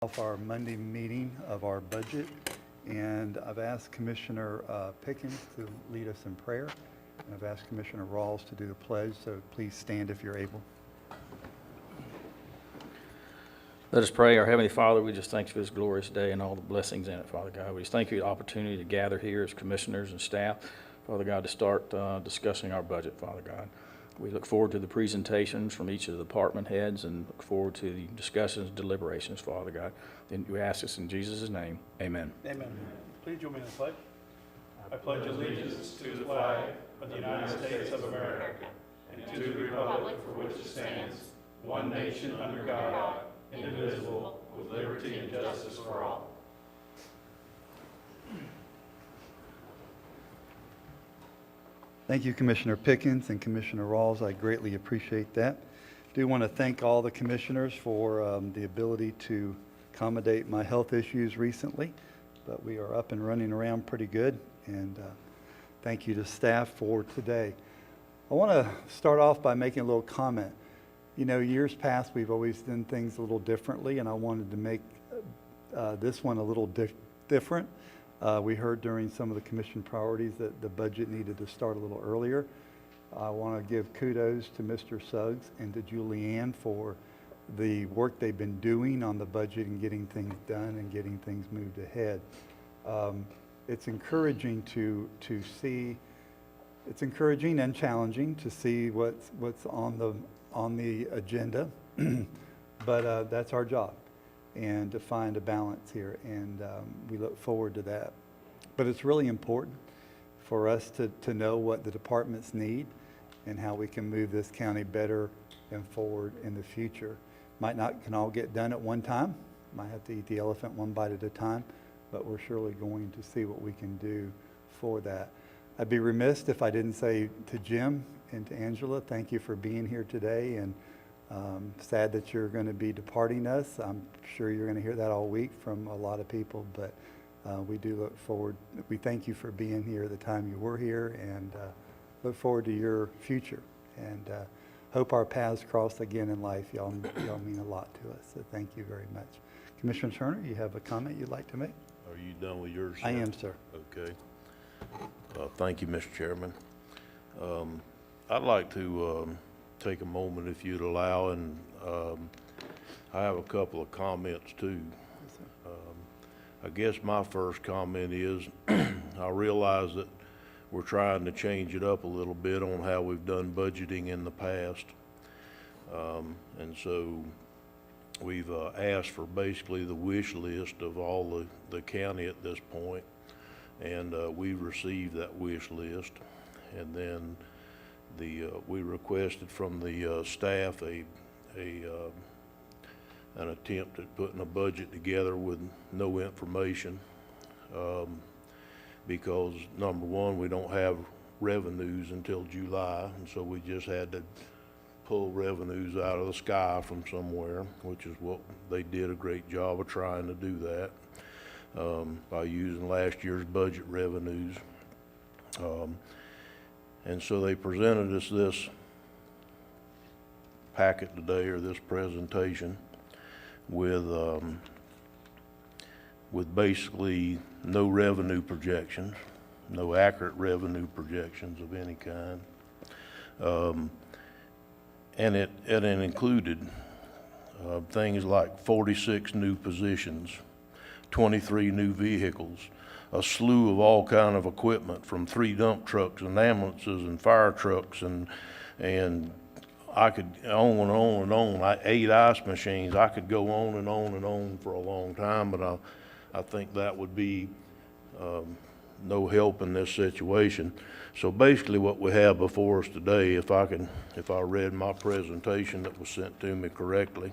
Off our Monday meeting of our budget, and I've asked Commissioner Pickens to lead us in prayer, and I've asked Commissioner Rawls to do the pledge, so please stand if you're able. Let us pray. Our Heavenly Father, we just thank you for this glorious day and all the blessings in it, Father God. We just thank you for the opportunity to gather here as commissioners and staff, Father God, to start discussing our budget, Father God. We look forward to the presentations from each of the department heads and look forward to the discussions and deliberations, Father God. Then we ask this in Jesus' name. Amen. Amen. Please join me in the pledge. I pledge allegiance to the flag of the United States of America and to the republic for which it stands, one nation under God, indivisible, with liberty and justice for all. Thank you, Commissioner Pickens and Commissioner Rawls. I greatly appreciate that. I do want to thank all the commissioners for the ability to accommodate my health issues recently, but we are up and running around pretty good, and thank you to staff for today. I want to start off by making a little comment. You know, years past, we've always done things a little differently, and I wanted to make this one a little different. We heard during some of the commission priorities that the budget needed to start a little earlier. I want to give kudos to Mr. Suggs and to Julianne for the work they've been doing on the budget and getting things done and getting things moved ahead. It's encouraging to see. It's encouraging and challenging to see what's on the agenda, but that's our job, and to find a balance here, and we look forward to that. But it's really important for us to know what the departments need and how we can move this county better and forward in the future. Might not can all get done at one time, might have to eat the elephant one bite at a time, but we're surely going to see what we can do for that. I'd be remiss if I didn't say to Jim and to Angela, thank you for being here today, and sad that you're going to be departing us. I'm sure you're going to hear that all week from a lot of people, but we do look forward. We thank you for being here the time you were here, and look forward to your future, and hope our paths cross again in life. Y'all mean a lot to us, so thank you very much. Commissioner Turner, you have a comment you'd like to make? Are you done with yours, sir? I am, sir. Okay. Thank you, Mr. Chairman. I'd like to take a moment, if you'd allow, and I have a couple of comments too. I guess my first comment is I realize that we're trying to change it up a little bit on how we've done budgeting in the past, and so we've asked for basically the wish list of all the county at this point, and we received that wish list, and then we requested from the staff an attempt at putting a budget together with no information, because number one, we don't have revenues until July, and so we just had to pull revenues out of the sky from somewhere, which is what they did a great job of trying to do that by using last year's budget revenues. And so they presented us this packet today, or this presentation, with basically no revenue projections, no accurate revenue projections of any kind. And it included things like 46 new positions, 23 new vehicles, a slew of all kind of equipment, from 3 dump trucks and ambulances and fire trucks, and I could on and on and on. 8 ice machines. I could go on and on and on for a long time, but I think that would be no help in this situation. So basically what we have before us today, if I read my presentation that was sent to me correctly,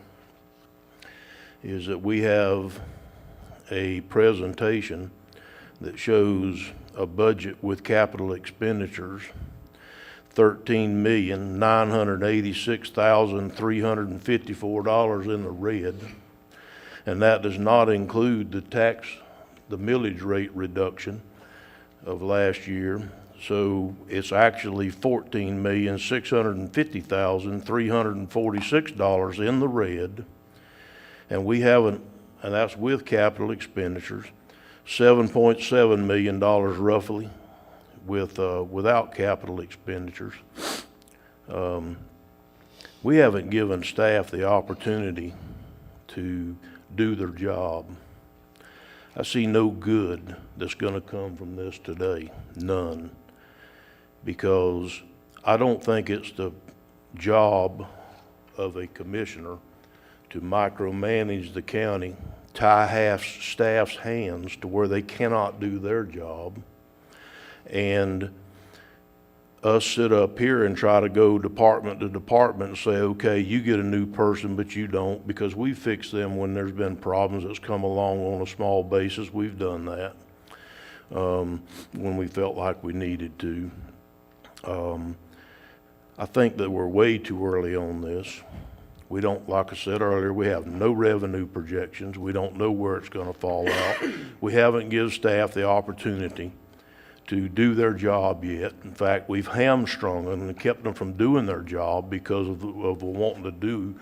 is that we have a presentation that shows a budget with capital expenditures $13,986,354 in the red, and that does not include the millage rate reduction of last year. So it's actually $14,650,346 in the red, and we have and that's with capital expenditures, $7.7 million roughly without capital expenditures. We haven't given staff the opportunity to do their job. I see no good that's gonna come from this today, none. Because I don't think it's the job of a commissioner to micromanage the county, tie half staff's hands to where they cannot do their job, and us sit up here and try to go department to department and say, okay, you get a new person, but you don't, because we fix them when there's been problems that's come along on a small basis. We've done that when we felt like we needed to. I think that we're way too early on this. We don't, like I said earlier, we have no revenue projections. We don't know where it's going to fall out. We haven't given staff the opportunity to do their job yet. In fact, we've hamstrung them and kept them from doing their job because of wanting to do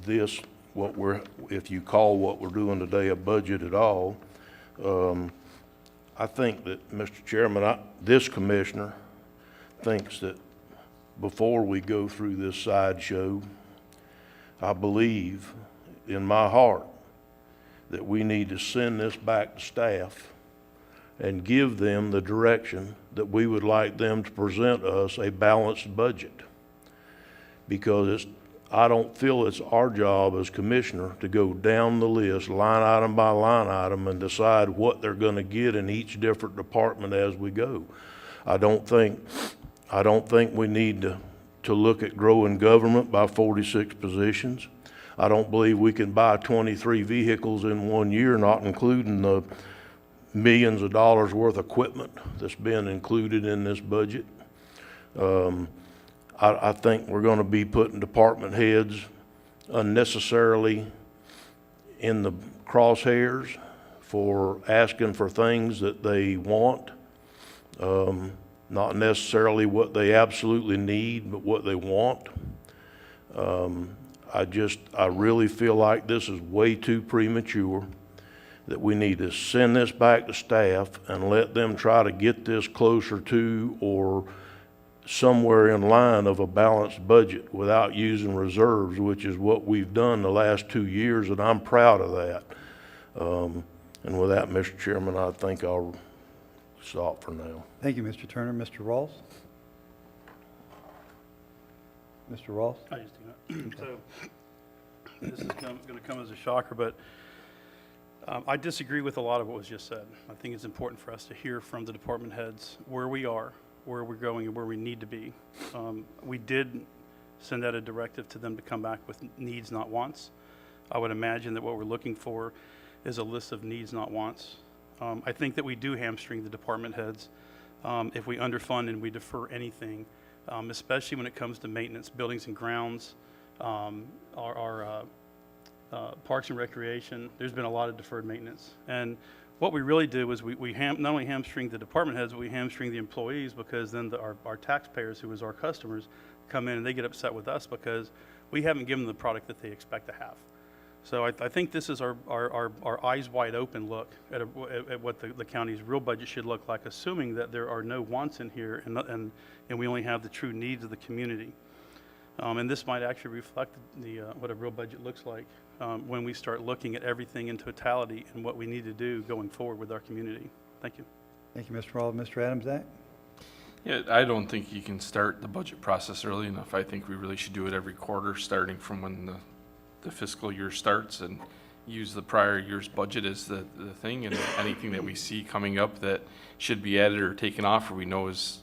this, if you call what we're doing today a budget at all. I think that, Mr. Chairman, this commissioner thinks that before we go through this sideshow, I believe in my heart that we need to send this back to staff and give them the direction that we would like them to present us a balanced budget. Because I don't feel it's our job as commissioner to go down the list, line item by line item, and decide what they're gonna get in each different department as we go. I don't think we need to look at growing government by 46 positions. I don't believe we can buy 23 vehicles in 1 year, not including the millions of dollars worth of equipment that's been included in this budget. I think we're going to be putting department heads unnecessarily in the crosshairs for asking for things that they want, not necessarily what they absolutely need, but what they want. I really feel like this is way too premature, that we need to send this back to staff and let them try to get this closer to or somewhere in line of a balanced budget without using reserves, which is what we've done the last 2 years, and I'm proud of that. And with that, Mr. Chairman, I think I'll stop for now. Thank you, Mr. Turner. Mr. Rawls? Mr. Rawls? I just do not. So this is going to come as a shocker, but I disagree with a lot of what was just said. I think it's important for us to hear from the department heads where we are, where we're going, and where we need to be. We did send out a directive to them to come back with needs, not wants. I would imagine that what we're looking for is a list of needs, not wants. I think that we do hamstring the department heads if we underfund and we defer anything, especially when it comes to maintenance, buildings and grounds, our parks and recreation. There's been a lot of deferred maintenance. And what we really do is we not only hamstring the department heads, but we hamstring the employees, because then our taxpayers, who is our customers, come in and they get upset with us because we haven't given them the product that they expect to have. So I think this is our eyes wide open look at what the county's real budget should look like, assuming that there are no wants in here and we only have the true needs of the community. And this might actually reflect what a real budget looks like when we start looking at everything in totality and what we need to do going forward with our community. Thank you. Thank you, Mr. Rawls. Mr. Adams-Ack? Yeah, I don't think you can start the budget process early enough. I think we really should do it every quarter, starting from when the fiscal year starts, and use the prior year's budget as the thing, and anything that we see coming up that should be added or taken off, or we know is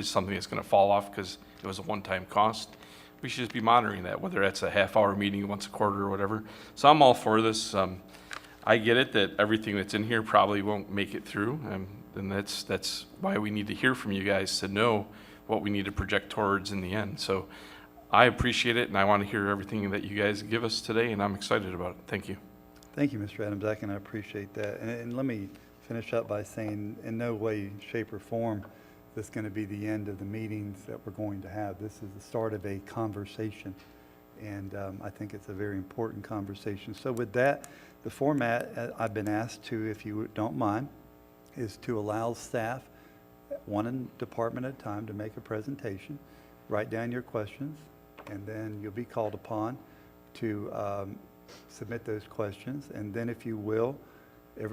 something that's going to fall off because it was a one-time cost. We should just be monitoring that, whether that's a half-hour meeting once a quarter or whatever. So I'm all for this. I get it that everything that's in here probably won't make it through, and that's why we need to hear from you guys to know what we need to project towards in the end. So I appreciate it, and I want to hear everything that you guys give us today, and I'm excited about it. Thank you. Thank you, Mr. Adams-Ack, and I appreciate that. And let me finish up by saying, in no way, shape, or form this is going to be the end of the meetings that we're going to have. This is the start of a conversation, and I think it's a very important conversation. So with that, The format I've been asked to, if you don't mind, is to allow staff, one department at a time, to make a presentation, write down your questions, and then you'll be called upon to submit those questions. And then, if you will,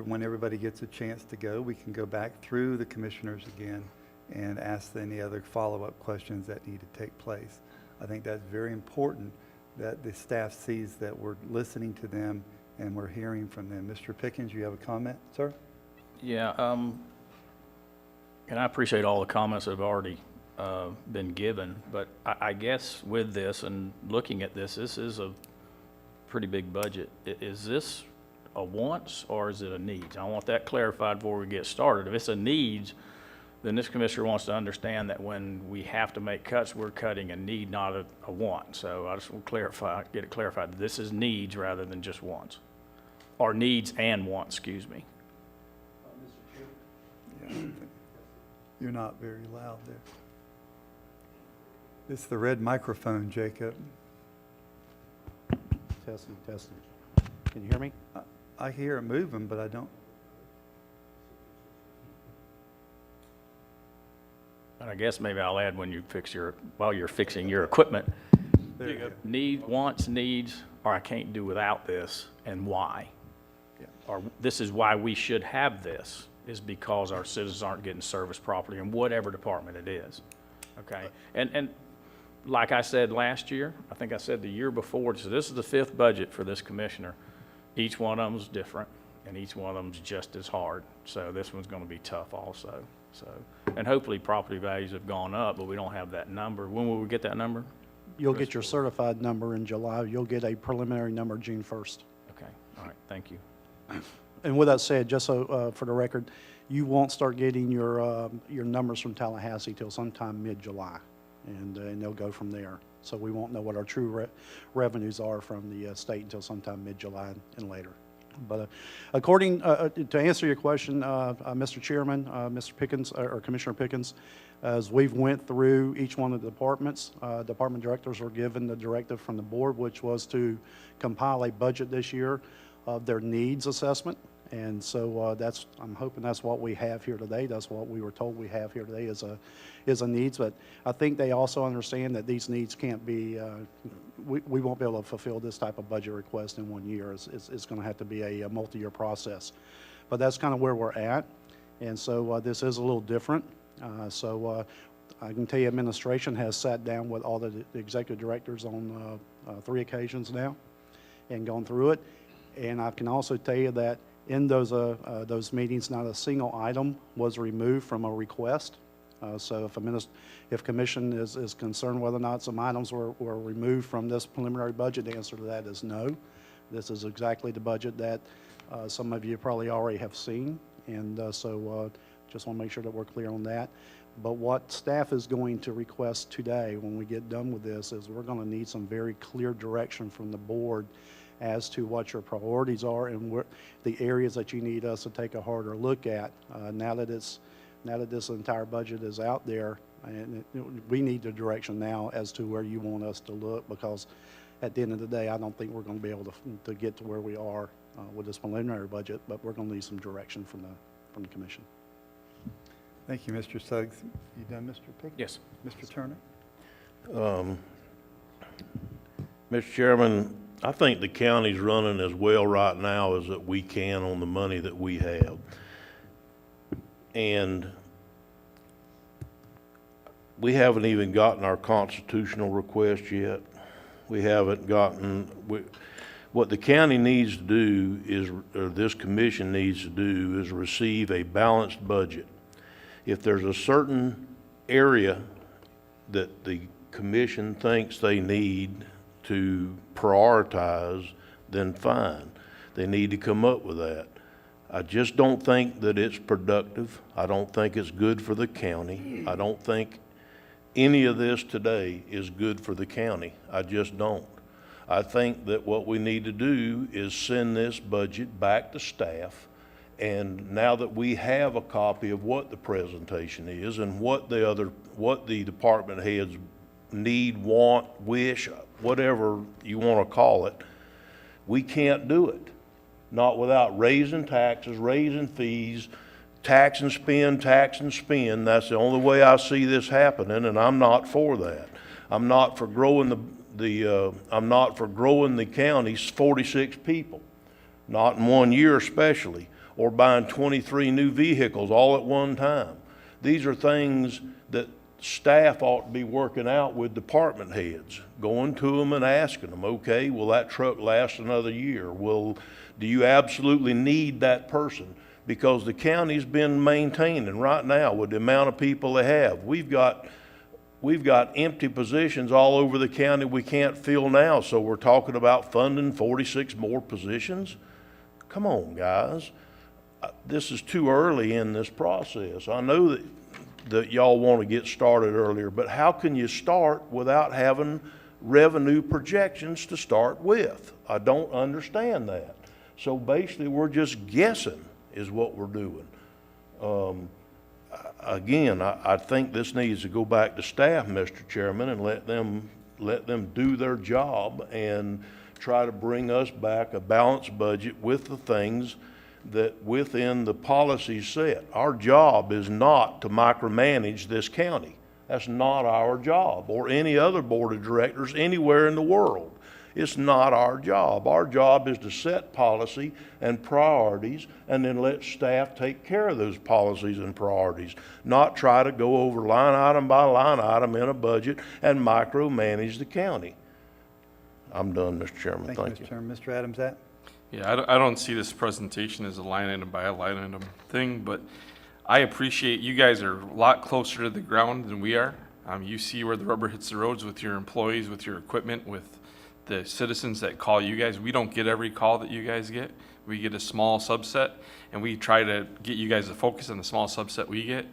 when everybody gets a chance to go, we can go back through the commissioners again and ask any other follow-up questions that need to take place. I think that's very important, that the staff sees that we're listening to them and we're hearing from them. Mr. Pickens, you have a comment, sir? Yeah, and I appreciate all the comments that have already been given, but I guess with this and looking at this, this is a pretty big budget. Is this a wants or is it a needs? I want that clarified before we get started. If it's a needs, then this commissioner wants to understand that when we have to make cuts, we're cutting a need, not a want. So I just want to get it clarified. This is needs rather than just wants, or needs and wants, excuse me. Yeah. You're not very loud there. It's the red microphone, Jacob. Testing, testing. Can you hear me? I hear it moving, but I don't. And I guess maybe I'll add while you're fixing your equipment, There you go. wants, needs, or I can't do without this, and why. Yeah. Or this is why we should have this, is because our citizens aren't getting service properly in whatever department it is. Okay? And like I said last year, I think I said the year before, so this is the 5th budget for this commissioner. Each one of them is different, and each one of them is just as hard. So this one's going to be tough also. So, and hopefully property values have gone up, but we don't have that number. When will we get that number? You'll get your certified number in July. You'll get a preliminary number June 1st. Okay, all right, thank you. And with that said, just so for the record, you won't start getting your numbers from Tallahassee till sometime mid-July, and they'll go from there. So we won't know what our true revenues are from the state until sometime mid-July and later. But according to answer your question, Mr. Chairman, Mr. Pickens, or Commissioner Pickens, as we've went through each one of the departments, department directors were given the directive from the board, which was to compile a budget this year of their needs assessment. And so I'm hoping that's what we have here today. That's what we were told we have here today is a needs. But I think they also understand that these needs can't be, we won't be able to fulfill this type of budget request in 1 year. It's going to have to be a multi-year process. But that's kind of where we're at. And so this is a little different. I can tell you administration has sat down with all the executive directors on 3 occasions now and gone through it. And I can also tell you that in those meetings, not a single item was removed from a request. So if commission is concerned whether or not some items were removed from this preliminary budget, the answer to that is no. This is exactly the budget that some of you probably already have seen. And so just want to make sure that we're clear on that. But what staff is going to request today when we get done with this is we're going to need some very clear direction from the board as to what your priorities are and what the areas that you need us to take a harder look at. Now that this entire budget is out there, and we need the direction now as to where you want us to look, because at the end of the day, I don't think we're going to be able to get to where we are with this preliminary budget, but we're going to need some direction from the commission. Thank you, Mr. Suggs. You done, Mr. Pickens? Yes. Mr. Turner? Mr. Chairman, I think the county's running as well right now as that we can on the money that we have. And we haven't even gotten our constitutional request yet. We haven't gotten, what the county needs to do is, or this commission needs to do, is receive a balanced budget. If there's a certain area that the commission thinks they need to prioritize, then fine. They need to come up with that. I just don't think that it's productive. I don't think it's good for the county. I don't think any of this today is good for the county. I just don't. I think that what we need to do is send this budget back to staff, and now that we have a copy of what the presentation is and what the department heads need, want, wish, whatever you want to call it, we can't do it. not without raising taxes, raising fees, tax and spend, tax and spend. That's the only way I see this happening, and I'm not for that. I'm not for growing I'm not for growing the county's 46 people, not in 1 year especially, or buying 23 new vehicles all at one time. These are things that staff ought to be working out with department heads, going to them and asking them, okay, will that truck last another year? Do you absolutely need that person? Because the county's been maintaining right now with the amount of people they have. We've got empty positions all over the county we can't fill now, so we're talking about funding 46 more positions? Come on, guys. This is too early in this process. I know that y'all want to get started earlier, but how can you start without having revenue projections to start with? I don't understand that. So basically, we're just guessing is what we're doing. Again, I think this needs to go back to staff, Mr. Chairman, and let them do their job and try to bring us back a balanced budget with the things that within the policies set. Our job is not to micromanage this county. That's not our job, or any other board of directors anywhere in the world. It's not our job. Our job is to set policy and priorities and then let staff take care of those policies and priorities, not try to go over line item by line item in a budget and micromanage the county. I'm done, Mr. Chairman. Thank you. Mr. Chairman. Mr. Adams, that? Yeah, I don't see this presentation as a line item by a line item thing, but I appreciate you guys are a lot closer to the ground than we are. You see where the rubber hits the roads with your employees, with your equipment, with the citizens that call you guys. We don't get every call that you guys get. We get a small subset, and we try to get you guys to focus on the small subset we get.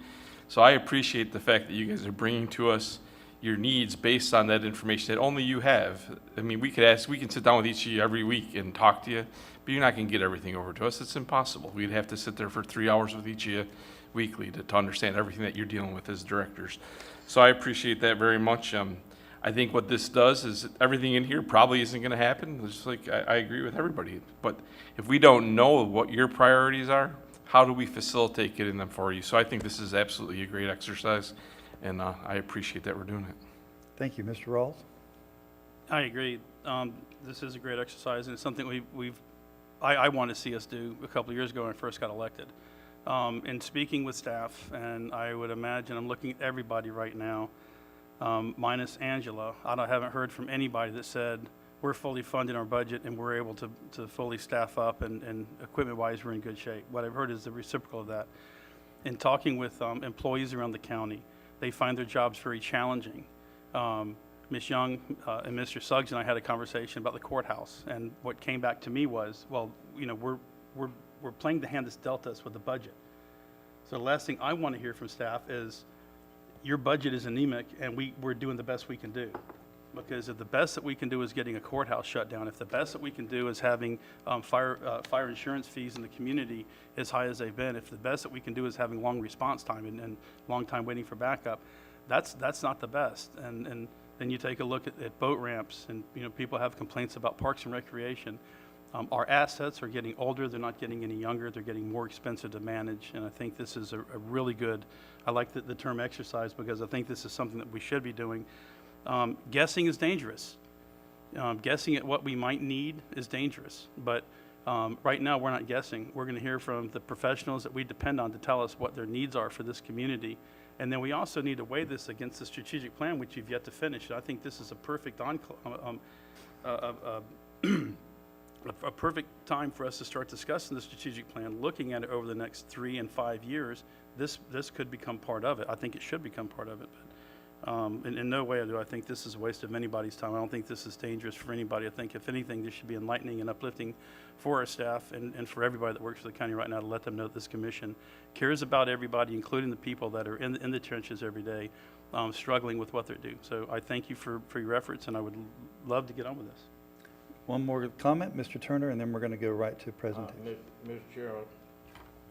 So I appreciate the fact that you guys are bringing to us your needs based on that information that only you have. I mean, we can sit down with each of you every week and talk to you, but you're not going to get everything over to us. It's impossible. We'd have to sit there for 3 hours with each of you weekly to understand everything that you're dealing with as directors. So I appreciate that very much. I think what this does is everything in here probably isn't going to happen. Just like I agree with everybody. But if we don't know what your priorities are, how do we facilitate getting them for you? So I think this is absolutely a great exercise, and I appreciate that we're doing it. Thank you. Mr. Rawls? I agree. This is a great exercise, and it's something I want to see us do a couple of years ago when I first got elected. In speaking with staff, and I would imagine, I'm looking at everybody right now, minus Angela. I haven't heard from anybody that said we're fully funding our budget and we're able to fully staff up and equipment-wise we're in good shape. What I've heard is the reciprocal of that. In talking with employees around the county, they find their jobs very challenging. Ms. Young and Mr. Suggs and I had a conversation about the courthouse, and what came back to me was, well, you know, we're playing the hand that's dealt us with the budget. So the last thing I want to hear from staff is, your budget is anemic and we're doing the best we can do. Because if the best that we can do is getting a courthouse shut down, if the best that we can do is having fire insurance fees in the community as high as they've been, if the best that we can do is having long response time and long time waiting for backup, that's not the best. And then you take a look at boat ramps, and you know, people have complaints about parks and recreation. Our assets are getting older, they're not getting any younger, they're getting more expensive to manage, and I think this is a really good, I like the term exercise, because I think this is something that we should be doing. Guessing is dangerous. Guessing at what we might need is dangerous, but right now we're not guessing. We're going to hear from the professionals that we depend on to tell us what their needs are for this community, and then we also need to weigh this against the strategic plan, which you've yet to finish. I think this is a perfect a perfect time for us to start discussing the strategic plan, looking at it over the next 3 and 5 years. This could become part of it. I think it should become part of it. But in no way do I think this is a waste of anybody's time. I don't think this is dangerous for anybody. I think, if anything, this should be enlightening and uplifting for our staff and for everybody that works for the county right now, to let them know that this commission cares about everybody, including the people that are in the trenches every day, struggling with what they do. So I thank you for your efforts, and I would love to get on with this. One more comment, Mr. Turner, and then we're going to go right to presentation. Mr. Chairman,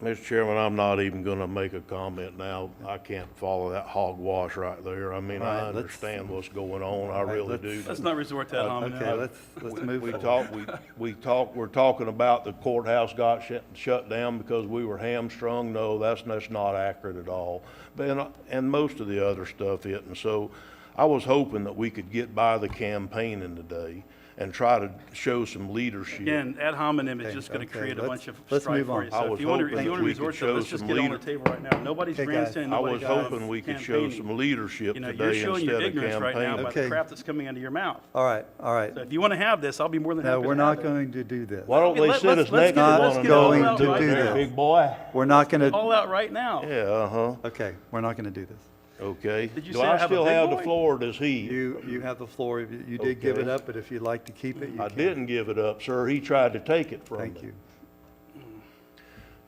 Mr. Chairman, I'm not even gonna make a comment now. I can't follow that hogwash right there. I mean, All right, I let's- understand what's going on, I right, really do. Let's not resort to that, Okay, let's move We forward. we're talking about the courthouse got shut down because we were hamstrung. No, that's not accurate at all. And most of the other stuff isn't. So I was hoping that we could get by the campaigning today and try to show some leadership. Again, ad hominem is Okay, just going to okay, create a let's- bunch of let's strife move for on. you. I So was if you want hoping to that we resort could to it, let's show just some get on the leader- table right now. Nobody's Okay, guys. grandstanding, I nobody's was hoping we could show some leadership You know, today you're showing your instead of ignorance right now by campaigning. Okay. the crap that's coming out of your mouth. All right, all right. So if you want to have this, I'll be more than happy No, to we're have not it. going to do this. Why don't Okay, they let's- sit let's- us let's next get to it- one let's get it all another? out right Big now. Big boy? We're not going All to, out right now. Yeah, uh-huh. okay, we're not going to do this. Okay. Did you Do say I I have a still big have the boy? floor, or does he? You have the floor. You did give it Okay. up, but if you'd like to keep it, you I can. didn't give it up, sir. He tried to take it from me. Thank you.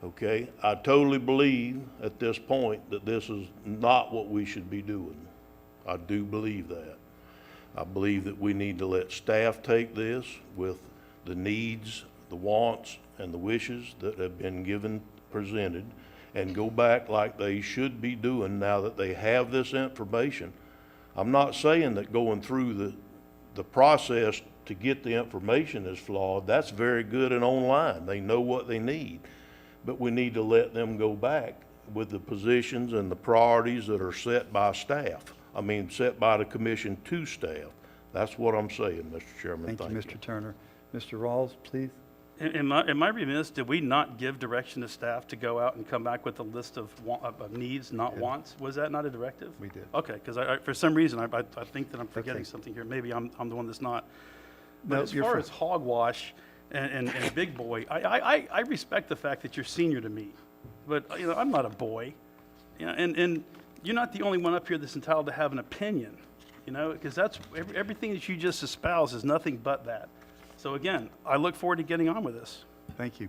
Okay? I totally believe at this point that this is not what we should be doing. I do believe that. I believe that we need to let staff take this with the needs, the wants, and the wishes that have been presented, and go back like they should be doing now that they have this information. I'm not saying that going through the process to get the information is flawed. That's very good and online. They know what they need. But we need to let them go back with the positions and the priorities that are set by staff. I mean, set by the commission to staff. That's what I'm saying, Mr. Chairman. Thank you, Mr. Turner. Mr. Rawls, please. Am I remiss, did we not give direction to staff to go out and come back with a list of needs, not did. wants? Was that not a directive? We did. Okay, because for some reason, I think that I'm forgetting Okay. something here. Maybe I'm the one that's not. No, But as you're far fine. as hogwash and big boy, I respect the fact that you're senior to me, but, you know, I'm not a boy. You know, and you're not the only one up here that's entitled to have an opinion, you know, because that's, everything that you just espouse is nothing but that. So again, I look forward to getting on with this. Thank you.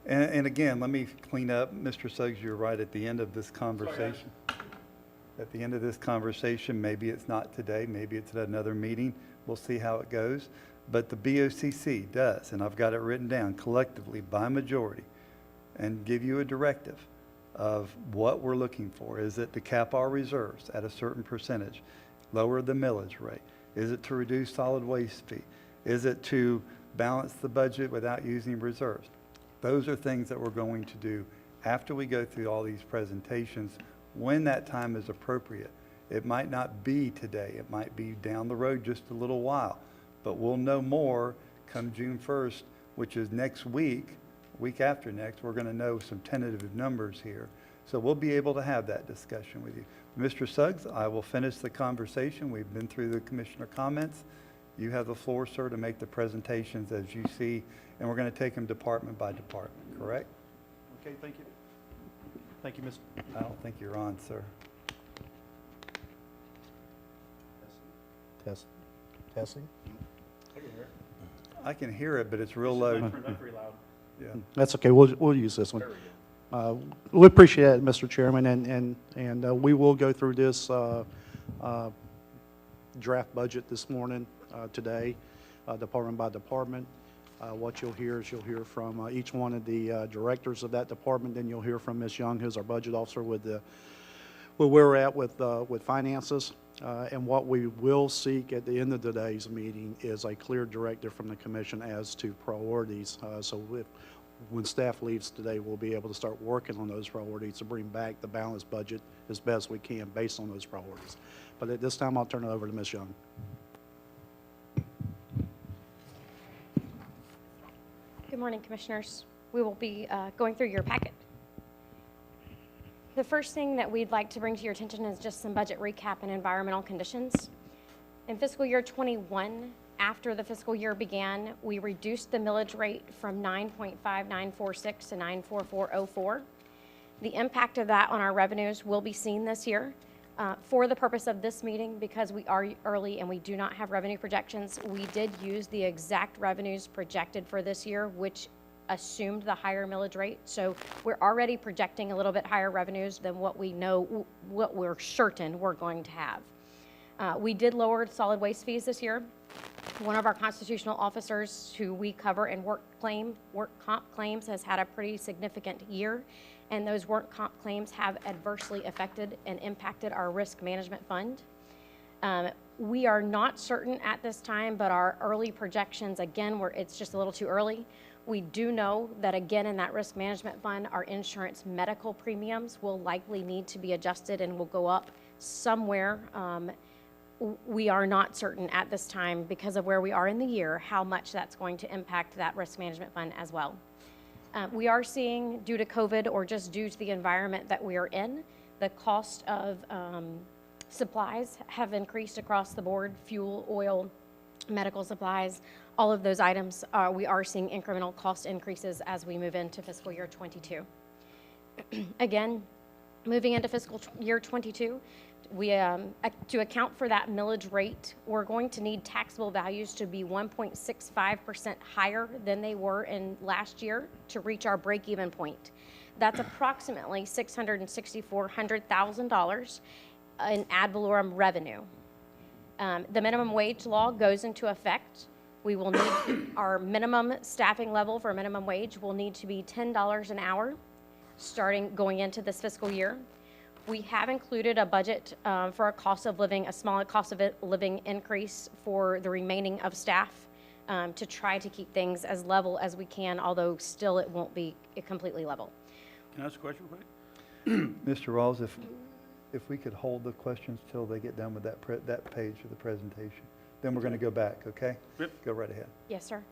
And again, let me clean up. Mr. Suggs, you're right at the end of this conversation. At the end of this conversation, maybe it's not today, maybe it's at another meeting. We'll see how it goes. But the BOCC does, and I've got it written down collectively by majority, and give you a directive of what we're looking for. Is it to cap our reserves at a certain percentage? Lower the millage rate? Is it to reduce solid waste fee? Is it to balance the budget without using reserves? Those are things that we're going to do after we go through all these presentations, when that time is appropriate. It might not be today. It might be down the road just a little while. But we'll know more come June 1st, which is next week, week after next. We're going to know some tentative numbers here. So we'll be able to have that discussion with you. Mr. Suggs, I will finish the conversation. We've been through the commissioner comments. You have the floor, sir, to make the presentations as you see, and we're going to take them department by department, correct? Okay, thank you. Thank you, Ms. I don't think you're on, sir. Testing? I can hear it, but it's real low. Turned up very loud. Yeah. That's okay, we'll use this one. We appreciate it, Mr. Chairman, and we will go through this draft budget this morning, today, department by department. What you'll hear is you'll hear from each one of the directors of that department, then you'll hear from Ms. Young, who's our budget officer, with where we're at with finances. And what we will seek at the end of today's meeting is a clear directive from the commission as to priorities. So when staff leaves today, we'll be able to start working on those priorities to bring back the balanced budget as best we can based on those priorities. But at this time, I'll turn it over to Ms. Young. Good morning, Commissioners. We will be going through your packet. The first thing that we'd like to bring to your attention is just some budget recap and environmental conditions. In fiscal year 21, after the fiscal year began, we reduced the millage rate from 9.5946 to 9.4404. The impact of that on our revenues will be seen this year. For the purpose of this meeting, because we are early and we do not have revenue projections, we did use the exact revenues projected for this year, which assumed the higher millage rate. So we're already projecting a little bit higher revenues than what we know, what we're certain we're going to have. We did lower solid waste fees this year. One of our constitutional officers who we cover in work comp claims has had a pretty significant year, and those work comp claims have adversely affected and impacted our risk management fund. We are not certain at this time, but our early projections, again, it's just a little too early. We do know that, again, in that risk management fund, our insurance medical premiums will likely need to be adjusted and will go up somewhere. We are not certain at this time, because of where we are in the year, how much that's going to impact that risk management fund as well. We are seeing, due to COVID or just due to the environment that we are in, the cost of supplies have increased across the board: fuel, oil, medical supplies, all of those items. We are seeing incremental cost increases as we move into fiscal year 22. Again, moving into fiscal year 22, we, to account for that millage rate, we're going to need taxable values to be 1.65% higher than they were in last year to reach our break-even point. That's approximately $664,000 in ad valorem revenue. The minimum wage law goes into effect. We will need, our minimum staffing level for minimum wage will need to be $10 an hour, going into this fiscal year. We have included a budget for a cost of living, a small cost of living increase for the remaining of staff to try to keep things as level as we can, although still it won't be completely level. Can I ask a question quick? Mr. Rawls, if we could hold the questions till they get done with that page of the presentation, then we're going to go back, okay? Yep. Go right ahead. Yes, sir.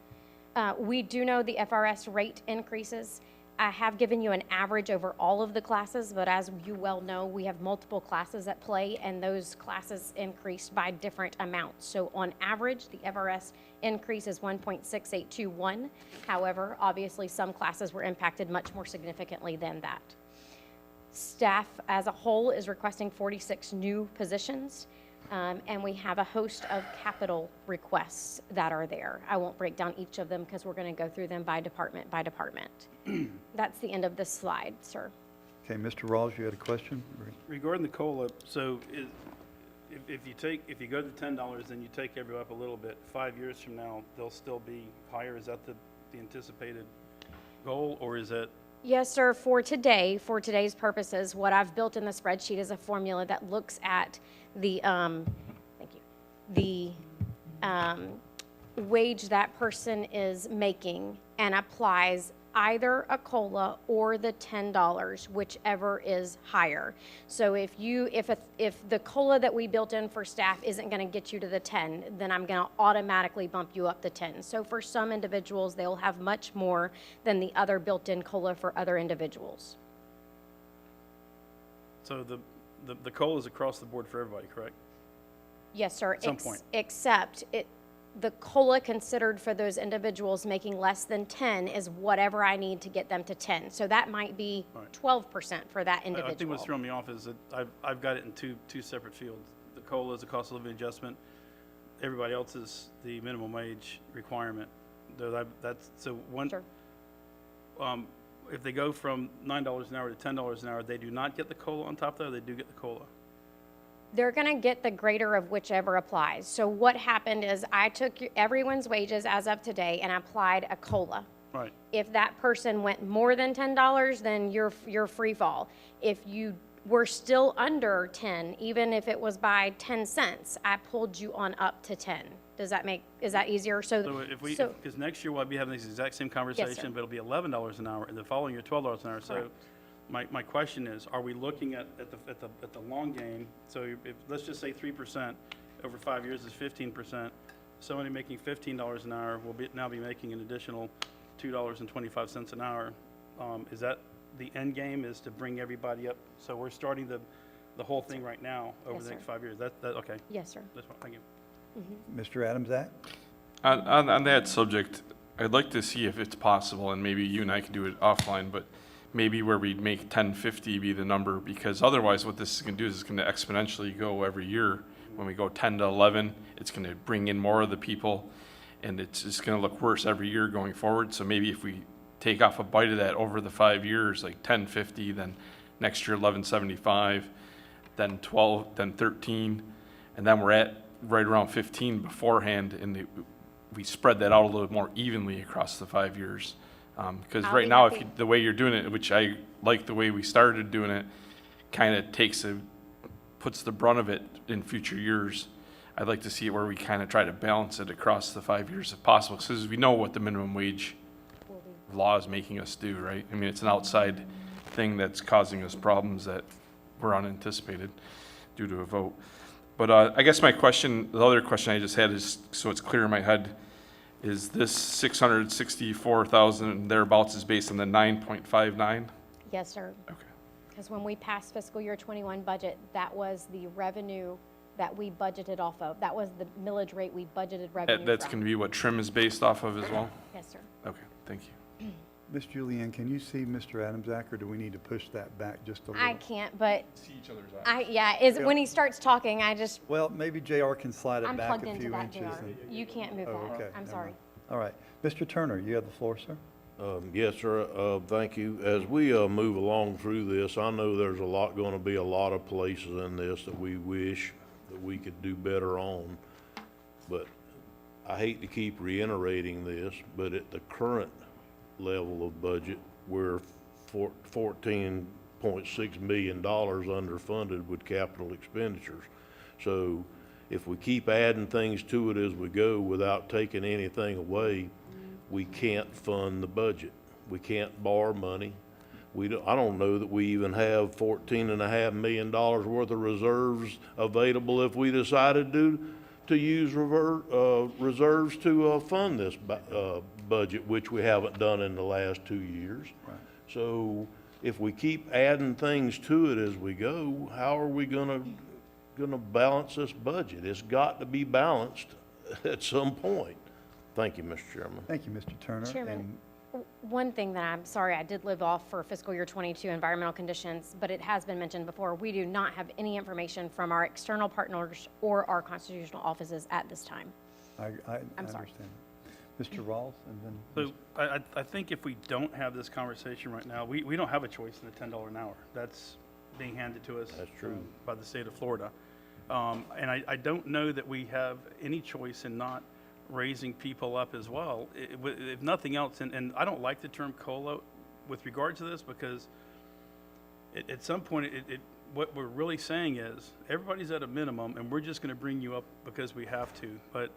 We do know the FRS rate increases. I have given you an average over all of the classes, but as you well know, we have multiple classes at play, and those classes increased by different amounts. So on average, the FRS increase is 1.6821. However, obviously, some classes were impacted much more significantly than that. Staff as a whole is requesting 46 new positions, and we have a host of capital requests that are there. I won't break down each of them because we're going to go through them by department by department. That's the end of this slide, sir. Okay, Mr. Rawls, you had a question? Regarding the COLA, so if you go to $10 and you take everybody up a little bit, 5 years from now, they'll still be higher? Is that the anticipated goal, or is that? Yes, sir. For today's purposes, what I've built in the spreadsheet is a formula that looks at the, wage that person is making and applies either a COLA or the $10, whichever is higher. So if the COLA that we built in for staff isn't going to get you to the 10, then I'm going to automatically bump you up to 10. So for some individuals, they'll have much more than the other built-in COLA for other individuals. So the COLA is across the board for everybody, correct? Yes, sir. At some point. Except the COLA considered for those individuals making less than 10 is whatever I need to get them to 10. So that might be Right. 12% for that individual. I think what's throwing me off is that I've got it in two separate fields. The COLA is the cost of living adjustment. Everybody else is the minimum wage requirement. Sure. If they go from $9 an hour to $10 an hour, they do not get the COLA on top of that, or they do get the COLA? They're going to get the greater of whichever applies. So what happened is I took everyone's wages as of today and applied a COLA. Right. If that person went more than $10, then you're free fall. If you were still under 10, even if it was by 10 cents, I pulled you on up to 10. Is that easier? So because next year we'll be having this exact same conversation, but it'll be $11 an hour, and the following year, $12 an hour. So Correct. my question is, are we looking at the long game? So let's just say 3% over 5 years is 15%. Somebody making $15 an hour will now be making an additional $2.25 an hour. Is that the end game, is to bring everybody up? So we're starting the whole thing right now over Yes, the next sir. 5 years. That okay? Yes, sir. That's fine. Thank you. Mr. Adams, Act? On that subject, I'd like to see if it's possible, and maybe you and I can do it offline, but maybe where we make 1050 be the number, because otherwise what this is going to do is it's going to exponentially go every year. When we go 10 to 11, it's going to bring in more of the people, and it's just going to look worse every year going forward. So maybe if we take off a bite of that over the 5 years, like 1050, then next year 1175, then 12, then 13, and then we're at right around 15 beforehand, and we spread that out a little more evenly across the 5 years. Because I'll right be now, happy. the way you're doing it, which I like the way we started doing it, kind of puts the brunt of it in future years. I'd like to see it where we kind of try to balance it across the 5 years if possible, because we know what the minimum wage law is making us do, right? I mean, it's an outside thing that's causing us problems that were unanticipated due to a vote. But I guess the other question I just had is, so it's clear in my head, is this 664,000 thereabouts is based on the 9.59? Yes, sir. Okay. Because when we passed fiscal year 21 budget, that was the revenue that we budgeted off of. That was the millage rate we budgeted revenue That's from. going to be what trim is based off of as well? Yes, sir. Okay, thank you. Ms. Julianne, can you see Mr. Adamsack, or do we need to push that back just a little? I can't, but See each other's eyes. when he starts talking, Well, maybe JR can slide it I'm back plugged a into few that, inches. JR. You can't move Oh, okay, that. I'm never sorry. mind. All right. Mr. Turner, you have the floor, sir. Yes, sir. Thank you. As we move along through this, I know there's going to be a lot of places in this that we wish that we could do better on. But I hate to keep reiterating this, but at the current level of budget, we're $14.6 million underfunded with capital expenditures. So if we keep adding things to it as we go without taking anything away, we can't fund the budget. We can't borrow money. I don't know that we even have $14.5 million worth of reserves available if we decided to use reserves to fund this budget, which we haven't done in the last 2 years. Right. So if we keep adding things to it as we go, how are we gonna balance this budget? It's got to be balanced at some point. Thank you, Mr. Chairman. Thank you, Mr. Turner. Chairman, one thing that I'm sorry, I did live off for fiscal year 22 environmental conditions, but it has been mentioned before, we do not have any information from our external partners or our constitutional offices at this time. I I'm sorry. understand. Mr. Rawls, and then. So I think if we don't have this conversation right now, we don't have a choice in the $10 an hour. That's being handed to us. That's true. By the state of Florida. And I don't know that we have any choice in not raising people up as well. If nothing else, and I don't like the term COLA with regard to this, because at some point, what we're really saying is everybody's at a minimum and we're just going to bring you up because we have to. But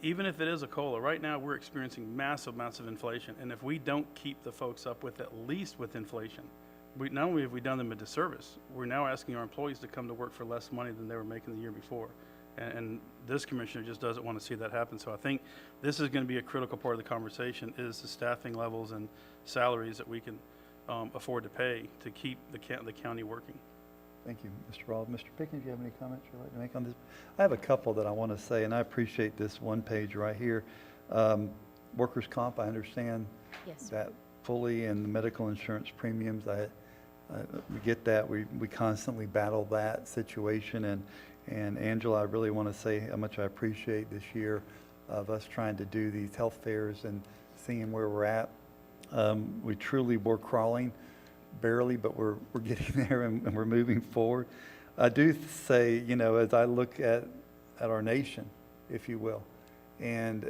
even if it is a COLA, right now we're experiencing massive inflation. And if we don't keep the folks up with at least with inflation, not only have we done them a disservice, we're now asking our employees to come to work for less money than they were making the year before. And this commissioner just doesn't want to see that happen. So I think this is going to be a critical part of the conversation, is the staffing levels and salaries that we can afford to pay to keep the county working. Thank you, Mr. Rawls. Mr. Pickens, do you have any comments you'd like to make on this? I have a couple that I want to say, and I appreciate this one page right here. Workers' comp, I understand Yes. that fully, and the medical insurance premiums, we get that. We constantly battle that situation, and Angela, I really want to say how much I appreciate this year of us trying to do these health fairs and seeing where we're at. We truly were crawling, barely, but we're getting there, and we're moving forward. I do say, as I look at our nation, if you will, and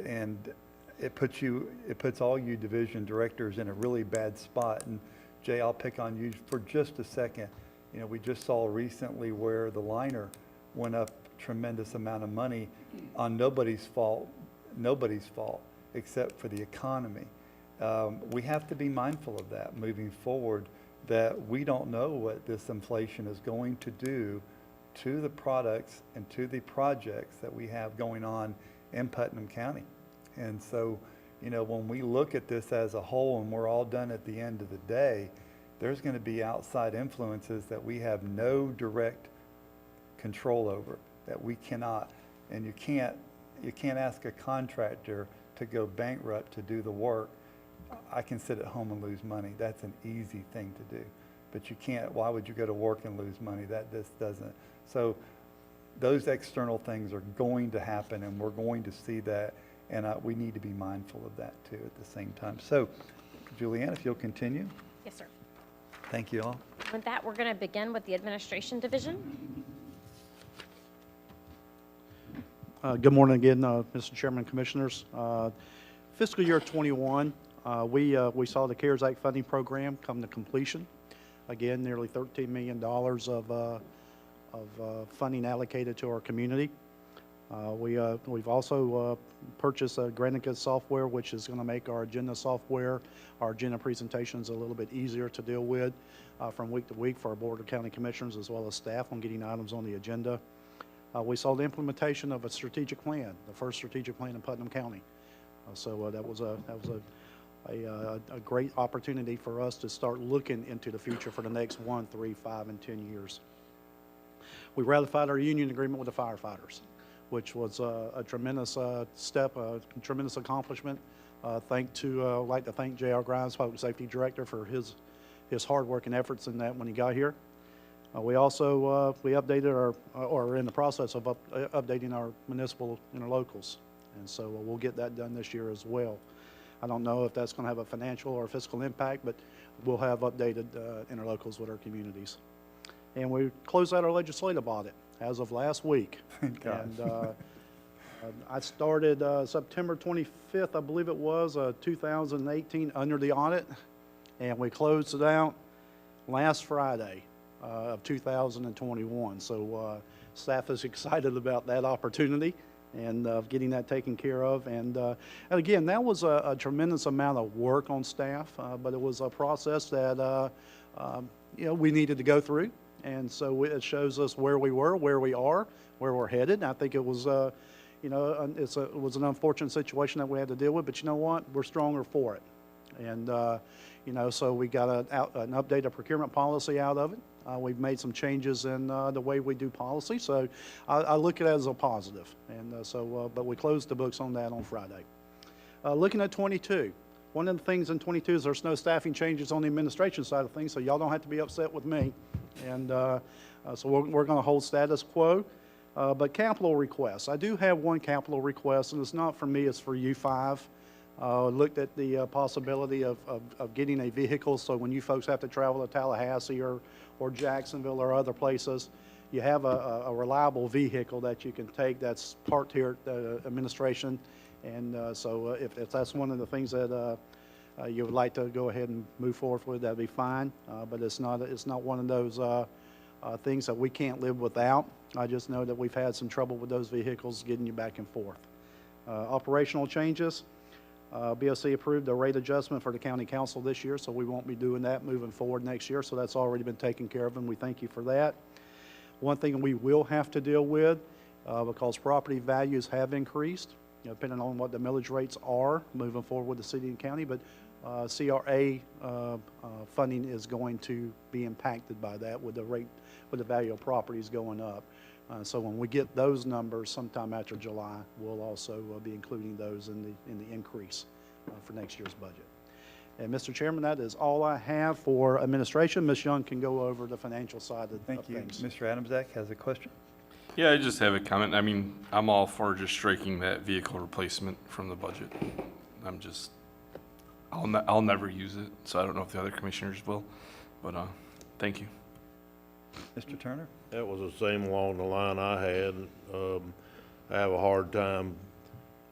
it puts all you division directors in a really bad spot. And Jay, I'll pick on you for just a second. We just saw recently where the liner went up tremendous amount of money on nobody's fault except for the economy. We have to be mindful of that moving forward, that we don't know what this inflation is going to do to the products and to the projects that we have going on in Putnam County. And so, when we look at this as a whole and we're all done at the end of the day, there's going to be outside influences that we have no direct control over, that we cannot, and you can't ask a contractor to go bankrupt to do the work. I can sit at home and lose money. That's an easy thing to do. But you can't, why would you go to work and lose money? That just doesn't. So those external things are going to happen, and we're going to see that, and we need to be mindful of that too at the same time. So, Julianne, if you'll continue. Yes, sir. Thank you all. With that, we're going to begin with the administration division. Good morning again, Mr. Chairman, Commissioners. Fiscal year 21, We saw the CARES Act funding program come to completion. Again, nearly $13 million of funding allocated to our community. We've also purchased Granica software, which is going to make our agenda software, our agenda presentations a little bit easier to deal with from week to week for our Board of County Commissioners as well as staff on getting items on the agenda. We saw the implementation of a strategic plan, the first strategic plan in Putnam County. That was a great opportunity for us to start looking into the future for the next 1, 3, 5, and 10 years. We ratified our union agreement with the firefighters, which was a tremendous step, a tremendous accomplishment. I'd like to thank J.R. Grimes, Public Safety Director, for his hard work and efforts in that when he got here. We also we updated or are in the process of updating our municipal interlocals, and so we'll get that done this year as well. I don't know if that's going to have a financial or fiscal impact, but we'll have updated interlocals with our communities. And we closed out our legislative audit as of last week. Thank God. And I started September 25th, I believe it was, 2018 under the audit, and we closed it out last Friday of 2021. So staff is excited about that opportunity and getting that taken care of. And again, that was a tremendous amount of work on staff, but it was a process that we needed to go through. And so it shows us where we were, where we are, where we're headed. And I think it was, it was an unfortunate situation that we had to deal with, but you know what? We're stronger for it. And, so we got an updated procurement policy out of it. We've made some changes in the way we do policy. So I look at it as a positive. And but we closed the books on that on Friday. Looking at 22. One of the things in 22 is there's no staffing changes on the administration side of things, so y'all don't have to be upset with me. And so we're going to hold status quo. But capital requests. I do have one capital request, and it's not for me, it's for you five. Looked at the possibility of getting a vehicle, so when you folks have to travel to Tallahassee or Jacksonville or other places, you have a reliable vehicle that you can take that's parked here at the administration. And so if that's one of the things that you would like to go ahead and move forward with, that'd be fine. But it's not one of those things that we can't live without. I just know that we've had some trouble with those vehicles getting you back and forth. Operational changes. BOC approved a rate adjustment for the county council this year, so we won't be doing that moving forward next year. So that's already been taken care of, and we thank you for that. One thing we will have to deal with, because property values have increased, depending on what the millage rates are moving forward with the city and county, but CRA funding is going to be impacted by that with the value of properties going up. So when we get those numbers sometime after July, we'll also be including those in the increase for next year's budget. And Mr. Chairman, that is all I have for administration. Ms. Young can go over the financial side of Thank you. things. Mr. Adamczak has a question. Yeah, I just have a comment. I mean, I'm all for just striking that vehicle replacement from the budget. I'll never use it, so I don't know if the other commissioners will, but thank you. Mr. Turner? That was the same along the line I had. I have a hard time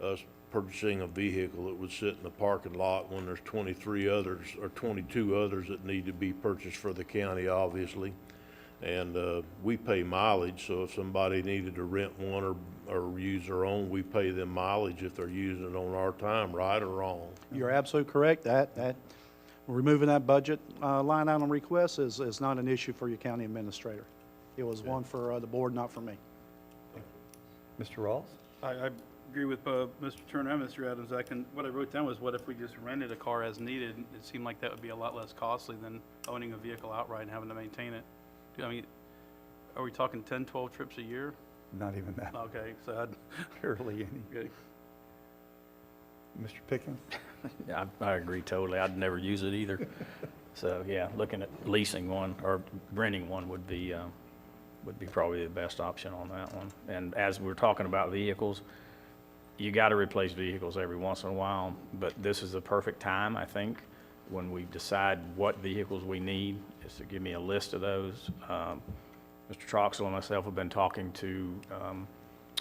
us purchasing a vehicle that would sit in the parking lot when there's 23 others or 22 others that need to be purchased for the county, obviously. And we pay mileage, so if somebody needed to rent one or use their own, we pay them mileage if they're using it on our time, right or wrong. You're absolutely correct. That removing that budget line item request is not an issue for your county administrator. It was one for the board, not for me. Mr. Rawls? I agree with Mr. Turner and Mr. Adamczak, and what I wrote down was, what if we just rented a car as needed? It seemed like that would be a lot less costly than owning a vehicle outright and having to maintain it. I mean, are we talking 10, 12 trips a year? Not even that. Okay, so I'd, Barely any. okay. Mr. Pickens? Yeah, I agree totally. I'd never use it either. So, yeah, looking at leasing one or renting one would be probably the best option on that one. And as we're talking about vehicles, you got to replace vehicles every once in a while, but this is the perfect time, I think, when we decide what vehicles we need, is to give me a list of those. Mr. Troxel and myself have been talking to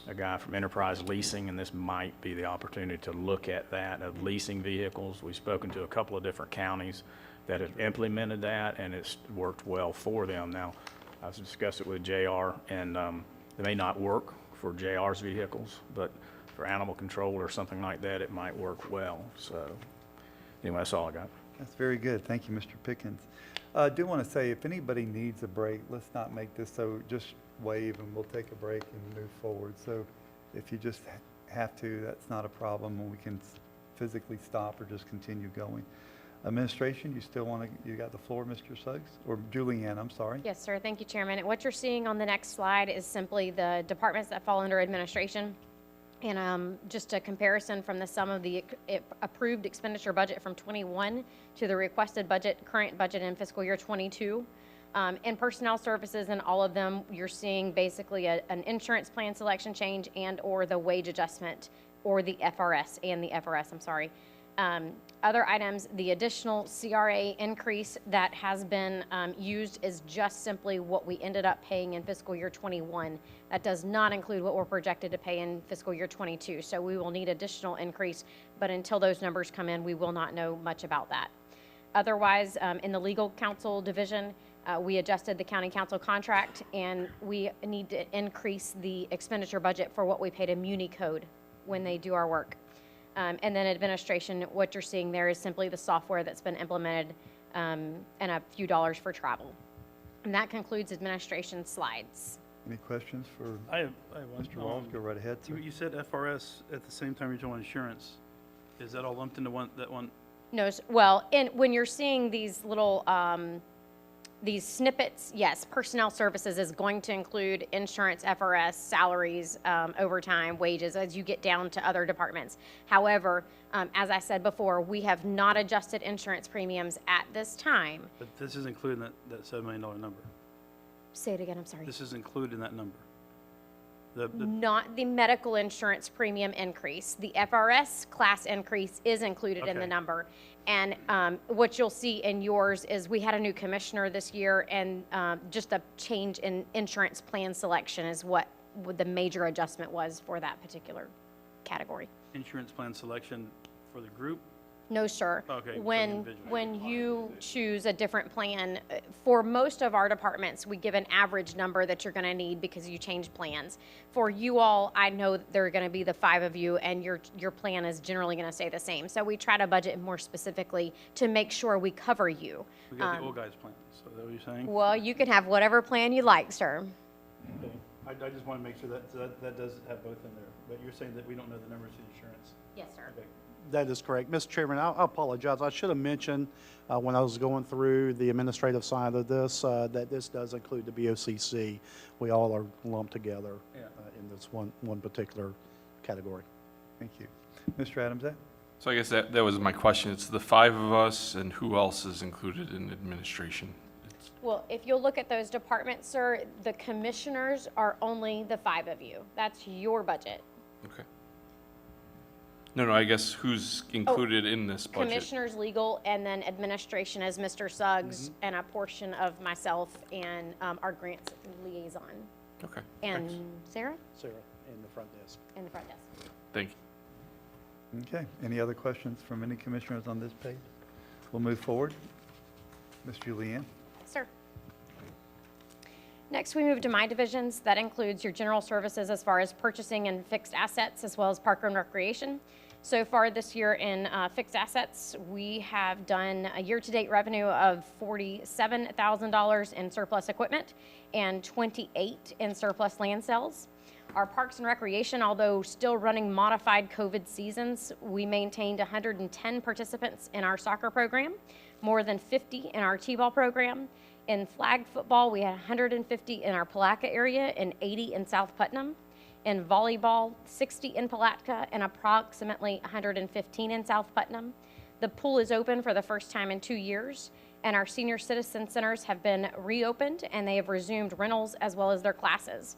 a guy from Enterprise Leasing, and this might be the opportunity to look at that, of leasing vehicles. We've spoken to a couple of different counties that have implemented that, and it's worked well for them. Now, I've discussed it with JR, and it may not work for JR's vehicles, but for animal control or something like that, it might work well. So anyway, that's all I got. That's very good. Thank you, Mr. Pickens. I do want to say, if anybody needs a break, let's not make this so, just wave and we'll take a break and move forward. So if you just have to, that's not a problem, and we can physically stop or just continue going. Administration, you still want to, you got the floor, Mr. Suggs? Or Julianne, I'm sorry. Yes, sir. Thank you, Chairman. What you're seeing on the next slide is simply the departments that fall under administration. And just a comparison from the sum of the approved expenditure budget from 21 to the requested budget, current budget in fiscal year 22. In personnel services and all of them, you're seeing basically an insurance plan selection change and or the wage adjustment or the FRS, I'm sorry. Other items, the additional CRA increase that has been used is just simply what we ended up paying in fiscal year 21. That does not include what we're projected to pay in fiscal year 22. So we will need additional increase, but until those numbers come in, we will not know much about that. Otherwise, in the legal counsel division, we adjusted the county counsel contract, and we need to increase the expenditure budget for what we pay to Muni Code when they do our work. And then administration, what you're seeing there is simply the software that's been implemented and a few dollars for travel. And that concludes administration slides. Any questions for I have one. Mr. Walls? Go right ahead, sir. You said FRS at the same time you're doing insurance. Is that all lumped into that one? No, well, when you're seeing these little, these snippets, yes, personnel services is going to include insurance, FRS, salaries, overtime, wages, as you get down to other departments. However, as I said before, we have not adjusted insurance premiums at this time. But this is included in that $7 million number. Say it again, I'm sorry. This is included in that number. Not the medical insurance premium increase. The FRS class increase is included in the Okay. number. And what you'll see in yours is we had a new commissioner this year, and just a change in insurance plan selection is what the major adjustment was for that particular category. Insurance plan selection for the group? No, sir. Okay, for the When individual. you choose a different plan, for most of our departments, we give an average number that you're going to need because you change plans. For you all, I know that there are going to be the 5 of you, and your plan is generally going to stay the same. So we try to budget more specifically to make sure we cover you. We got the old guy's plan, so is that what you're saying? Well, you can have whatever plan you like, sir. Okay. I just want to make sure that does have both in there. But you're saying that we don't know the numbers of insurance. Yes, sir. Okay. That is correct. Mr. Chairman, I apologize. I should have mentioned when I was going through the administrative side of this, that this does include the BOCC. We all are lumped together in this one particular category. Thank you. Mr. Adams? So I guess that was my question. It's the 5 of us, and who else is included in administration? Well, if you'll look at those departments, sir, the commissioners are only the 5 of you. That's your budget. Okay. No, I guess who's included in this budget? Commissioners, legal, and then administration as Mr. Suggs, and a portion of myself and our grants liaison. Okay. And thanks. Sarah Sarah, in the front desk. in the front desk. Thank you. Okay. Any other questions from any commissioners on this page? We'll move forward. Ms. Julianne? Sir. Next, we move to my divisions. That includes your general services as far as purchasing and fixed assets, as well as park and recreation. So far this year in fixed assets, we have done a year-to-date revenue of $47,000 in surplus equipment and $28,000 in surplus land sales. Our parks and recreation, although still running modified COVID seasons, we maintained 110 participants in our soccer program, more than 50 in our t-ball program. In flag football, we had 150 in our Palatka area and 80 in South Putnam. In volleyball, 60 in Palatka and approximately 115 in South Putnam. The pool is open for the first time in 2 years, and our senior citizen centers have been reopened, and they have resumed rentals as well as their classes.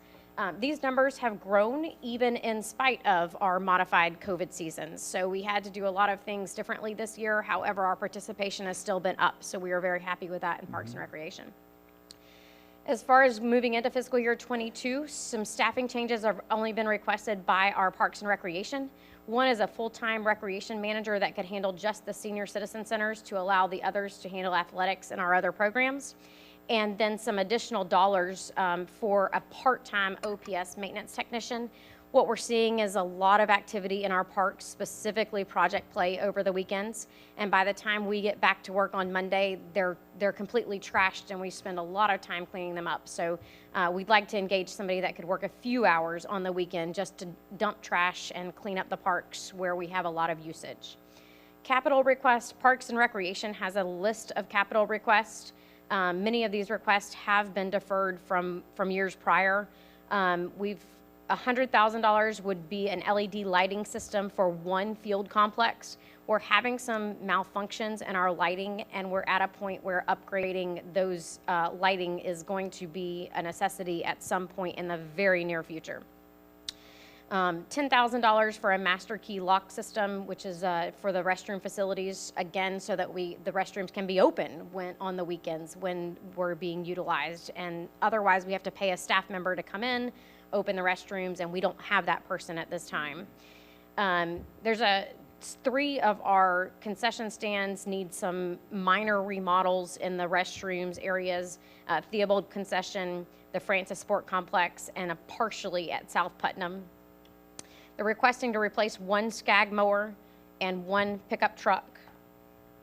These numbers have grown even in spite of our modified COVID seasons. So we had to do a lot of things differently this year. However, our participation has still been up, so we are very happy with that in Parks and Recreation. As far as moving into fiscal year '22, some staffing changes have only been requested by our Parks and Recreation. One is a full-time recreation manager that could handle just the senior citizen centers to allow the others to handle athletics and our other programs. And then some additional dollars for a part-time OPS maintenance technician. What we're seeing is a lot of activity in our parks, specifically project play over the weekends. And by the time we get back to work on Monday, they're completely trashed and we spend a lot of time cleaning them up. So we'd like to engage somebody that could work a few hours on the weekend just to dump trash and clean up the parks where we have a lot of usage. Capital requests, Parks and Recreation has a list of capital requests. Many of these requests have been deferred from years prior. $100,000 would be an LED lighting system for one field complex. We're having some malfunctions in our lighting, and we're at a point where upgrading those lighting is going to be a necessity at some point in the very near future. $10,000 for a master key lock system, which is for the restroom facilities, again, so that the restrooms can be open on the weekends when we're being utilized. And otherwise, we have to pay a staff member to come in, open the restrooms, and we don't have that person at this time. Three of our concession stands need some minor remodels in the restrooms areas, Theobald Concession, the Francis Sport Complex, and partially at South Putnam. They're requesting to replace one Skag mower and one pickup truck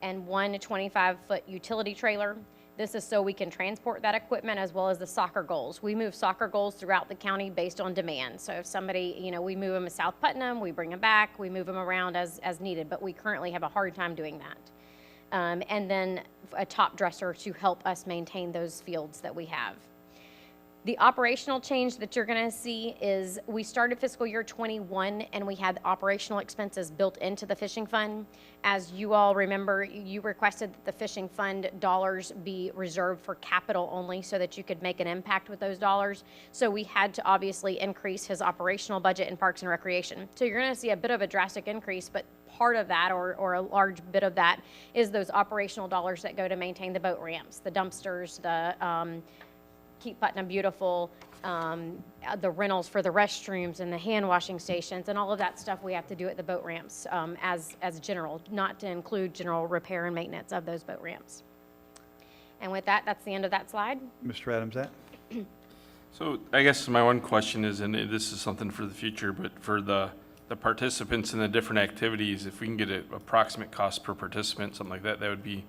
and one 25-foot utility trailer. This is so we can transport that equipment as well as the soccer goals. We move soccer goals throughout the county based on demand. So if somebody, we move them to South Putnam, we bring them back, we move them around as needed, but we currently have a hard time doing that. And then a top dresser to help us maintain those fields that we have. The operational change that you're going to see is we started fiscal year '21 and we had operational expenses built into the fishing fund. As you all remember, you requested that the fishing fund dollars be reserved for capital only so that you could make an impact with those dollars. So we had to obviously increase his operational budget in Parks and Recreation. So you're going to see a bit of a drastic increase, but part of that or a large bit of that is those operational dollars that go to maintain the boat ramps, the dumpsters, the Keep Putnam Beautiful, the rentals for the restrooms and the hand washing stations and all of that stuff we have to do at the boat ramps as general, not to include general repair and maintenance of those boat ramps. And with that, that's the end of that slide. Mr. Adams-Act? So I guess my one question is, and this is something for the future, but for the participants in the different activities, if we can get an approximate cost per participant, something like that, that would be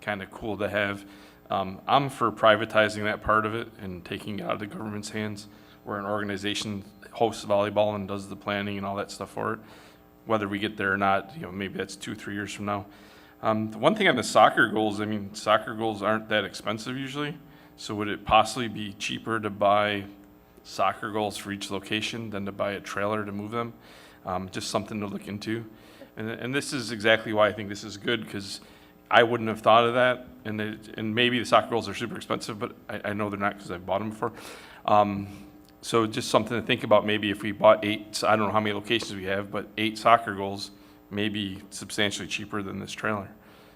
kind of cool to have. I'm for privatizing that part of it and taking it out of the government's hands, where an organization hosts volleyball and does the planning and all that stuff for it. Whether we get there or not, maybe that's 2-3 years from now. The one thing on the soccer goals, soccer goals aren't that expensive usually. So would it possibly be cheaper to buy soccer goals for each location than to buy a trailer to move them? Just something to look into. And this is exactly why I think this is good, because I wouldn't have thought of that, and maybe the soccer goals are super expensive, but I know they're not because I've bought them before. So just something to think about, maybe if we bought 8, I don't know how many locations we have, but 8 soccer goals, maybe substantially cheaper than this trailer.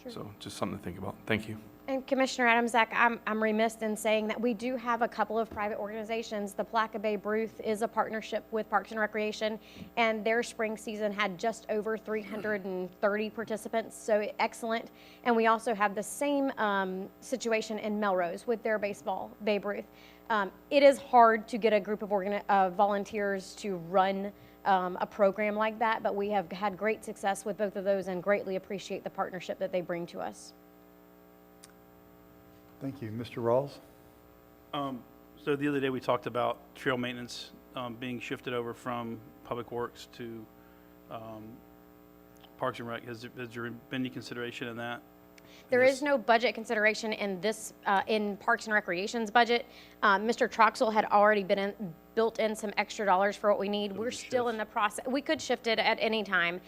Sure. So just something to think about. Thank you. And Commissioner Adams-Act, I'm remiss in saying that we do have a couple of private organizations. The Palatka Bay Bruth is a partnership with Parks and Recreation, and their spring season had just over 330 participants, so excellent. And we also have the same situation in Melrose with their baseball, Bay Bruth. It is hard to get a group of volunteers to run a program like that, but we have had great success with both of those and greatly appreciate the partnership that they bring to us. Thank you. Mr. Rawls? So the other day we talked about trail maintenance being shifted over from Public Works to Parks and Rec. Has there been any consideration in that? There is no budget consideration in this, in Parks and Recreation's budget. Mr. Troxel had already built in some extra dollars for what we need. We're still in the process. We could shift it at any time.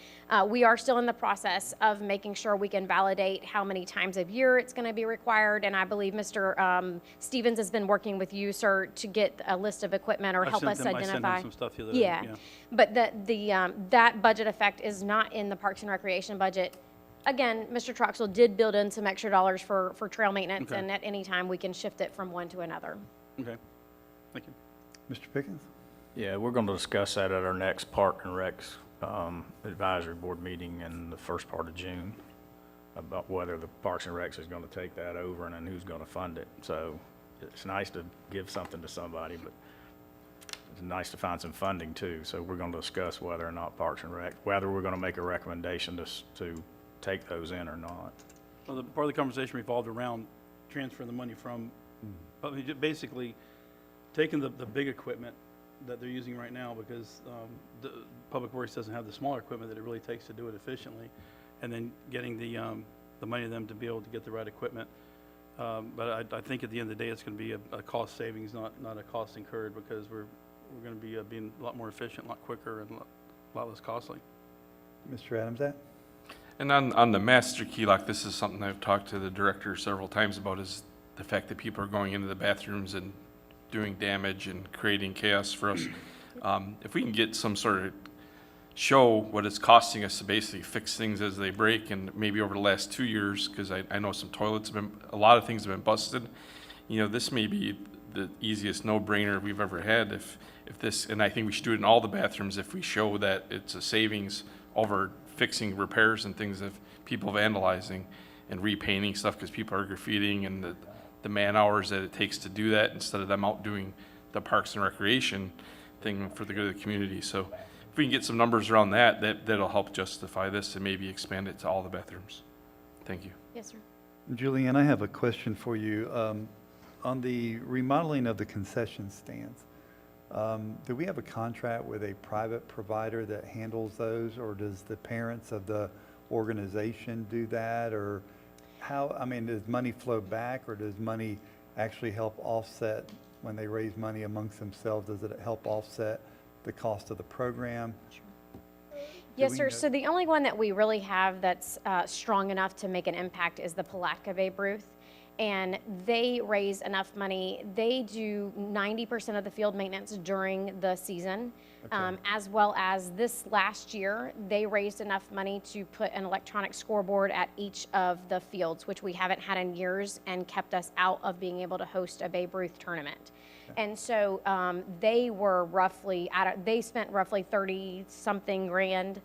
We are still in the process of making sure we can validate how many times a year it's going to be required. And I believe Mr. Stevens has been working with you, sir, to get a list of equipment or help us identify. I sent him some stuff the other day. Yeah. But that budget effect is not in the Parks and Recreation budget. Again, Mr. Troxel did build in some extra dollars for trail maintenance, Okay. and at any time we can shift it from one to another. Okay, thank you. Mr. Pickens? Yeah, we're going to discuss that at our next Park and Recs Advisory Board meeting in the first part of June, about whether the Parks and Recs is going to take that over and then who's going to fund it. So it's nice to give something to somebody, but it's nice to find some funding too. So we're going to discuss whether or not Parks and Rec, whether we're going to make a recommendation to take those in or not. Well, part of the conversation revolved around transferring the money from, basically taking the big equipment that they're using right now, because the Public Works doesn't have the smaller equipment that it really takes to do it efficiently, and then getting the money to them to be able to get the right equipment. But I think at the end of the day, it's going to be a cost savings, not a cost incurred, because we're going to be being a lot more efficient, a lot quicker, and a lot less costly. Mr. Adams? And on the master key lock, this is something I've talked to the director several times about, is the fact that people are going into the bathrooms and doing damage and creating chaos for us. If we can get some sort of show what it's costing us to basically fix things as they break, and maybe over the last 2 years, because I know some toilets have been, a lot of things have been busted. You know, this may be the easiest no-brainer we've ever had if this, and I think we should do it in all the bathrooms if we show that it's a savings over fixing repairs and things of people vandalizing and repainting stuff because people are graffitiing, and the man hours that it takes to do that instead of them out doing the parks and recreation thing for the good of the community. So if we can get some numbers around that'll help justify this and maybe expand it to all the bathrooms. Thank you. Yes, sir. Julianne, I have a question for you. On the remodeling of the concession stands, do we have a contract with a private provider that handles those, or does the parents of the organization do that? Or how, I mean, does money flow back, or does money actually help offset when they raise money amongst themselves? Does it help offset the cost of the program? Yes, we sir. know- So the only one that we really have that's strong enough to make an impact is the Palatka Babe Ruth. And they raise enough money. They do 90% of the field maintenance during the season, as well as this last year, they raised enough money to put an electronic scoreboard at each of the fields, which we haven't had in years, and kept us out of being able to host a Babe Ruth tournament. And so they were roughly, they spent roughly 30-something grand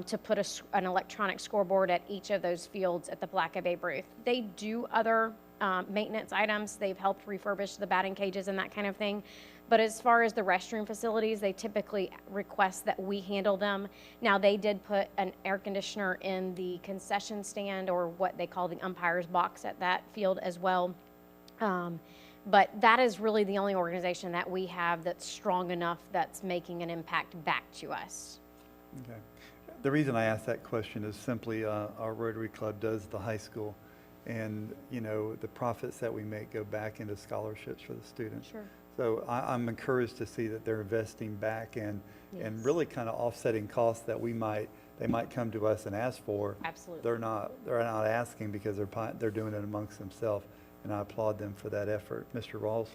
to put an electronic scoreboard at each of those fields at the Palatka Babe Ruth. They do other maintenance items. They've helped refurbish the batting cages and that kind of thing. But as far as the restroom facilities, they typically request that we handle them. Now, they did put an air conditioner in the concession stand, or what they call the umpire's box, at that field as well. But that is really the only organization that we have that's strong enough that's making an impact back to us. Okay. The reason I ask that question is simply our Rotary Club does the high school, and, you know, the profits that we make go back into scholarships for the students. Sure. So I'm encouraged to see that they're investing back and Yes. really kind of offsetting costs that they might come to us and ask for. Absolutely. They're not asking because they're doing it amongst themselves, and I applaud them for that effort. Mr. Rawls?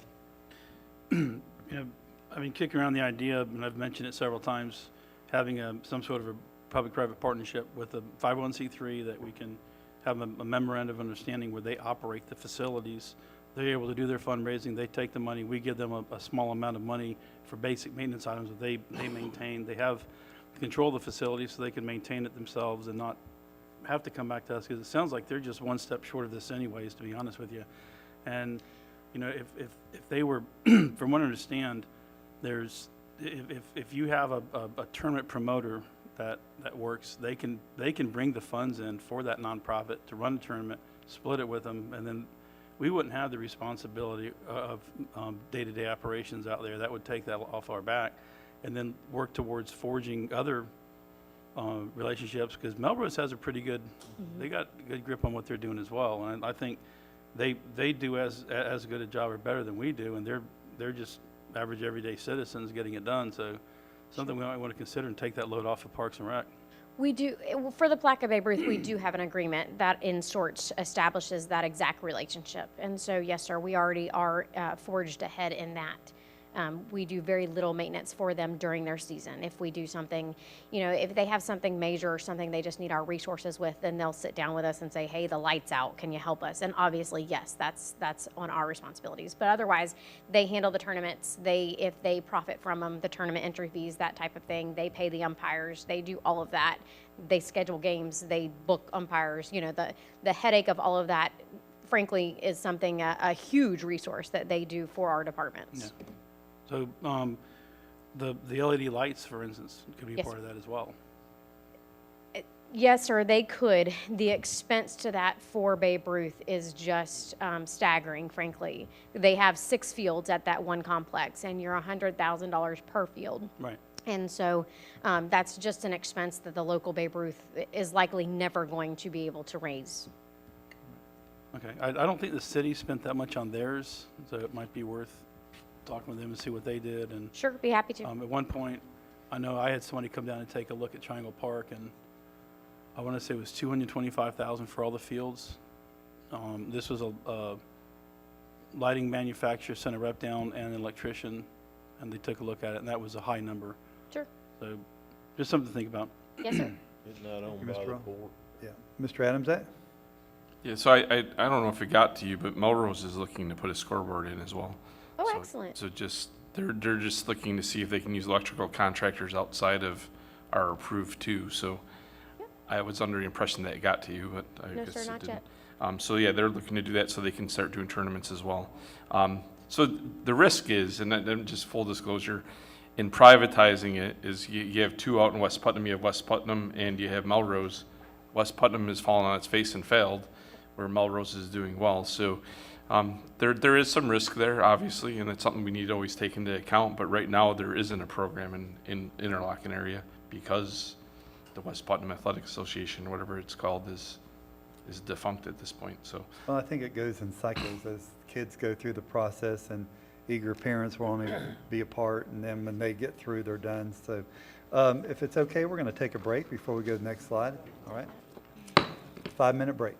You know, I mean, kicking around the idea, and I've mentioned it several times, having some sort of a public-private partnership with a 501c3 that we can have a memorandum of understanding where they operate the facilities. They're able to do their fundraising. They take the money. We give them a small amount of money for basic maintenance items that they maintain. They have control of the facility so they can maintain it themselves and not have to come back to us, because it sounds like they're just one step short of this anyways, to be honest with you. And, you know, if they were, from what I understand, if you have a tournament promoter that works, they can bring the funds in for that nonprofit to run the tournament, split it with them, and then we wouldn't have the responsibility of day-to-day operations out there. That would take that off our back, and then work towards forging other relationships, because Melrose has a pretty good, they got a good grip on what they're doing as well. And I think they do as good a job or better than we do, and they're just average everyday citizens getting it done. So something we might want to consider and take that load off of Parks and Rec. We do, for the Palatka Babe Ruth, we do have an agreement that in sorts establishes that exact relationship. And so, yes, sir, we already are forged ahead in that. We do very little maintenance for them during their season. If we do something, if they have something major or something they just need our resources with, then they'll sit down with us and say, hey, the light's out, can you help us? And obviously, yes, that's on our responsibilities. But otherwise, they handle the tournaments. If they profit from them, the tournament entry fees, that type of thing, they pay the umpires, they do all of that. They schedule games, they book umpires, the headache of all of that, frankly, is something, a huge resource that they do for our departments. Yeah. So the LED lights, for instance, could be Yes, part of that as well. Yes, sir, they could. The expense to that for Babe Ruth is just staggering, frankly. They have 6 fields at that one complex, and you're $100,000 per field. Right. And so that's just an expense that the local Babe Ruth is likely never going to be able to raise. Okay. I don't think the city spent that much on theirs, so it might be worth talking with them and see what they did. And Sure, be happy to. at one point, I know I had somebody come down and take a look at Triangle Park, and I want to say it was $225,000 for all the fields. This was a lighting manufacturer sent a rep down and an electrician, and they took a look at it, and that was a high number. Sure. So just something to think about. Yes, sir. Isn't that owned Mr. by the Rowe? port? Yeah. Mr. Adams, that? Yeah, so I don't know if it got to you, but Melrose is looking to put a scoreboard in as well. Oh, So- excellent. So they're just looking to see if they can use electrical contractors outside of our approved too, so I was under the impression that it got to you, but I No, guess sir, it not didn't. yet. So yeah, they're looking to do that so they can start doing tournaments as well. So the risk is, and then just full disclosure, in privatizing it is you have 2 out in West Putnam, you have West Putnam and you have Melrose. West Putnam has fallen on its face and failed, where Melrose is doing well. So there is some risk there, obviously, and it's something we need to always take into account. But right now, there isn't a program in Interlochen area because the West Putnam Athletic Association, whatever it's called, is defunct at this point. So Well, I think it goes in cycles as kids go through the process and eager parents want to be a part, and then when they get through, they're done. So if it's okay, we're going to take a break before we go to the next slide. All right? 5-minute break.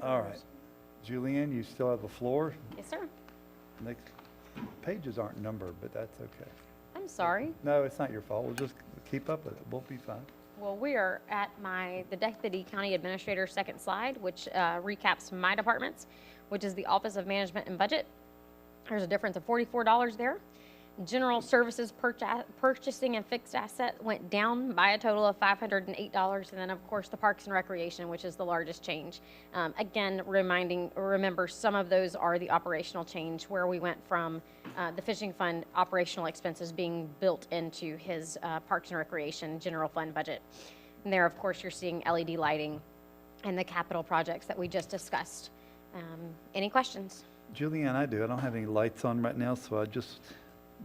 All right. Julianne, you still have the floor. Yes, sir. Next pages aren't numbered, but that's okay. I'm sorry. No, it's not your fault. We'll just keep up with it. We'll be fine. Well, we are at the Deputy County Administrator's second slide, which recaps my departments, which is the Office of Management and Budget. There's a difference of $44 there. General Services Purchasing and Fixed Asset went down by a total of $508. And then, of course, the Parks and Recreation, which is the largest change. Again, remember, some of those are the operational change where we went from the fishing fund operational expenses being built into his Parks and Recreation general fund budget. And there, of course, you're seeing LED lighting and the capital projects that we just discussed. Any questions? Julianne, I do. I don't have any lights on right now, so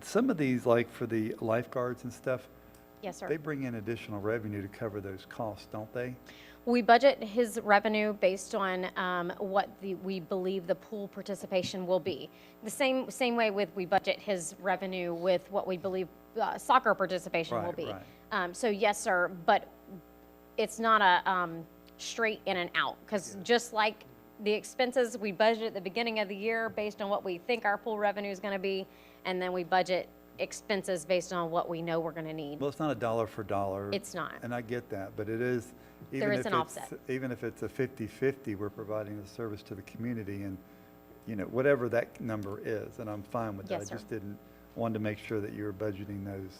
some of these, like for the lifeguards and stuff, Yes, sir. they bring in additional revenue to cover those costs, don't they? We budget his revenue based on what we believe the pool participation will be. The same way we budget his revenue with what we believe soccer participation will Right, be. right. So yes, sir, but it's not a straight in and out, because just like the expenses, we budget at the beginning of the year based on what we think our pool revenue is going to be, and then we budget expenses based on what we know we're going to need. Well, it's not a dollar for dollar. It's not. And I get that, but it is, There is an offset. even if it's a 50-50, we're providing a service to the community and, whatever that number is, and I'm fine with that. Yes, sir. I just wanted to make sure that you were budgeting those,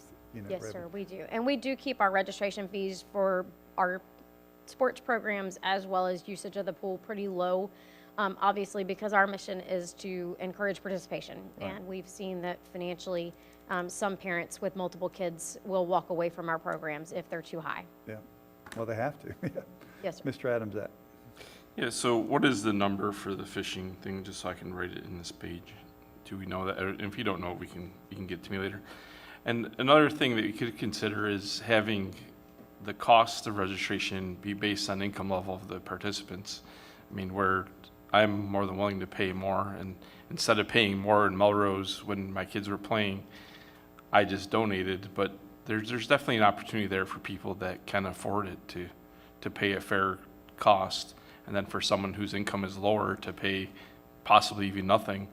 Yes, sir, revenue. we do. And we do keep our registration fees for our sports programs as well as usage of the pool pretty low, obviously, because our mission is to encourage participation. Right. And we've seen that financially, some parents with multiple kids will walk away from our programs if they're too high. Yeah, well, they have to. Yes, sir. Mr. Adams, that. Yeah, so what is the number for the fishing thing, just so I can write it in this page? Do we know that? Or if you don't know, you can get to me later. And another thing that you could consider is having the cost of registration be based on income level of the participants. I mean, where I'm more than willing to pay more, and instead of paying more in Melrose when my kids were playing, I just donated. But there's definitely an opportunity there for people that can afford it to pay a fair cost, and then for someone whose income is lower to pay possibly even nothing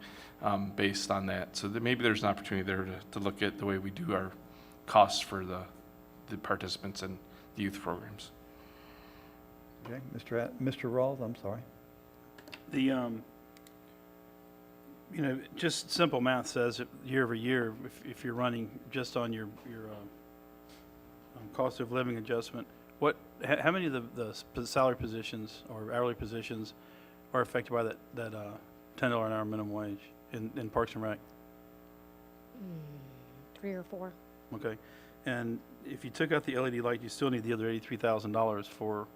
based on that. So maybe there's an opportunity there to look at the way we do our costs for the participants in the youth programs. Okay, Mr. Rawls, I'm sorry. Just simple math says that year over year, if you're running just on your cost of living adjustment, how many of the salary positions or hourly positions are affected by that $10 an hour minimum wage in Parks and Rec? 3 or 4. Okay, and if you took out the LED light, you still need the other $83,000 for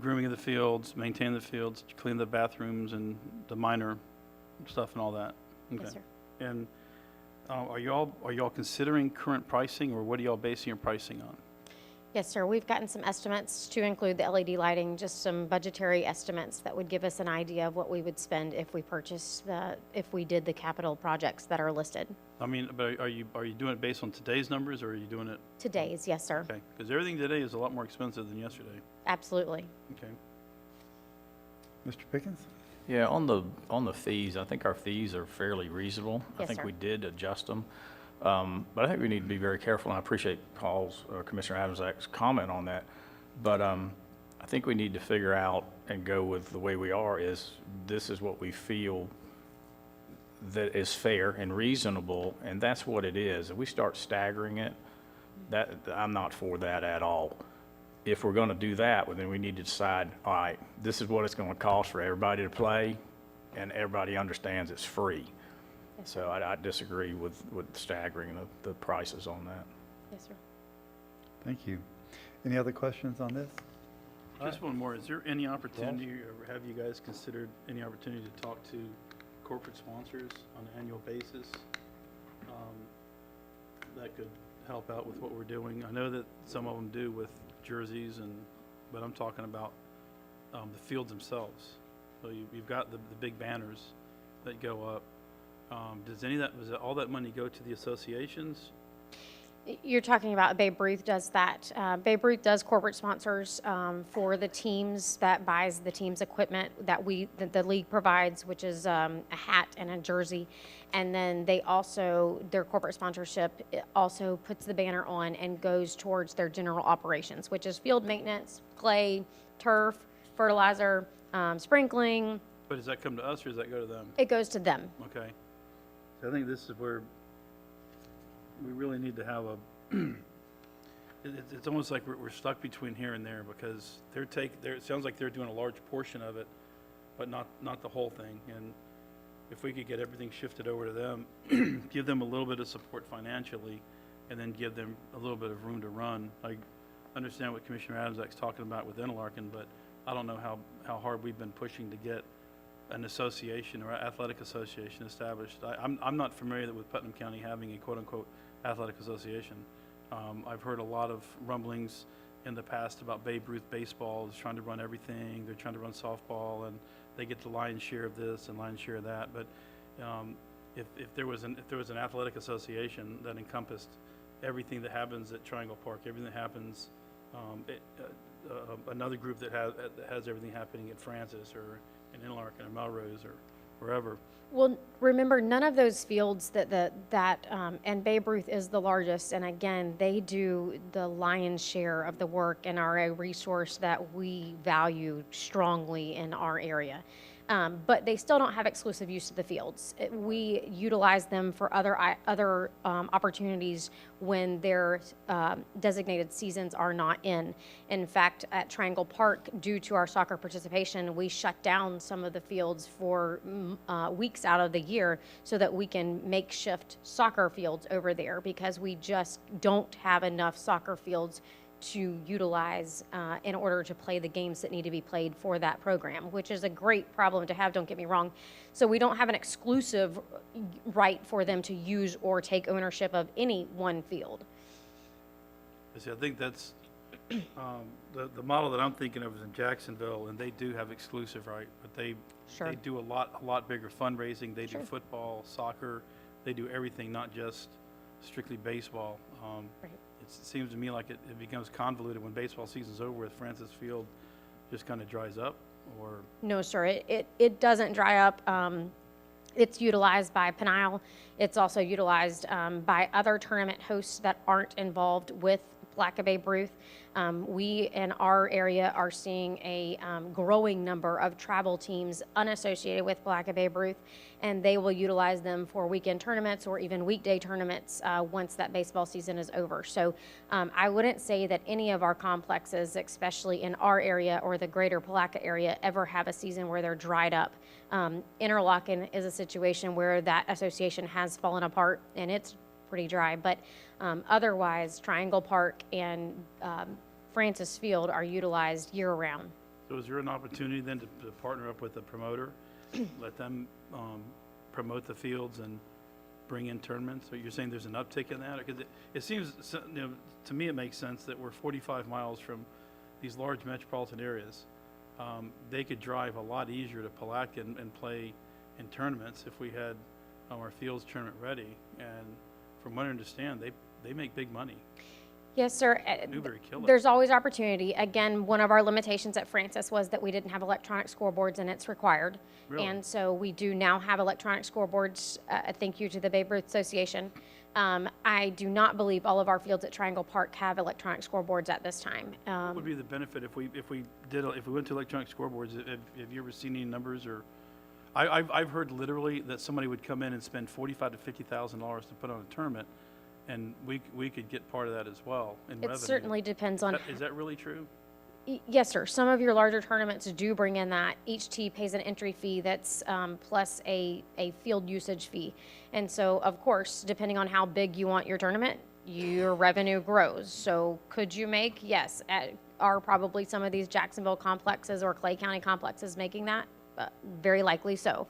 grooming of the fields, maintaining the fields, clean the bathrooms and the minor stuff and all that. Okay. Yes, sir. And are y'all considering current pricing, or what are y'all basing your pricing on? Yes, sir. We've gotten some estimates to include the LED lighting, just some budgetary estimates that would give us an idea of what we would spend if we did the capital projects that are listed. I mean, but are you doing it based on today's numbers, or are you doing it? Today's, yes, sir. Okay, because everything today is a lot more expensive than yesterday. Absolutely. Okay. Mr. Pickens? Yeah, on the fees, I think our fees are fairly reasonable. I Yes, think sir. we did adjust them. But I think we need to be very careful, and I appreciate Paul's, Commissioner Adams' comment on that. But I think we need to figure out and go with the way we are this is what we feel that is fair and reasonable, and that's what it is. If we start staggering it, I'm not for that at all. If we're going to do that, well, then we need to decide, all right, this is what it's going to cost for everybody to play, and everybody understands it's free. Yes, So I disagree with staggering the prices on that. Yes, sir. Thank you. Any other questions on this? Just one more. Is there any opportunity, or have you guys considered any opportunity to talk to corporate sponsors on an annual basis? That could help out with what we're doing. I know that some of them do with jerseys, but I'm talking about the fields themselves. So you've got the big banners that go up. Does all that money go to the associations? You're talking about Babe Ruth does that. Babe Ruth does corporate sponsors for the teams, that buys the team's equipment that the league provides, which is a hat and a jersey. And then they also, their corporate sponsorship also puts the banner on and goes towards their general operations, which is field maintenance, clay, turf, fertilizer, sprinkling. But does that come to us or does that go to them? It goes to them. Okay. So I think this is where we really need to have it's almost like we're stuck between here and there because it sounds like they're doing a large portion of it, but not the whole thing. And if we could get everything shifted over to them, give them a little bit of support financially, and then give them a little bit of room to run. I understand what Commissioner Adamsak's talking about with Interlaken, but I don't know how hard we've been pushing to get an association or athletic association established. I'm not familiar with Putnam County having a quote-unquote athletic association. I've heard a lot of rumblings in the past about Babe Ruth baseball is trying to run everything. They're trying to run softball, and they get the lion's share of this and lion's share of that. But if there was an athletic association that encompassed everything that happens at Triangle Park, everything that happens, another group that has everything happening at Francis or in Interlaken or Melrose or wherever. Well, remember, none of those fields and Babe Ruth is the largest, and again, they do the lion's share of the work and are a resource that we value strongly in our area. But they still don't have exclusive use of the fields. We utilize them for other opportunities when their designated seasons are not in. In fact, at Triangle Park, due to our soccer participation, we shut down some of the fields for weeks out of the year so that we can makeshift soccer fields over there because we just don't have enough soccer fields to utilize in order to play the games that need to be played for that program, which is a great problem to have, don't get me wrong. So we don't have an exclusive right for them to use or take ownership of any one field. See, I think that's the model that I'm thinking of is in Jacksonville, and they do have exclusive right, but they do a lot bigger fundraising. They do football, soccer, they do everything, not just strictly baseball. Right. It seems to me like it becomes convoluted when baseball season's over with. Francis Field just kind of dries up, or No, sir, it doesn't dry up. It's utilized by Penile. It's also utilized by other tournament hosts that aren't involved with Palatka Babe Ruth. We in our area are seeing a growing number of travel teams unassociated with Palatka Babe Ruth, and they will utilize them for weekend tournaments or even weekday tournaments once that baseball season is over. So I wouldn't say that any of our complexes, especially in our area or the greater Palatka area, ever have a season where they're dried up. Interlaken is a situation where that association has fallen apart and it's pretty dry, but otherwise Triangle Park and Francis Field are utilized year-round. so is there an opportunity then to partner up with a promoter, let them promote the fields and bring in tournaments? So you're saying there's an uptick in that? Because it seems, to me, it makes sense that we're 45 miles from these large metropolitan areas. They could drive a lot easier to Palatka and play in tournaments if we had our fields tournament ready. And from what I understand, they make big money. Yes, sir. Newberry killed it. There's always opportunity. Again, one of our limitations at Francis was that we didn't have electronic scoreboards, and it's required. Really? And so we do now have electronic scoreboards. Thank you to the Babe Ruth Association. I do not believe all of our fields at Triangle Park have electronic scoreboards at this time. What would be the benefit if we went to electronic scoreboards? Have you ever seen any numbers or? I've heard literally that somebody would come in and spend $45,000 to $50,000 to put on a tournament, and we could get part of that as well in revenue. It certainly depends on. Is that really true? Yes, sir. Some of your larger tournaments do bring in that. Each tee pays an entry fee that's plus a field usage fee. And so, of course, depending on how big you want your tournament, your revenue grows. So could you make? Yes. Are probably some of these Jacksonville complexes or Clay County complexes making that? Very likely so.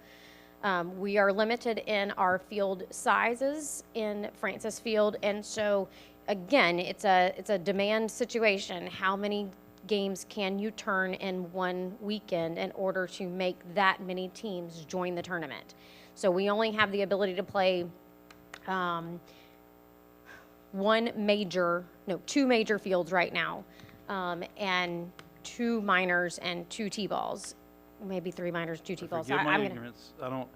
We are limited in our field sizes in Francis Field. And so, again, it's a demand situation. How many games can you turn in one weekend in order to make that many teams join the tournament? So we only have the ability to play two major fields right now, and 2 minors and 2 T-balls, maybe 3 minors, 2 T-balls. Forgive my I'm gonna- ignorance, I don't,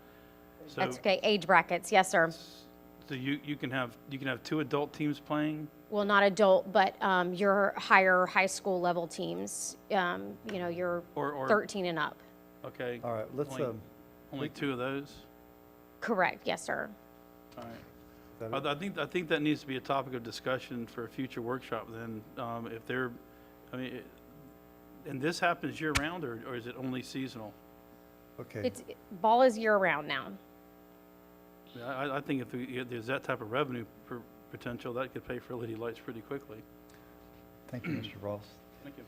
so, That's okay, age brackets, yes, sir. so you can have 2 adult teams playing? Well, not adult, but your higher high school level teams, your Or 13 and up. Okay, All right, let's, Only- only 2 of those? Correct, yes, sir. All right. that it? I think that needs to be a topic of discussion for a future workshop then, if they're, and this happens year-round, or is it only seasonal? Okay, Ball is year-round now. Yeah, I think if there's that type of revenue potential, that could pay for LED lights pretty quickly. thank you, Mr. Ross. Thank you.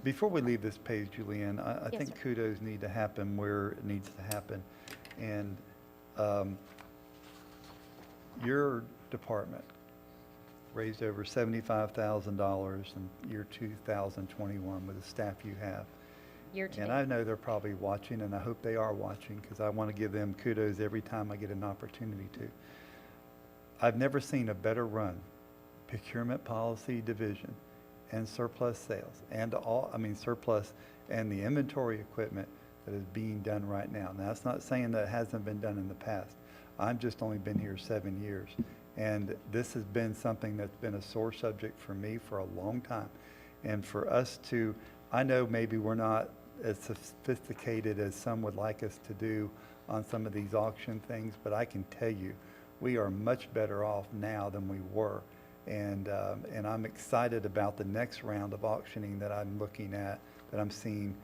Before we leave this page, Julianne, I Yes, think sir. kudos need to happen where it needs to happen. And your department raised over $75,000 in year 2021 with the staff you have. Year to And date. I know they're probably watching, and I hope they are watching, because I want to give them kudos every time I get an opportunity to. I've never seen a better run procurement policy division and surplus sales and surplus and the inventory equipment that is being done right now. Now, that's not saying that it hasn't been done in the past. I've just only been here 7 years. And this has been something that's been a sore subject for me for a long time. And for us to, I know maybe we're not as sophisticated as some would like us to do on some of these auction things, but I can tell you, we are much better off now than we were. And I'm excited about the next round of auctioning that I'm looking at, that I'm seeing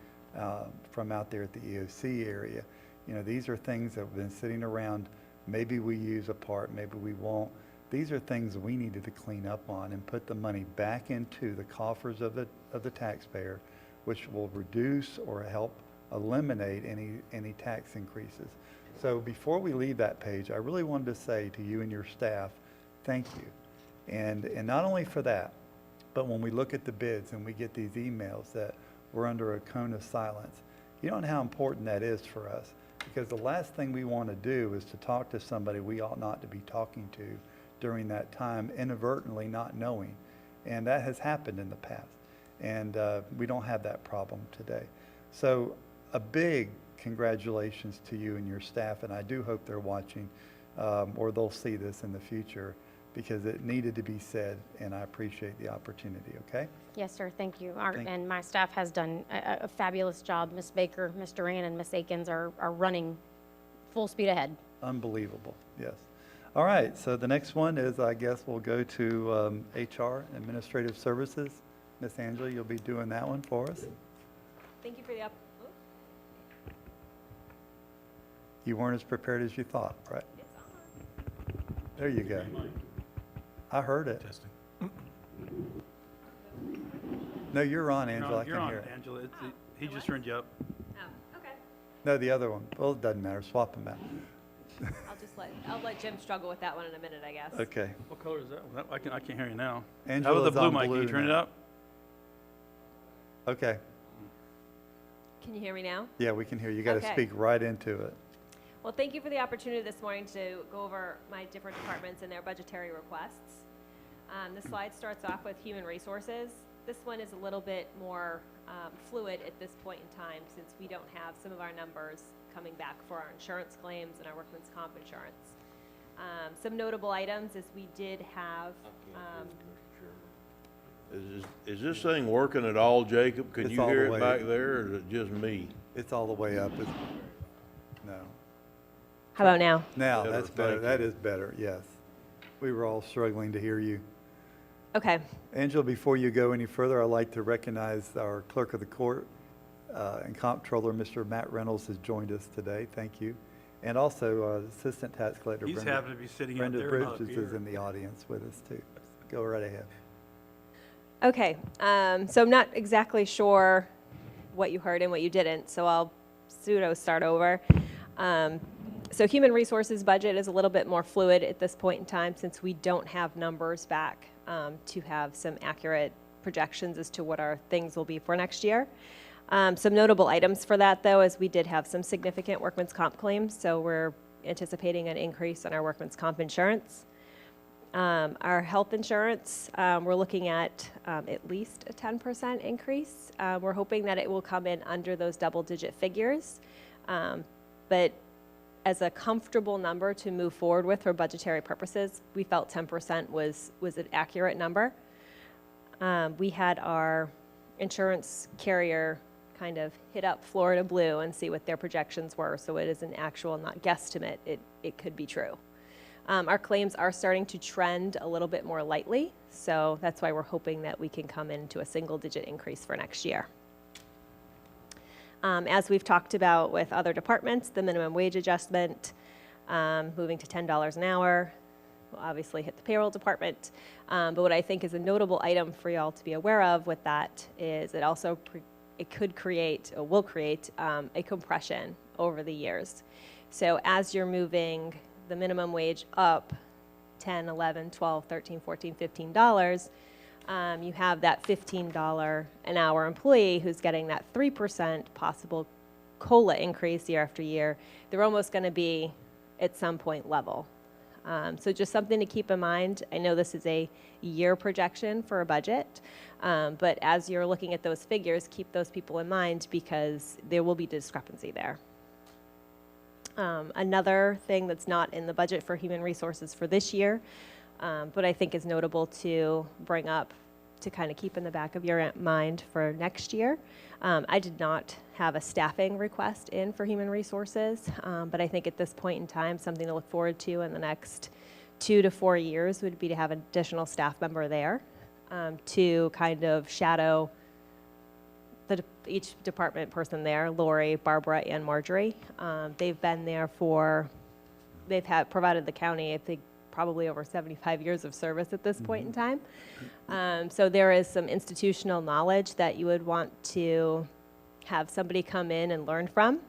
from out there at the EOC area. You know, these are things that have been sitting around. Maybe we use a part, maybe we won't. These are things we needed to clean up on and put the money back into the coffers of the taxpayer, which will reduce or help eliminate any tax increases. So before we leave that page, I really wanted to say to you and your staff, thank you. And not only for that, but when we look at the bids and we get these emails that we're under a cone of silence, you don't know how important that is for us, because the last thing we want to do is to talk to somebody we ought not to be talking to during that time, inadvertently not knowing. And that has happened in the past. And we don't have that problem today. So a big congratulations to you and your staff, and I do hope they're watching or they'll see this in the future, because it needed to be said, and I appreciate the opportunity, okay? Yes, sir, thank you. Thank And my staff has done a fabulous job. Ms. Baker, Ms. Duran, and Ms. Akins are running full speed ahead. Unbelievable, yes. All right, so the next one is, I guess we'll go to HR, Administrative Services. Miss Angela, you'll be doing that one for us. Thank you for the You weren't as prepared as you thought, right? There you go. I heard it. No, you're on, Angela, I You're can on, hear it. Angela. He just turned you up. Oh, okay. No, the other one. Well, it doesn't matter, swap them out. I'll let Jim struggle with that one in a minute, I guess. Okay. What color is that? I can't hear you now. How Angela's about the blue on mic? Can you blue turn it now. up? Okay, Can you hear me now? yeah, we can hear you. You got to Okay. speak right into it. Well, thank you for the opportunity this morning to go over my different departments and their budgetary requests. This slide starts off with human resources. This one is a little bit more fluid at this point in time, since we don't have some of our numbers coming back for our insurance claims and our workman's comp insurance. Some notable items is we did have, Is this thing working at all, Jacob? Can It's you all the hear way- it back there, or is it just me? It's all the way up. No. how about now? Now, Better, that's better. thank That you. is better, yes. We were all struggling to hear you. Okay. Angela, before you go any further, I'd like to recognize our clerk of the court and comptroller, Mr. Matt Reynolds, has joined us today. Thank you. And also Assistant Tax Collector He's Brenda. happy to be sitting up Brenda there, not up Bridges is here. in the audience with us too. Go right ahead. Okay, so I'm not exactly sure what you heard and what you didn't, so I'll pseudo start over. So human resources budget is a little bit more fluid at this point in time, since we don't have numbers back to have some accurate projections as to what our things will be for next year. Some notable items for that, though, is we did have some significant workman's comp claims, so we're anticipating an increase in our workman's comp insurance. Our health insurance, we're looking at least a 10% increase. We're hoping that it will come in under those double-digit figures. But as a comfortable number to move forward with for budgetary purposes, we felt 10% was an accurate number. We had our insurance carrier kind of hit up Florida Blue and see what their projections were, so it is an actual, not guesstimate, it could be true. Our claims are starting to trend a little bit more lightly, so that's why we're hoping that we can come into a single-digit increase for next year. As we've talked about with other departments, the minimum wage adjustment, moving to $10 an hour, will obviously hit the payroll department. But what I think is a notable item for y'all to be aware of with that is it also it could create, or will create, a compression over the years. So as you're moving the minimum wage up $10, $11, $12, $13, $14, $15, you have that $15 an hour employee who's getting that 3% possible COLA increase year after year. They're almost going to be at some point level. So just something to keep in mind. I know this is a year projection for a budget, but as you're looking at those figures, keep those people in mind because there will be discrepancy there. Another thing that's not in the budget for human resources for this year, but I think is notable to bring up to kind of keep in the back of your mind for next year. I did not have a staffing request in for human resources, but I think at this point in time, something to look forward to in the next 2 to 4 years would be to have an additional staff member there to kind of shadow each department person there, Lori, Barbara, and Marjorie. They've been there they've provided the county, I think, probably over 75 years of service at this point in time. So there is some institutional knowledge that you would want to have somebody come in and learn from.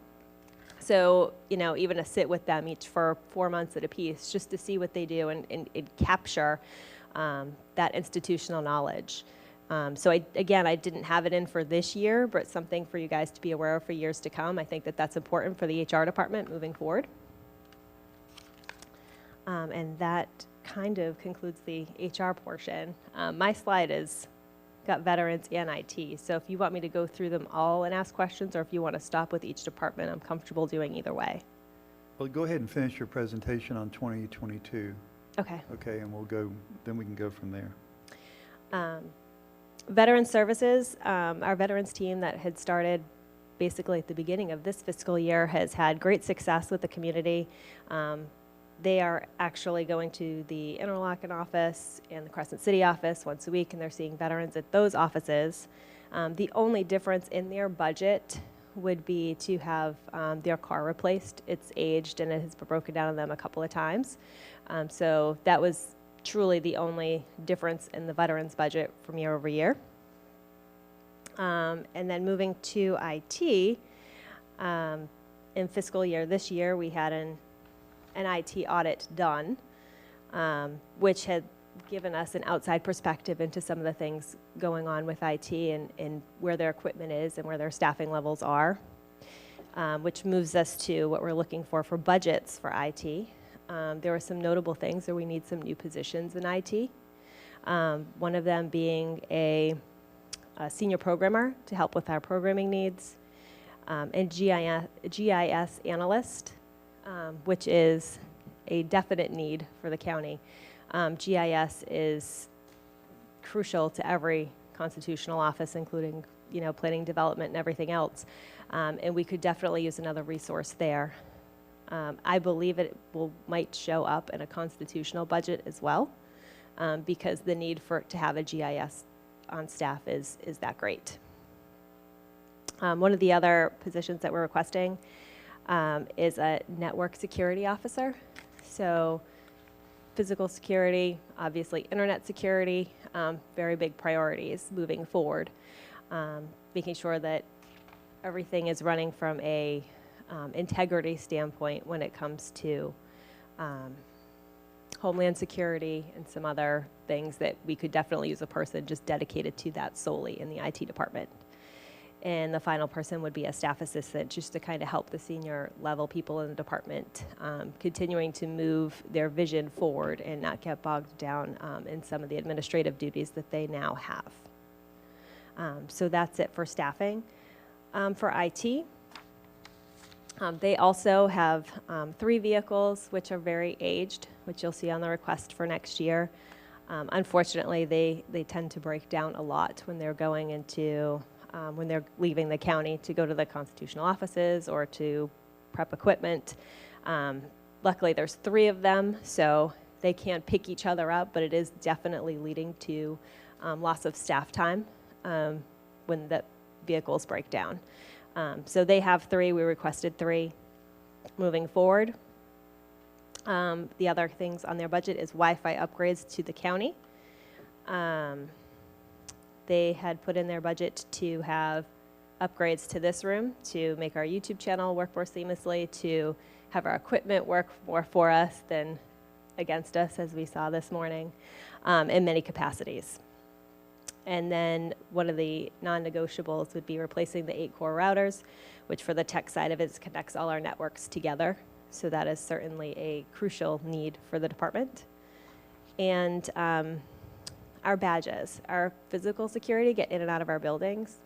So, even to sit with them each for 4 months at a piece, just to see what they do and capture that institutional knowledge. So I didn't have it in for this year, but something for you guys to be aware of for years to come. I think that that's important for the HR department moving forward. And that kind of concludes the HR portion. My slide has got veterans and IT. So if you want me to go through them all and ask questions, or if you want to stop with each department, I'm comfortable doing either way. Well, go ahead and finish your presentation on 2022. Okay. Okay, and then we can go from there. Veteran services, our veterans team that had started basically at the beginning of this fiscal year has had great success with the community. They are actually going to the Interlochen office and the Crescent City office once a week, and they're seeing veterans at those offices. The only difference in their budget would be to have their car replaced. It's aged and it has broken down on them a couple of times. So that was truly the only difference in the veterans budget from year over year. And then moving to IT, in fiscal year this year, we had an IT audit done, which had given us an outside perspective into some of the things going on with IT and where their equipment is and where their staffing levels are, which moves us to what we're looking for budgets for IT. There were some notable things where we need some new positions in IT. One of them being a senior programmer to help with our programming needs, and GIS analyst, which is a definite need for the county. GIS is crucial to every constitutional office, including planning, development, and everything else. And we could definitely use another resource there. I believe it might show up in a constitutional budget as well, because the need to have a GIS on staff is that great. One of the other positions that we're requesting is a network security officer. So physical security, obviously internet security, very big priorities moving forward. Making sure that everything is running from a integrity standpoint when it comes to homeland security and some other things that we could definitely use a person just dedicated to that solely in the IT department. And the final person would be a staff assistant, just to kind of help the senior level people in the department, continuing to move their vision forward and not get bogged down in some of the administrative duties that they now have. So that's it for staffing. For IT, they also have 3 vehicles, which are very aged, which you'll see on the request for next year. Unfortunately, they tend to break down a lot when they're going into, when they're leaving the county to go to the constitutional offices or to prep equipment. Luckily, there's 3 of them, so they can pick each other up, but it is definitely leading to loss of staff time when the vehicles break down. So they have 3, we requested 3 moving forward. The other things on their budget is Wi-Fi upgrades to the county. They had put in their budget to have upgrades to this room to make our YouTube channel work more seamlessly, to have our equipment work more for us than against us, as we saw this morning, in many capacities. And then one of the non-negotiables would be replacing the 8 core routers, which for the tech side of it connects all our networks together. So that is certainly a crucial need for the department. And our badges, our physical security get in and out of our buildings.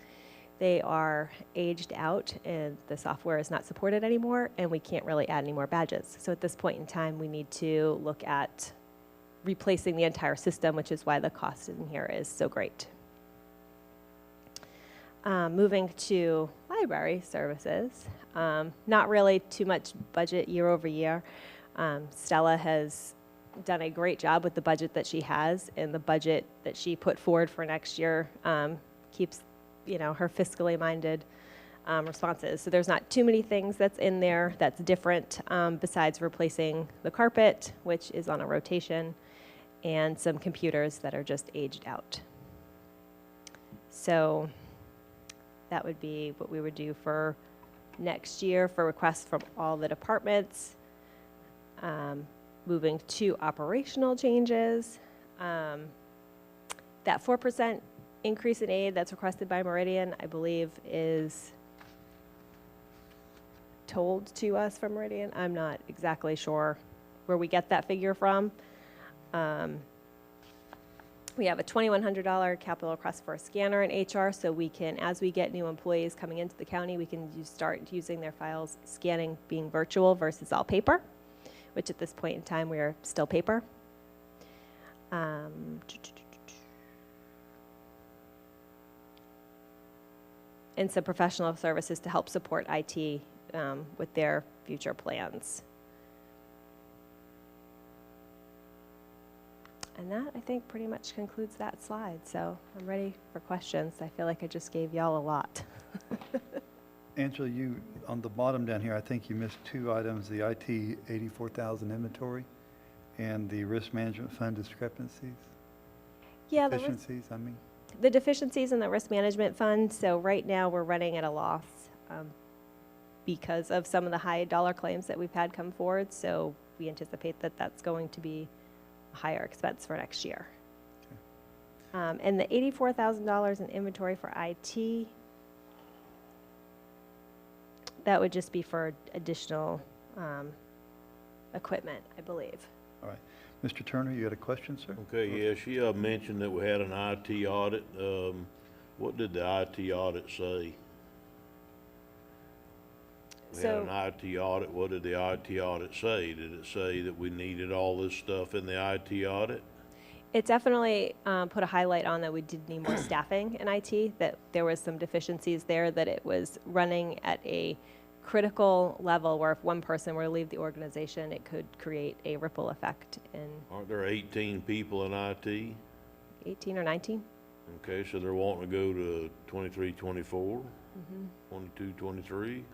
They are aged out and the software is not supported anymore, and we can't really add any more badges. So at this point in time, we need to look at replacing the entire system, which is why the cost in here is so great. Moving to library services, not really too much budget year over year. Stella has done a great job with the budget that she has, and the budget that she put forward for next year keeps, her fiscally minded responses. So there's not too many things that's in there that's different besides replacing the carpet, which is on a rotation, and some computers that are just aged out. So that would be what we would do for next year for requests from all the departments. Moving to operational changes. That 4% increase in aid that's requested by Meridian, I believe, is told to us from Meridian. I'm not exactly sure where we get that figure from. We have a $2,100 capital request for a scanner in HR, so we can, as we get new employees coming into the county, we can start using their files, scanning being virtual versus all paper, which at this point in time, we are still paper. And some professional services to help support IT with their future plans. And that, I think, pretty much concludes that slide. So I'm ready for questions. I feel like I just gave y'all a lot. Angela, you, on the bottom down here, I think you missed 2 items, the IT 84,000 inventory and the risk management fund discrepancies. Yeah, Deficiencies, I mean. the deficiencies in the risk management fund. So right now we're running at a loss because of some of the high dollar claims that we've had come forward. So we anticipate that that's going to be a higher expense for next year. Okay. And the $84,000 in inventory for IT, that would just be for additional equipment, I believe. All right. Mr. Turner, you had a question, sir? Okay, yeah, she mentioned that we had an IT audit. What did the IT audit say? We had an IT audit. What did the IT audit say? Did it say that we needed all this stuff in the IT audit? It definitely put a highlight on that we did need more staffing in IT, that there was some deficiencies there, that it was running at a critical level where if one person were to leave the organization, it could create a ripple effect in Aren't there 18 people in IT? 18 or 19. Okay, so they're wanting to go to 23, 24, 22, 23?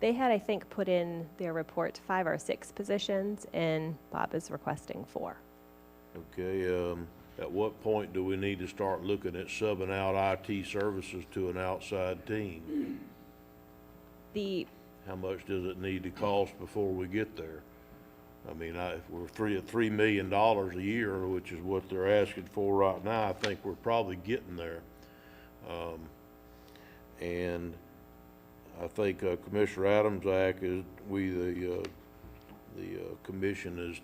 They had, I think, put in their report 5 or 6 positions, and Bob is requesting 4. Okay, at what point do we need to start looking at subbing out IT services to an outside team? How much does it need to cost before we get there? I mean, if we're $3 million a year, which is what they're asking for right now, I think we're probably getting there. And I think Commissioner Adams' act is, the commission has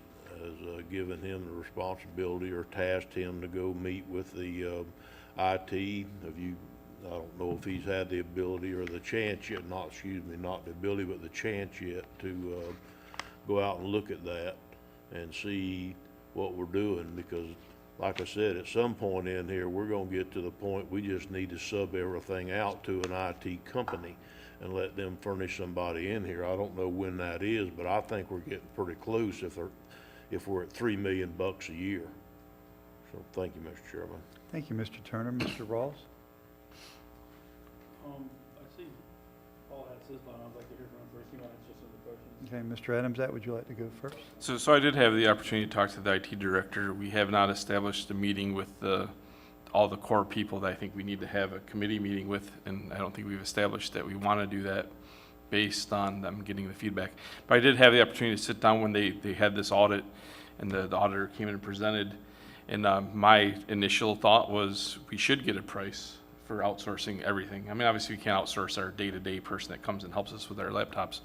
given him the responsibility or tasked him to go meet with the IT. I don't know if he's had the ability or the chance yet, not the ability, but the chance yet to go out and look at that and see what we're doing, because like I said, at some point in here, we're gonna get to the point we just need to sub everything out to an IT company and let them furnish somebody in here. I don't know when that is, but I think we're getting pretty close if we're at $3 million a year. So thank you, Mr. Chairman. Thank you, Mr. Turner. Mr. Rawls? I see Paul has his line. I'd like to hear from him first. He might answer some of the questions. Okay, Mr. Adams, would you like to go first? So I did have the opportunity to talk to the IT director. We have not established a meeting with all the core people that I think we need to have a committee meeting with, and I don't think we've established that we want to do that based on them getting the feedback. But I did have the opportunity to sit down when they had this audit, and the auditor came in and presented, and my initial thought was we should get a price for outsourcing everything. I mean, obviously we can't outsource our day-to-day person that comes and helps us with our laptops,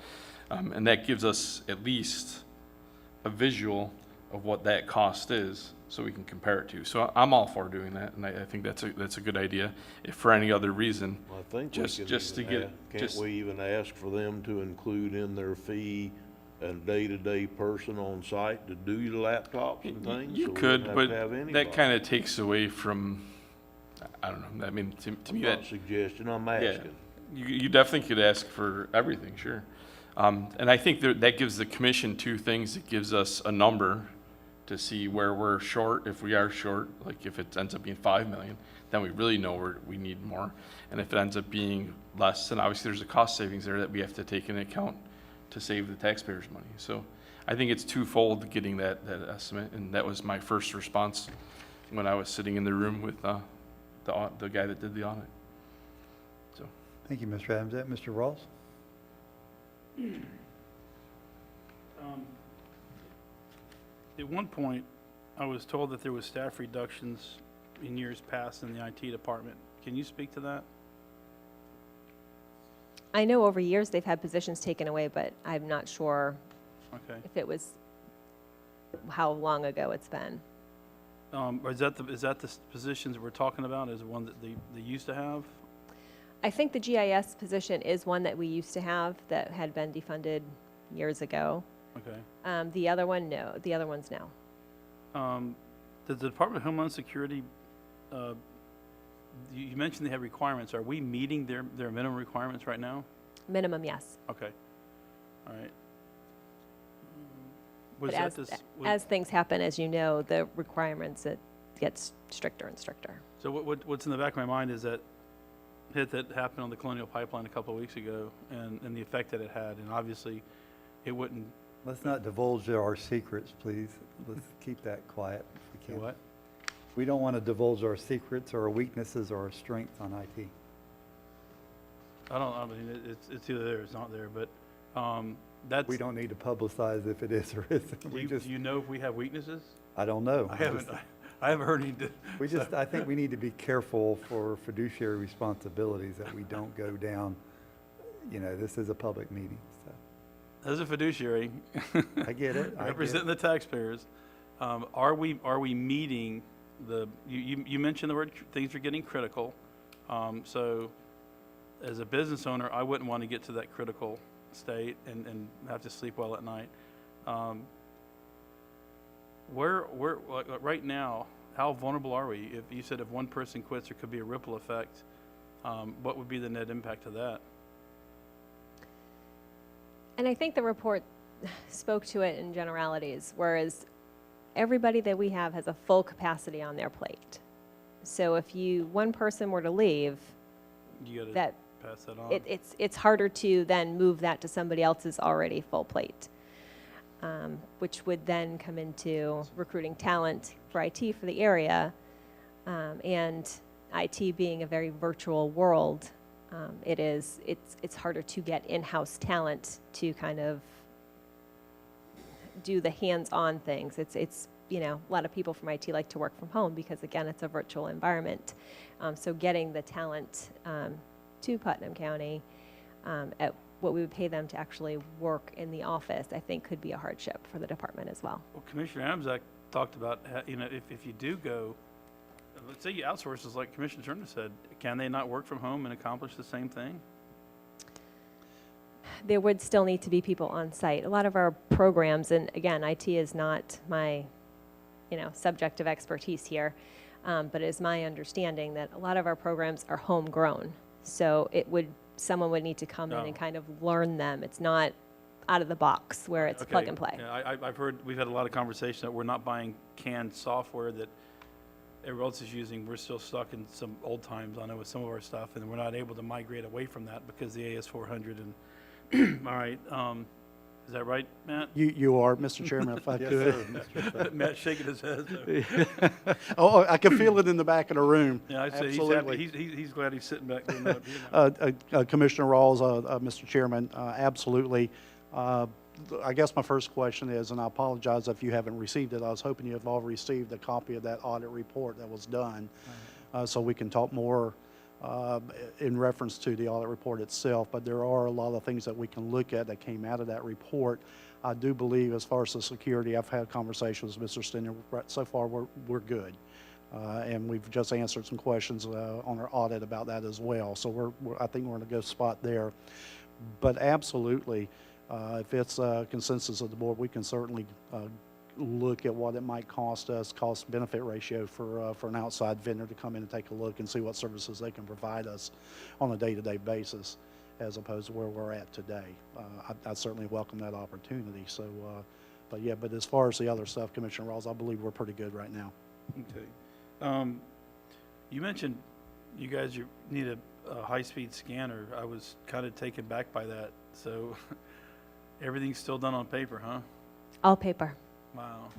and that gives us at least a visual of what that cost is, so we can compare it to. So I'm all for doing that, and I think that's a good idea. If for any other reason, Well, I think just to get can't we even ask for them to include in their fee a day-to-day person on site to do your laptops and things? You so we could, don't have but to have that anybody? kind of takes away from, I don't know. I mean, to me I'm that not suggesting, I'm yeah, asking. you definitely could ask for everything, sure. And I think that gives the commission two things. It gives us a number to see where we're short. If we are short, like if it ends up being 5 million, then we really know we need more. And if it ends up being less, then obviously there's a cost savings there that we have to take into account to save the taxpayers' money. So I think it's twofold getting that estimate, and that was my first response when I was sitting in the room with the guy that did the audit. So. Thank you, Mr. Adams. Mr. Rawls? At one point, I was told that there was staff reductions in years past in the IT department. Can you speak to that? I know over years they've had positions taken away, but I'm not sure Okay. if it was how long ago it's been. Or is that the positions we're talking about, is the one that they used to have? I think the GIS position is one that we used to have that had been defunded years ago. Okay. The other one, no. The other one's no. Does the Department of Homeland Security, you mentioned they have requirements. Are we meeting their minimum requirements right now? Minimum, yes. Okay. All right. But as things happen, as you know, the requirements, it gets stricter and stricter. So what's in the back of my mind is that hit that happened on the Colonial Pipeline a couple of weeks ago, and the effect that it had, and obviously it wouldn't. Let's not divulge our secrets, please. Let's keep that quiet if we can. What? We don't want to divulge our secrets or our weaknesses or our strengths on IT. I mean, it's either there or it's not there, but that's. We don't need to publicize if it is or isn't. Do you know if we have weaknesses? I don't know. I haven't heard any. I think we need to be careful for fiduciary responsibilities that we don't go down, this is a public meeting, so. As a fiduciary. I get it. Representing the taxpayers, are we meeting you mentioned the word, things are getting critical. So as a business owner, I wouldn't want to get to that critical state and have to sleep well at night. Right now, how vulnerable are we? If you said if one person quits, there could be a ripple effect. What would be the net impact of that? And I think the report spoke to it in generalities, whereas everybody that we have has a full capacity on their plate. So if one person were to leave, You got to that pass that on. it's harder to then move that to somebody else's already full plate, which would then come into recruiting talent for IT for the area, and IT being a very virtual world. It's harder to get in-house talent to kind of do the hands-on things. It's a lot of people from IT like to work from home because, again, it's a virtual environment. So getting the talent to Putnam County at what we would pay them to actually work in the office, I think could be a hardship for the department as well. Well, Commissioner Adams talked about, if you do go, let's say you outsource, as like Commissioner Turner said, can they not work from home and accomplish the same thing? There would still need to be people on site. A lot of our programs, and again, IT is not my, subject of expertise here, but it is my understanding that a lot of our programs are homegrown. So someone would need to come in and kind of learn them. It's not out of the box where it's plug and play. Yeah, I've heard, we've had a lot of conversation that we're not buying canned software that everyone else is using. We're still stuck in some old times, I know, with some of our stuff, and we're not able to migrate away from that because the AS400 and, all right, is that right, Matt? You are, Mr. Chairman, if I Yes, could. sir, Mr. President. Matt's shaking his head. So. Oh, I can feel it in the back of the room. Yeah, I'd say Absolutely. he's glad he's sitting back doing that. Commissioner Rawls, Mr. Chairman, absolutely. I guess my first question is, and I apologize if you haven't received it, I was hoping you have all received a copy of that audit report that was done, so we can talk more in reference to the audit report itself, but there are a lot of things that we can look at that came out of that report. I do believe, as far as the security, I've had conversations with Mr. Stinner. So far, we're good. And we've just answered some questions on our audit about that as well. So I think we're in a good spot there. But absolutely, if it's a consensus of the board, we can certainly look at what it might cost us, cost-benefit ratio for an outside vendor to come in and take a look and see what services they can provide us on a day-to-day basis, as opposed to where we're at today. I certainly welcome that opportunity. So, but as far as the other stuff, Commissioner Rawls, I believe we're pretty good right now. Okay. You mentioned you guys need a high-speed scanner. I was kind of taken back by that. So everything's still done on paper, huh? All paper, Wow.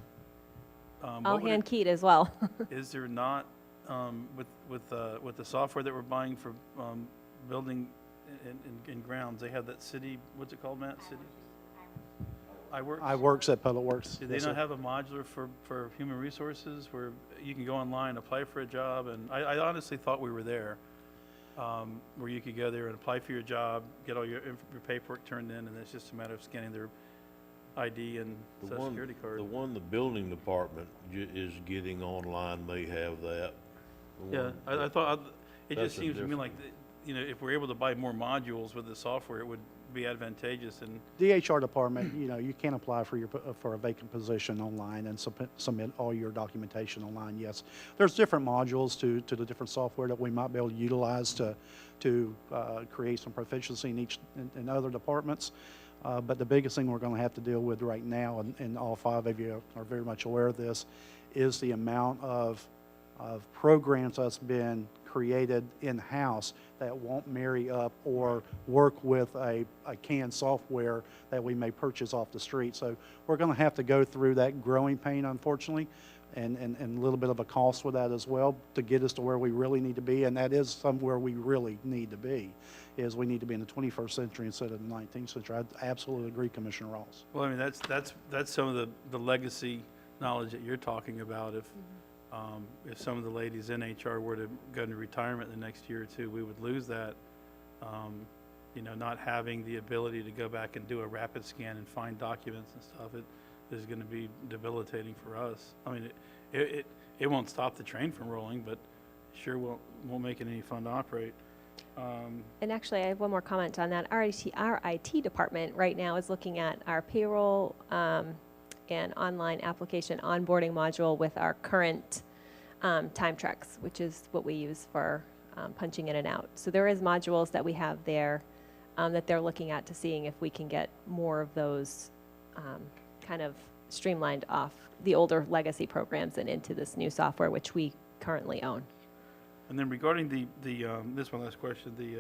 all hand keyed as well. Is there not, with the software that we're buying for building in grounds, they have that city, what's it called, Matt? City? iWorks? iWorks at Public Works. Do they Yes, not sir. have a modular for human resources where you can go online, apply for a job? And I honestly thought we were there, where you could go there and apply for your job, get all your paperwork turned in, and it's just a matter of scanning their ID and social security card. The one the building department is getting online may have that. The Yeah, one I that- thought, it That's just a seems to me different- like, if we're able to buy more modules with the software, it would be advantageous. And The HR department, you can apply for a vacant position online and submit all your documentation online. Yes, there's different modules to the different software that we might be able to utilize to create some proficiency in other departments. But the biggest thing we're going to have to deal with right now, and all five of you are very much aware of this, is the amount of programs that's been created in-house that won't marry up or work with a canned software that we may purchase off the street. So we're going to have to go through that growing pain, unfortunately, and a little bit of a cost with that as well to get us to where we really need to be, and that is somewhere we really need to be, is we need to be in the 21st century instead of the 19th century. I absolutely agree, Commissioner Rawls. well, I mean, that's some of the legacy knowledge that you're talking about. If some of the ladies in HR were to go into retirement the next year or two, we would lose that. Not having the ability to go back and do a rapid scan and find documents and stuff, it is going to be debilitating for us. I mean, it won't stop the train from rolling, but sure won't make it any fun to operate. And actually, I have one more comment on that. Our IT department right now is looking at our payroll and online application onboarding module with our current time tracks, which is what we use for punching in and out. So there is modules that we have there that they're looking at to seeing if we can get more of those kind of streamlined off the older legacy programs and into this new software, which we currently own. And then regarding this one last question, the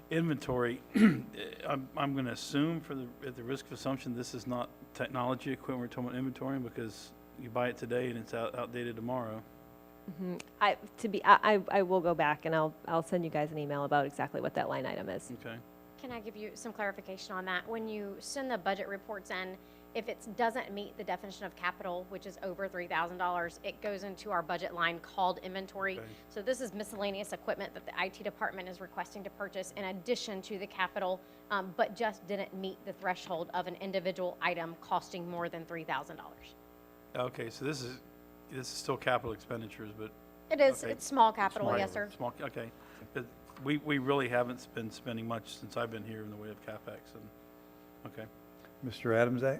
inventory, I'm going to assume at the risk of assumption, this is not technology equipment we're talking about inventory, because you buy it today and it's outdated tomorrow. I will go back and I'll send you guys an email about exactly what that line item is. Okay. Can I give you some clarification on that? When you send the budget reports in, If it doesn't meet the definition of capital, which is over $3,000, it goes into our budget line called inventory. Okay. So this is miscellaneous equipment that the IT department is requesting to purchase in addition to the capital, but just didn't meet the threshold of an individual item costing more than $3,000. Okay, so this is still capital expenditures, but. It is, Okay. it's small capital, Small- yes, sir. Small, okay. But we really haven't been spending much since I've been here in the way of CapEx, and, okay. Mr. Adamsack?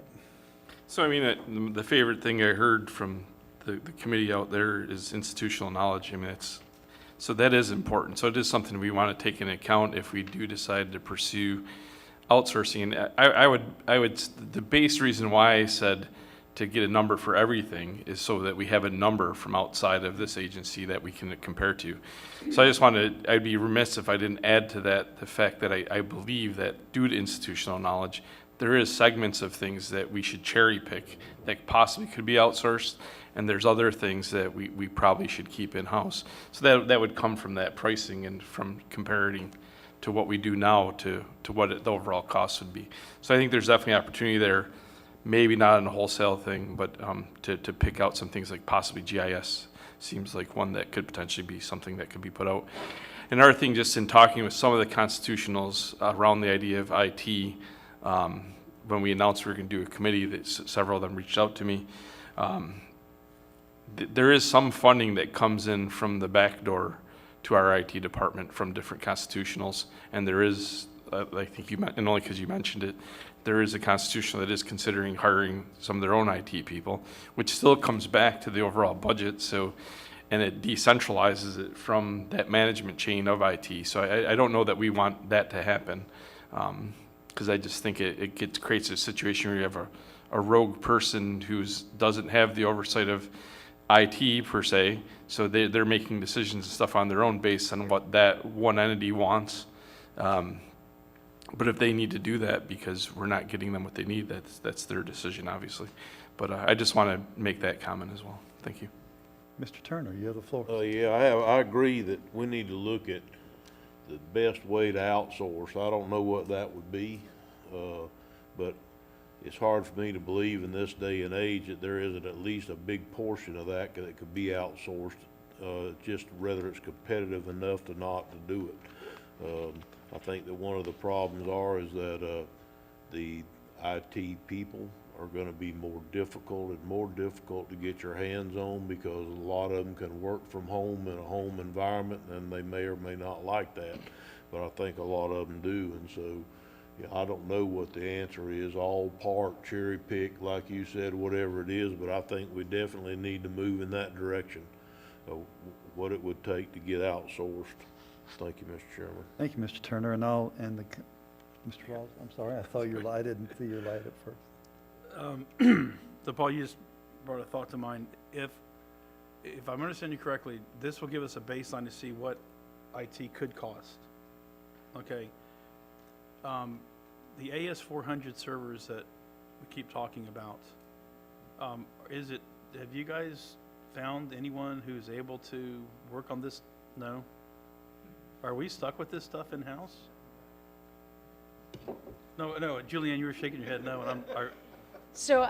So, I mean, the favorite thing I heard from the committee out there is institutional knowledge. I mean, so that is important. So it is something we want to take into account if we do decide to pursue outsourcing. And I would, the base reason why I said to get a number for everything is so that we have a number from outside of this agency that we can compare to. So I just wanted, I'd be remiss if I didn't add to that the fact that I believe that due to institutional knowledge, there is segments of things that we should cherry pick that possibly could be outsourced, and there's other things that we probably should keep in-house. So that would come from that pricing and from comparing to what we do now to what the overall cost would be. So I think there's definitely opportunity there, maybe not in a wholesale thing, but to pick out some things like possibly GIS seems like one that could potentially be something that could be put out. Another thing, just in talking with some of the constitutionals around the idea of IT, when we announced we were going to do a committee, that several of them reached out to me. There is some funding that comes in from the back door to our IT department from different constitutionals, and there is, I think and only because you mentioned it, there is a constitutional that is considering hiring some of their own IT people, which still comes back to the overall budget. So, and it decentralizes it from that management chain of IT. So I don't know that we want that to happen. Because I just think it creates a situation where you have a rogue person who doesn't have the oversight of IT per se, so they're making decisions and stuff on their own based on what that one entity wants. But if they need to do that because we're not getting them what they need, that's their decision, obviously. But I just want to make that comment as well. Thank you. Mr. Turner, you have the floor. Yeah, I agree that we need to look at the best way to outsource. I don't know what that would be, but it's hard for me to believe in this day and age that there isn't at least a big portion of that could be outsourced, just whether it's competitive enough to not to do it. I think that one of the problems is that the IT people are going to be more difficult to get your hands on, because a lot of them can work from home in a home environment, and they may or may not like that, but I think a lot of them do. And so, yeah, I don't know what the answer is, all part, cherry pick, like you said, whatever it is, but I think we definitely need to move in that direction of what it would take to get outsourced. Thank you, Mr. Chairman. Thank you, Mr. Turner, and Mr. Rawls, I'm sorry, I saw your light, I didn't see your light at first. So Paul, you just brought a thought to mind. If I'm understanding you correctly, this will give us a baseline to see what IT could cost. Okay. The AS400 servers that we keep talking about, have you guys found anyone who's able to work on this? No? Are we stuck with this stuff in-house? No, Julianne, you were shaking your head no, and So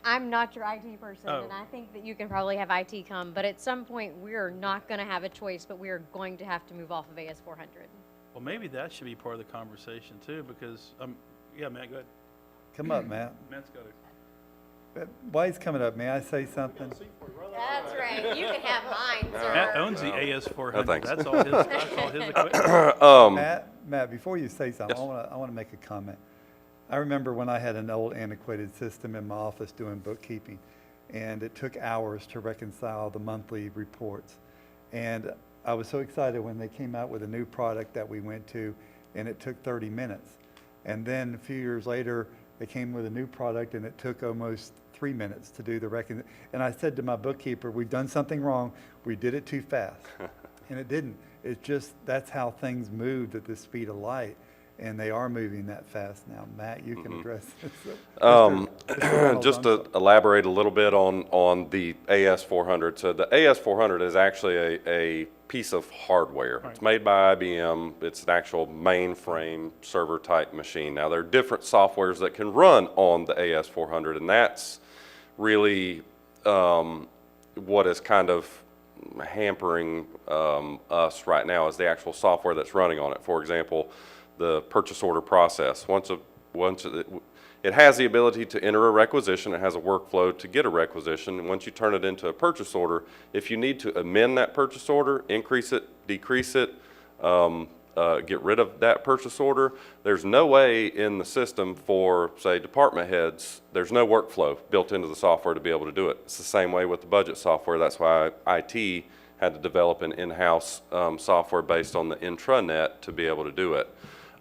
I'm not your IT person, Oh. and I think that you can probably have IT come, but at some point, we're not going to have a choice, but we are going to have to move off of AS400. well, maybe that should be part of the conversation too, because, yeah, Matt, go ahead. Come up, Matt. Matt's got it. While he's coming up, may I say something? That's right. You can have mine, Matt sir. owns the AS400. No, thanks. That's all his equipment. Matt, before you say something, Yes. I want to make a comment. I remember when I had an old antiquated system in my office doing bookkeeping, and it took hours to reconcile the monthly reports. And I was so excited when they came out with a new product that we went to, and it took 30 minutes. And then a few years later, they came with a new product, and it took almost 3 minutes to do the recon. And I said to my bookkeeper, we've done something wrong. We did it too fast. And it didn't. It's just, that's how things moved at the speed of light. And they are moving that fast now. Matt, you can address this. Mr. Reynolds, Just I'm to elaborate a little bit on the AS400. So the AS400 is actually a piece of hardware. Right. It's made by IBM. It's an actual mainframe server type machine. Now there are different softwares that can run on the AS400, and that's really what is kind of hampering us right now is the actual software that's running on it. For example, the purchase order process. It has the ability to enter a requisition. It has a workflow to get a requisition. And once you turn it into a purchase order, if you need to amend that purchase order, increase it, decrease it, get rid of that purchase order, there's no way in the system for, say, department heads, there's no workflow built into the software to be able to do it. It's the same way with the budget software. That's why IT had to develop an in-house software based on the intranet to be able to do it.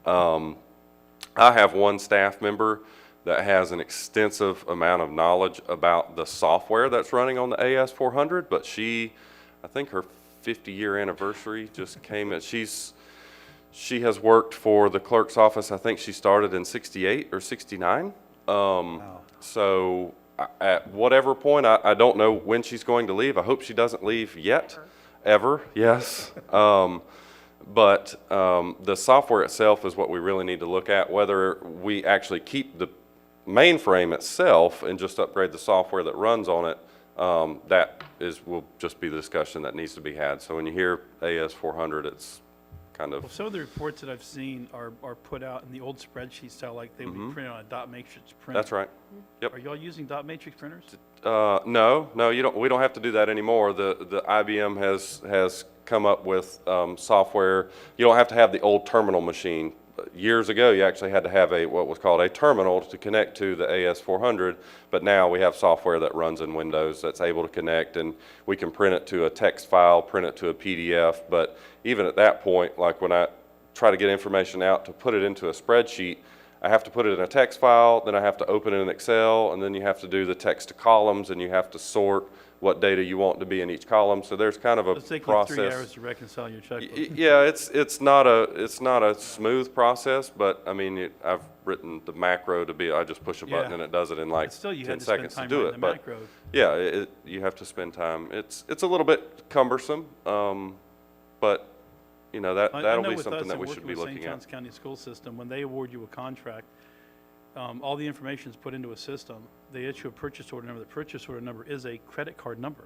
I have one staff member that has an extensive amount of knowledge about the software that's running on the AS400, but I think her 50-year anniversary just came. She has worked for the clerk's office. I think she started in '68 or '69. So at whatever point, I don't know when she's going to leave. I hope she doesn't leave yet, ever. Yes. But the software itself is what we really need to look at. Whether we actually keep the mainframe itself and just upgrade the software that runs on it, will just be the discussion that needs to be had. So when you hear AS400, it's kind of. Well, some of the reports that I've seen are put out in the old spreadsheet style, like they would be printed on a dot matrix printer. That's right. Yep. Are y'all using dot matrix printers? No, you don't. We don't have to do that anymore. The IBM has come up with software. You don't have to have the old terminal machine. Years ago, you actually had to have what was called a terminal to connect to the AS400, but now we have software that runs in Windows that's able to connect, and we can print it to a text file, print it to a PDF. But even at that point, like when I try to get information out to put it into a spreadsheet, I have to put it in a text file, then I have to open it in Excel, and then you have to do the text to columns, and you have to sort what data you want to be in each column. So there's kind of a It's taking process. 3 hours to reconcile your checkbook. Yeah, it's not a smooth process, but I mean, I've written the macro to be, I just push a button Yeah. and it does it in like But still, you 10 had to spend seconds to time do writing it. the But macro. yeah, you have to spend time. It's a little bit cumbersome, but you know, that'll be something that we should be looking St. Johns at. County School System, when they award you a contract, all the information is put into a system. They issue a purchase order number. The purchase order number is a credit card number.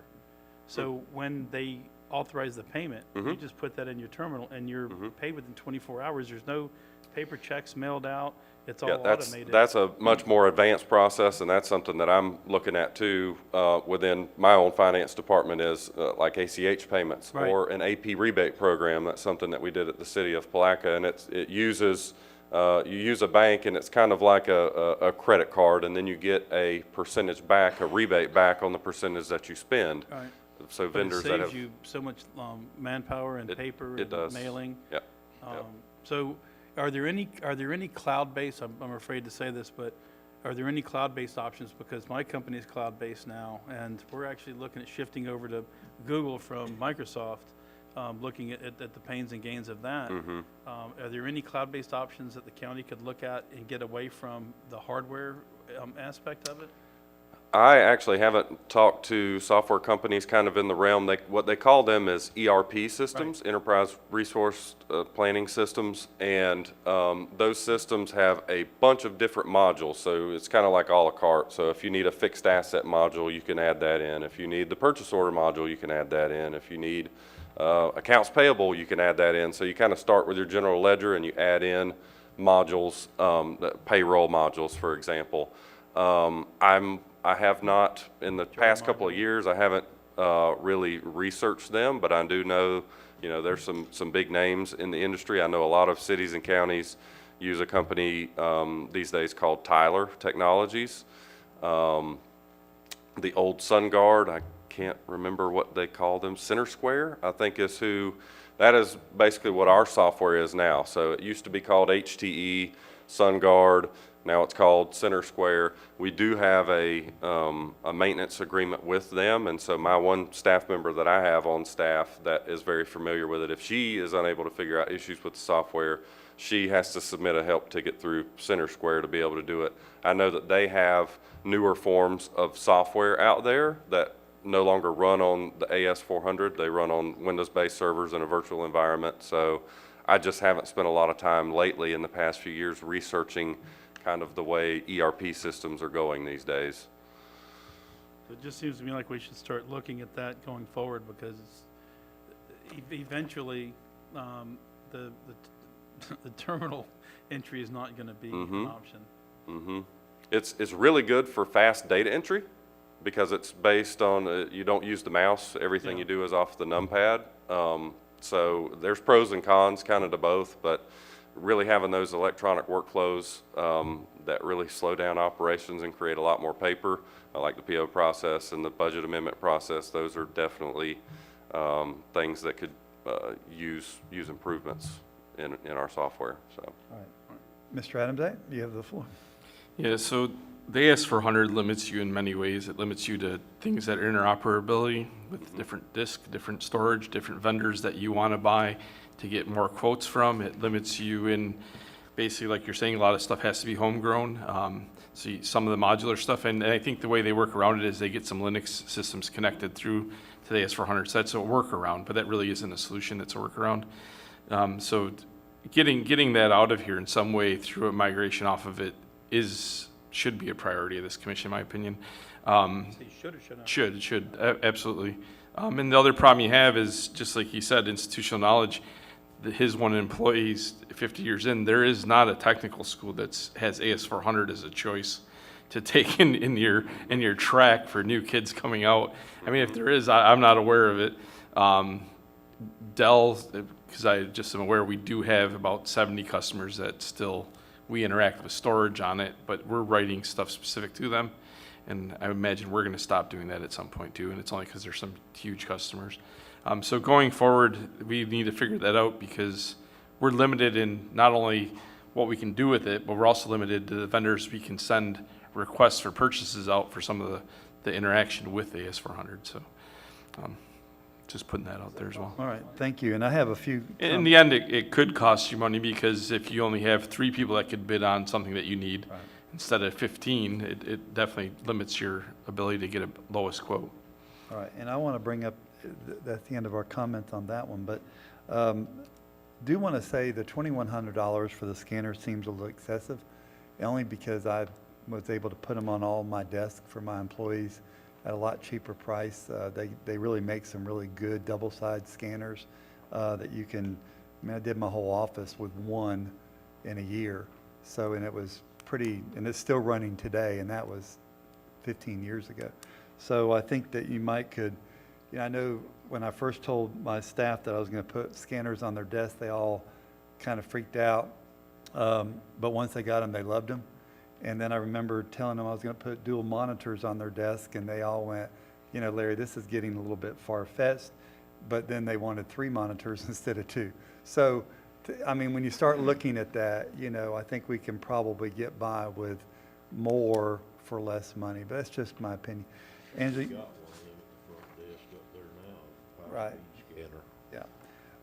So when they authorize the payment, you just put that in your terminal and you're paid within 24 hours. There's no paper checks mailed out. It's all Yeah, automated. that's a much more advanced process, and that's something that I'm looking at too within my own finance department is like ACH payments Right. or an AP rebate program. That's something that we did at the city of Palatka, and it uses you use a bank, and it's kind of like a credit card, and then you get a percentage back, a rebate back on the percentage that you spend. All right. So But vendors it that saves have you so much manpower and paper it and does. mailing. Yep. Yep. So are there any cloud-based, I'm afraid to say this, but are there any cloud-based options? Because my company is cloud-based now, and we're actually looking at shifting over to Google from Microsoft, looking at the pains and gains of that. Are there any cloud-based options that the county could look at and get away from the hardware aspect of it? I actually haven't talked to software companies kind of in the realm. What they call them is ERP systems, Enterprise Resource Planning Systems, and those systems have a bunch of different modules. So it's kind of like a la carte. So if you need a fixed asset module, you can add that in. If you need the purchase order module, you can add that in. If you need accounts payable, you can add that in. So you kind of start with your general ledger and you add in modules, payroll modules, for example. I have not, in the past couple of years, I haven't really researched them, but I do know, there's some big names in the industry. I know a lot of cities and counties use a company these days called Tyler Technologies. The old SunGuard, I can't remember what they call them, Center Square, I think that is basically what our software is now. So it used to be called HTE, SunGuard. Now it's called Center Square. We do have a maintenance agreement with them, and so my one staff member that I have on staff that is very familiar with it, if she is unable to figure out issues with the software, she has to submit a help ticket through Center Square to be able to do it. I know that they have newer forms of software out there that no longer run on the AS400. They run on Windows-based servers in a virtual environment. So I just haven't spent a lot of time lately in the past few years researching kind of the way ERP systems are going these days. It just seems to me like we should start looking at that going forward, because eventually, the terminal entry is not going to be an option. It's really good for fast data entry because it's based on, you don't use the mouse. Everything Yeah. you do is off the numpad. So there's pros and cons kind of to both, but really having those electronic workflows that really slow down operations and create a lot more paper, like the PO process and the budget amendment process, those are definitely things that could use improvements in our software. So. All right. Mr. Adams, you have the floor. Yeah, so the AS400 limits you in many ways. It limits you to things that are interoperability with different disk, different storage, different vendors that you want to buy to get more quotes from. It limits you in, basically, like you're saying, a lot of stuff has to be homegrown. Some of the modular stuff, and I think the way they work around it is they get some Linux systems connected through to the AS400. So that's a workaround, but that really isn't a solution, it's a workaround. So getting that out of here in some way through a migration off of it should be a priority of this commission, in my opinion. So you should or should not? Absolutely. And the other problem you have is, just like you said, institutional knowledge. His one employee's 50 years in, there is not a technical school that has AS400 as a choice to take in your track for new kids coming out. I mean, if there is, I'm not aware of it. Dell, because I just am aware, we do have about 70 customers that still, we interact with storage on it, but we're writing stuff specific to them. And I imagine we're going to stop doing that at some point too, and it's only because there's some huge customers. So going forward, we need to figure that out, because we're limited in not only what we can do with it, but we're also limited to the vendors we can send requests for purchases out for some of the interaction with the AS400. So just putting that out there as well. All right, thank you. And I have a few. In the end, it could cost you money, because if you only have 3 people that could bid on something that you need, Right. instead of 15, it definitely limits your ability to get a lowest quote. All right, and I want to bring up, that's the end of our comments on that one, but do want to say the $2,100 for the scanner seems a little excessive, only because I was able to put them on all my desks for my employees at a lot cheaper price. They really make some really good double-side scanners that you can, I mean, I did my whole office with one in a year. So, and it was pretty, and it's still running today, and that was 15 years ago. So I think that you might could, you know, I know when I first told my staff that I was going to put scanners on their desk, they all kind of freaked out. But once they got them, they loved them. And then I remember telling them I was going to put dual monitors on their desk, and they all went, you know, Larry, this is getting a little bit far-fetched. But then they wanted 3 monitors instead of 2. So, I mean, when you start looking at that, you know, I think we can probably get by with more for less money. But that's just my opinion. Angela? Got one in the front desk up there now, Right. scanner. Yeah.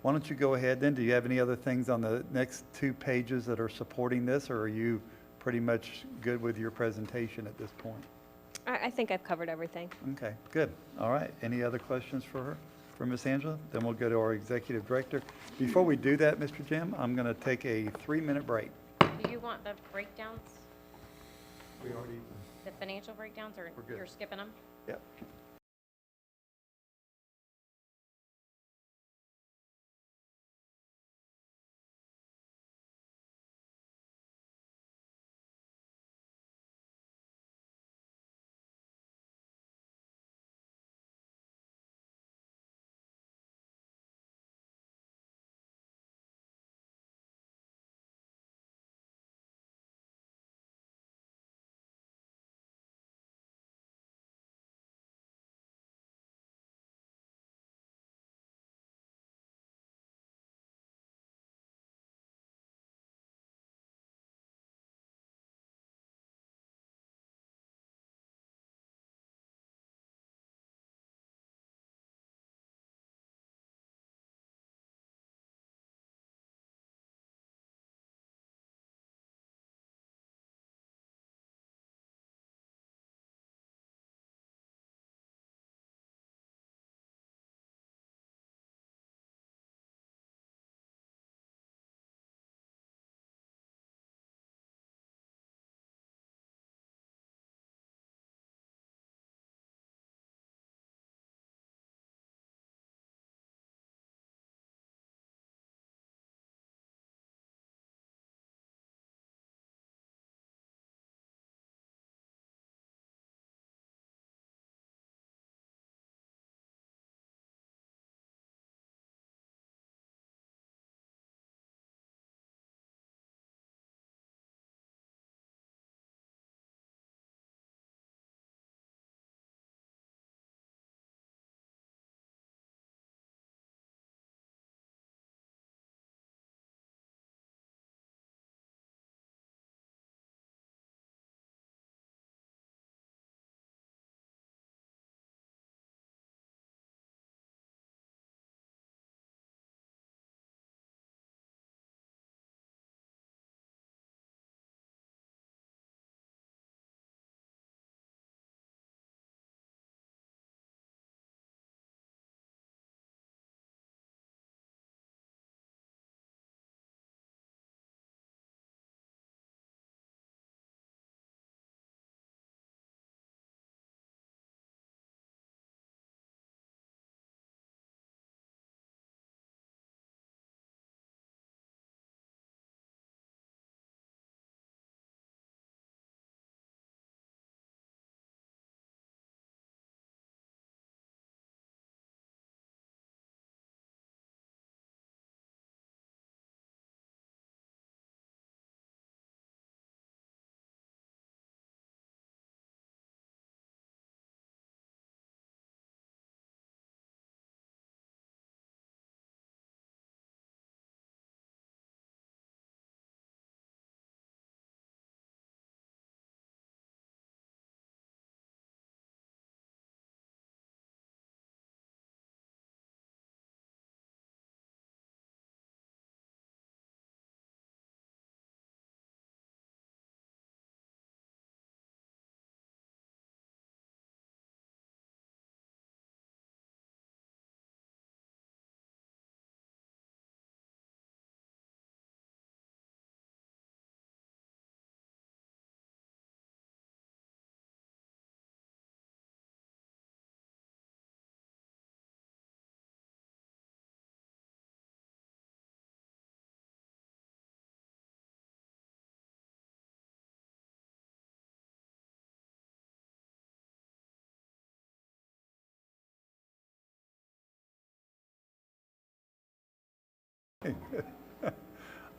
Why don't you go ahead then? Do you have any other things on the next 2 pages that are supporting this, or are you pretty much good with your presentation at this point? I think I've covered everything. Okay, good. All right. Any other questions for her, for Ms. Angela? Then we'll go to our executive director. Before we do that, Mr. Jim, I'm going to take a 3-minute break. Do you want the breakdowns, We already. the financial breakdowns, or We're good. you're skipping them? Yep.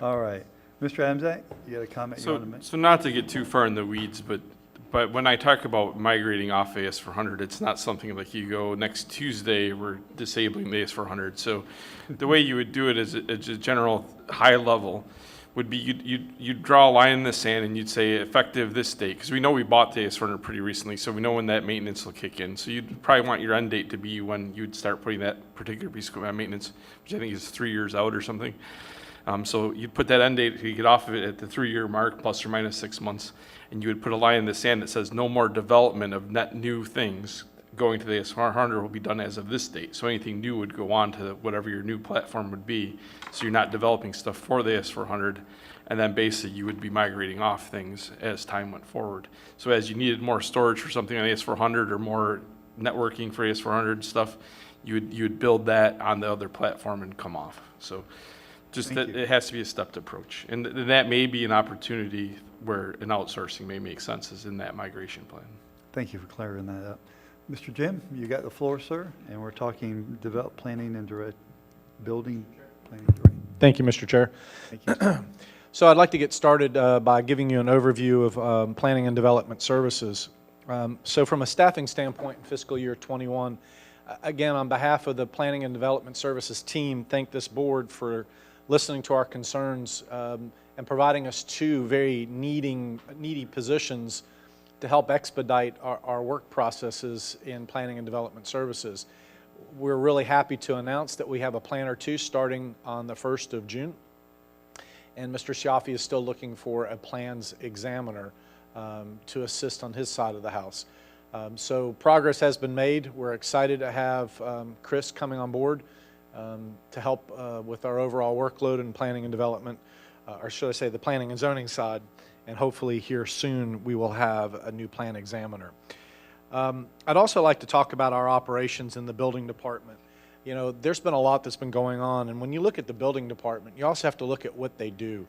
All right. Mr. Amzak, you got a comment you So, want to make? so not to get too far in the weeds, but when I talk about migrating off AS400, it's not something like you go, next Tuesday, we're disabling the AS400. So the way you would do it is a general high level would be you'd draw a line in the sand and you'd say effective this date, because we know we bought the AS400 pretty recently, so we know when that maintenance will kick in. So you'd probably want your end date to be when you'd start putting that particular piece of equipment on maintenance, which I think is 3 years out or something. So you'd put that end date, you get off of it at the 3-year mark, plus or minus 6 months, and you would put a line in the sand that says no more development of net new things going to the AS400 will be done as of this date. So anything new would go on to whatever your new platform would be. So you're not developing stuff for the AS400, and then basically you would be migrating off things as time went forward. So as you needed more storage for something on AS400 or more networking for AS400 stuff, you would build that on the other platform and come off. So just Thank that you. it has to be a stepped approach. And that may be an opportunity where an outsourcing may make sense is in that migration plan. Thank you for clearing that up. Mr. Jim, you got the floor, sir, and we're talking planning and building planning direct. Thank you, Mr. Chair. Thank you. So I'd like to get started by giving you an overview of planning and development services. So from a staffing standpoint in fiscal year 21, again, on behalf of the Planning and Development Services team, thank this board for listening to our concerns and providing us 2 very needy positions to help expedite our work processes in planning and development services. We're really happy to announce that we have a planner 2 starting on the 1st of June. And Mr. Siafi is still looking for a plans examiner to assist on his side of the house. So progress has been made. We're excited to have Chris coming on board to help with our overall workload in planning and development, or should I say the planning and zoning side, and hopefully here soon we will have a new plan examiner. I'd also like to talk about our operations in the building department. You know, there's been a lot that's been going on, and when you look at the building department, you also have to look at what they do.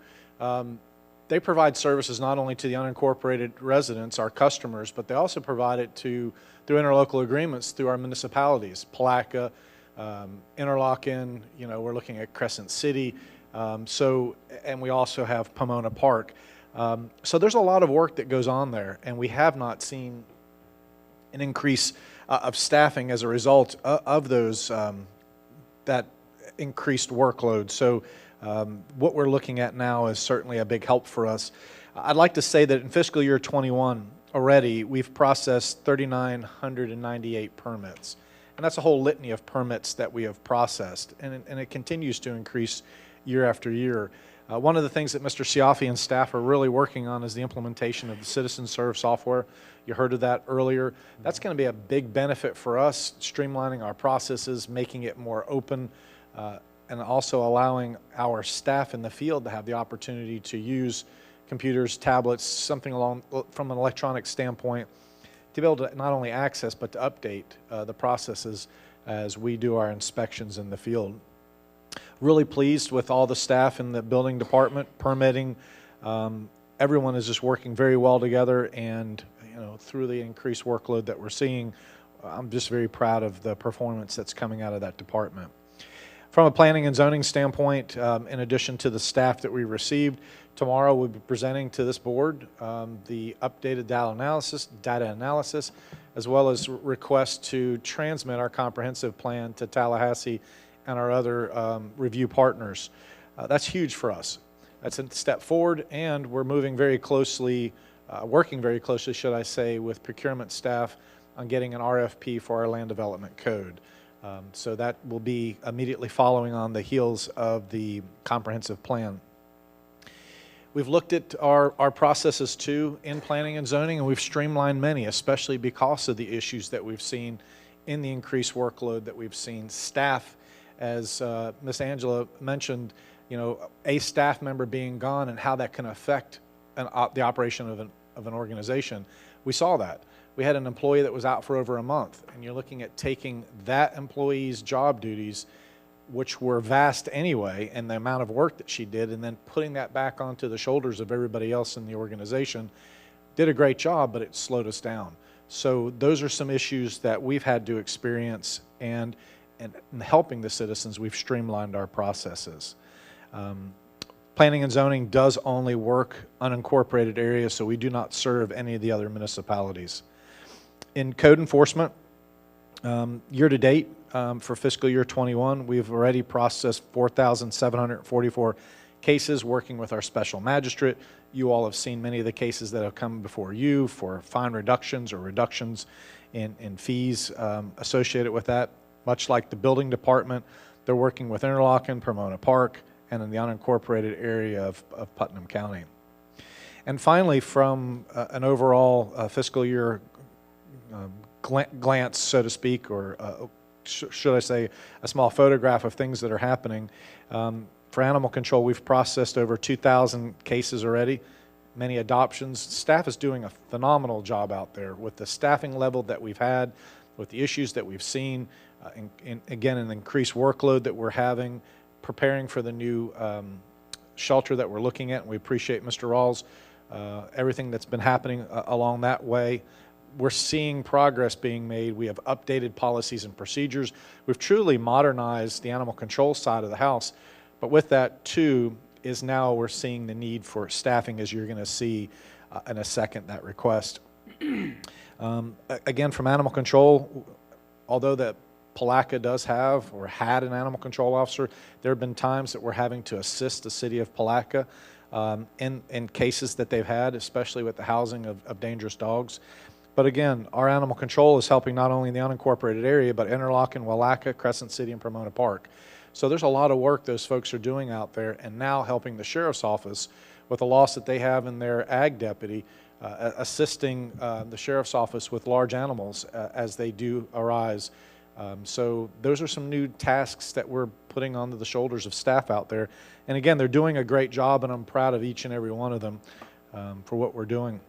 They provide services not only to the unincorporated residents, our customers, but they also provide it through interlocal agreements through our municipalities, Palatka, Interlochen, you know, we're looking at Crescent City, and we also have Pomona Park. So there's a lot of work that goes on there, and we have not seen an increase of staffing as a result of those that increased workload. So what we're looking at now is certainly a big help for us. I'd like to say that in fiscal year 21 already, we've processed 3,998 permits. And that's a whole litany of permits that we have processed, and it continues to increase year after year. One of the things that Mr. Siafi and staff are really working on is the implementation of the Citizen Serve software. You heard of that earlier. That's going to be a big benefit for us, streamlining our processes, making it more open, and also allowing our staff in the field to have the opportunity to use computers, tablets, something along from an electronic standpoint, to be able to not only access but to update the processes as we do our inspections in the field. Really pleased with all the staff in the building department, permitting. Everyone is just working very well together, and you know, through the increased workload that we're seeing, I'm just very proud of the performance that's coming out of that department. From a planning and zoning standpoint, in addition to the staff that we received, tomorrow we'll be presenting to this board the updated data analysis, as well as requests to transmit our comprehensive plan to Tallahassee and our other review partners. That's huge for us. That's a step forward, and we're moving very closely, working very closely, should I say, with procurement staff on getting an RFP for our land development code. So that will be immediately following on the heels of the comprehensive plan. We've looked at our processes too in planning and zoning, and we've streamlined many, especially because of the issues that we've seen in the increased workload that we've seen. Staff, as Ms. Angela mentioned, you know, a staff member being gone and how that can affect the operation of an organization. We saw that. We had an employee that was out for over a month, and you're looking at taking that employee's job duties, which were vast anyway, and the amount of work that she did, and then putting that back onto the shoulders of everybody else in the organization. Did a great job, but it slowed us down. So those are some issues that we've had to experience, and in helping the citizens, we've streamlined our processes. Planning and zoning does only work unincorporated areas, so we do not serve any of the other municipalities. In code enforcement, year to date, for fiscal year 21, we've already processed 4,744 cases working with our special magistrate. You all have seen many of the cases that have come before you for fine reductions or reductions in fees associated with that. Much like the building department, they're working with Interlochen, Pomona Park, and in the unincorporated area of Putnam County. And finally, from an overall fiscal year glance, so to speak, or should I say a small photograph of things that are happening, for animal control, we've processed over 2,000 cases already, many adoptions. Staff is doing a phenomenal job out there with the staffing level that we've had, with the issues that we've seen, again, an increased workload that we're having, preparing for the new shelter that we're looking at. And we appreciate Mr. Rawls, everything that's been happening along that way. We're seeing progress being made. We have updated policies and procedures. We've truly modernized the animal control side of the house. But with that, too, is now we're seeing the need for staffing, as you're going to see in a second, that request. Again, from animal control, although that Palatka does have or had an animal control officer, there have been times that we're having to assist the city of Palatka in cases that they've had, especially with the housing of dangerous dogs. But again, our animal control is helping not only in the unincorporated area, but Interlochen, Willaca, Crescent City, and Pomona Park. So there's a lot of work those folks are doing out there, and now helping the sheriff's office with the loss that they have in their ag deputy, assisting the sheriff's office with large animals as they do arise. So those are some new tasks that we're putting onto the shoulders of staff out there. And again, they're doing a great job, and I'm proud of each and every one of them for what we're doing.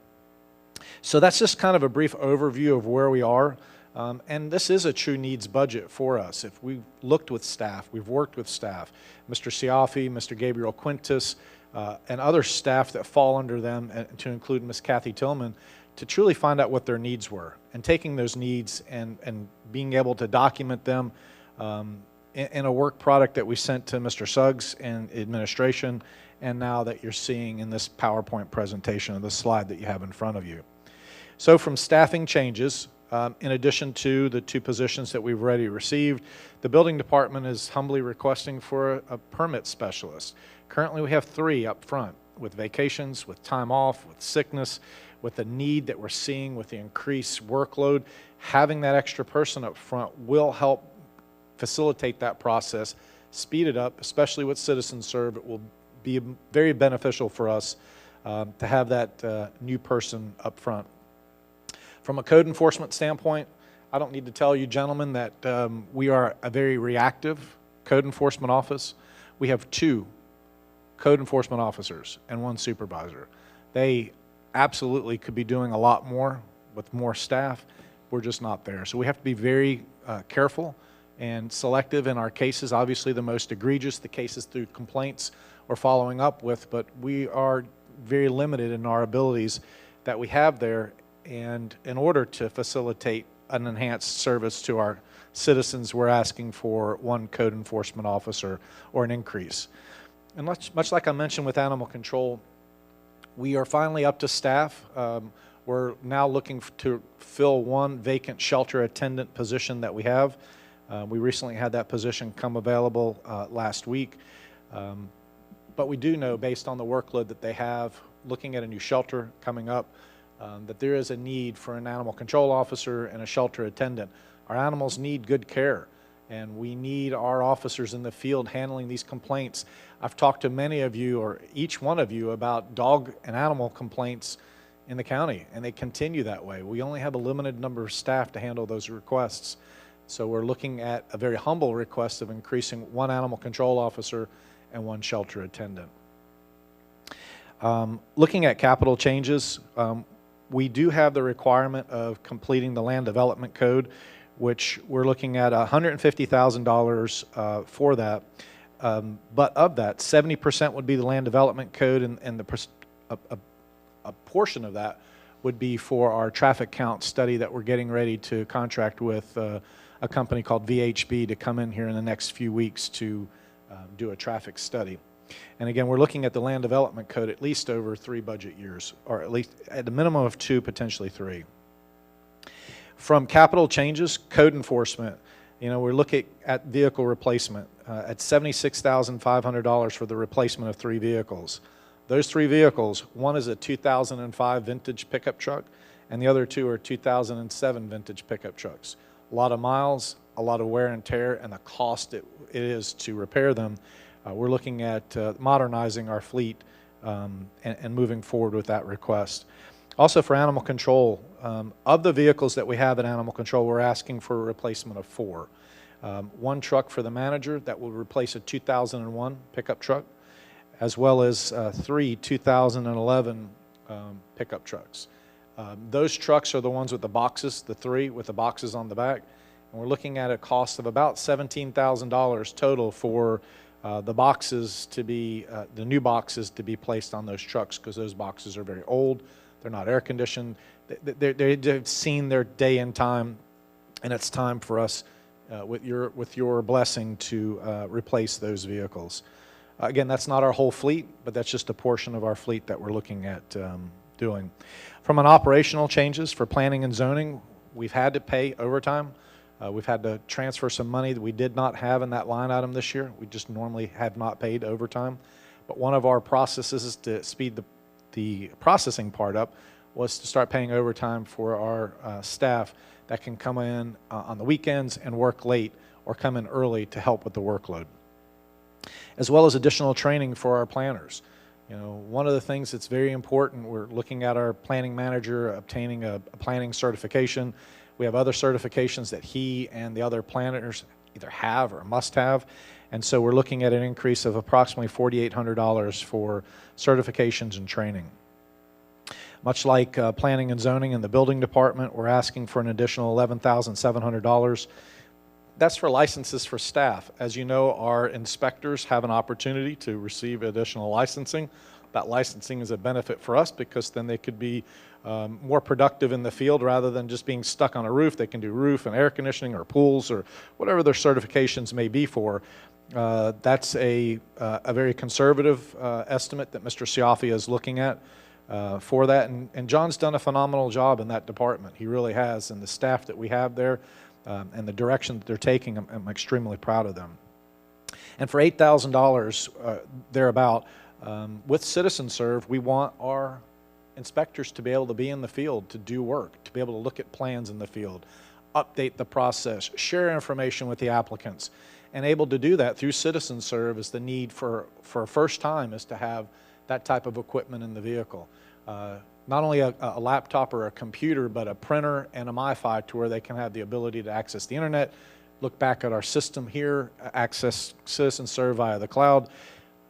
So that's just kind of a brief overview of where we are. And this is a true needs budget for us. If we've looked with staff, we've worked with staff, Mr. Siafi, Mr. Gabriel Quintus, and other staff that fall under them, to include Ms. Kathy Tillman, to truly find out what their needs were, and taking those needs and being able to document them in a work product that we sent to Mr. Suggs and administration, and now that you're seeing in this PowerPoint presentation of the slide that you have in front of you. So from staffing changes, in addition to the 2 positions that we've already received, the building department is humbly requesting for a permit specialist. Currently we have 3 up front, with vacations, with time off, with sickness, with the need that we're seeing with the increased workload. Having that extra person up front will help facilitate that process, speed it up, especially with citizen serve. It will be very beneficial for us to have that new person up front. From a code enforcement standpoint, I don't need to tell you, gentlemen, that we are a very reactive code enforcement office. We have 2 code enforcement officers and 1 supervisor. They absolutely could be doing a lot more with more staff. We're just not there. So we have to be very careful and selective in our cases. Obviously, the most egregious, the cases through complaints we're following up with, but we are very limited in our abilities that we have there. And in order to facilitate an enhanced service to our citizens, we're asking for 1 code enforcement officer or an increase. And much like I mentioned with animal control, we are finally up to staff. We're now looking to fill 1 vacant shelter attendant position that we have. We recently had that position come available last week. But we do know, based on the workload that they have, looking at a new shelter coming up, that there is a need for an animal control officer and a shelter attendant. Our animals need good care, and we need our officers in the field handling these complaints. I've talked to many of you, or each one of you, about dog and animal complaints in the county, and they continue that way. We only have a limited number of staff to handle those requests. So we're looking at a very humble request of increasing 1 animal control officer and 1 shelter attendant. Looking at capital changes, we do have the requirement of completing the land development code, which we're looking at $150,000 for that. But of that, 70% would be the land development code, and a portion of that would be for our traffic count study that we're getting ready to contract with a company called VHB to come in here in the next few weeks to do a traffic study. And again, we're looking at the land development code at least over 3 budget years, or at least at a minimum of 2, potentially 3. From capital changes, code enforcement, we're looking at vehicle replacement at $76,500 for the replacement of 3 vehicles. Those 3 vehicles, one is a 2005 vintage pickup truck, and the other 2 are 2007 vintage pickup trucks. A lot of miles, a lot of wear and tear, and the cost it is to repair them. We're looking at modernizing our fleet and moving forward with that request. Also for animal control, of the vehicles that we have in animal control, we're asking for a replacement of 4. 1 truck for the manager that will replace a 2001 pickup truck, as well as 3 2011 pickup trucks. Those trucks are the ones with the boxes, the 3 with the boxes on the back. And we're looking at a cost of about $17,000 total for the boxes to be, the new boxes to be placed on those trucks, because those boxes are very old. They're not air conditioned. They've seen their day and time, and it's time for us, with your blessing, to replace those vehicles. Again, that's not our whole fleet, but that's just a portion of our fleet that we're looking at doing. From an operational changes for planning and zoning, we've had to pay overtime. We've had to transfer some money that we did not have in that line item this year. We just normally have not paid overtime. But one of our processes to speed the processing part up was to start paying overtime for our staff that can come in on the weekends and work late, or come in early to help with the workload, as well as additional training for our planners. One of the things that's very important, we're looking at our planning manager obtaining a planning certification. We have other certifications that he and the other planners either have or must have. And so we're looking at an increase of approximately $4,800 for certifications and training. Much like planning and zoning in the building department, we're asking for an additional $11,700. That's for licenses for staff. As you know, our inspectors have an opportunity to receive additional licensing. That licensing is a benefit for us, because then they could be more productive in the field rather than just being stuck on a roof. They can do roof and air conditioning, or pools, or whatever their certifications may be for. That's a very conservative estimate that Mr. Siafi is looking at for that. And John's done a phenomenal job in that department. He really has. And the staff that we have there, and the direction that they're taking, I'm extremely proud of them. And for $8,000 thereabout, with CitizenServe, we want our inspectors to be able to be in the field to do work, to be able to look at plans in the field, update the process, share information with the applicants. And able to do that through CitizenServe is the need for a first time, is to have that type of equipment in the vehicle. Not only a laptop or a computer, but a printer and a MiFi, to where they can have the ability to access the internet, look back at our system here, access CitizenServe via the cloud.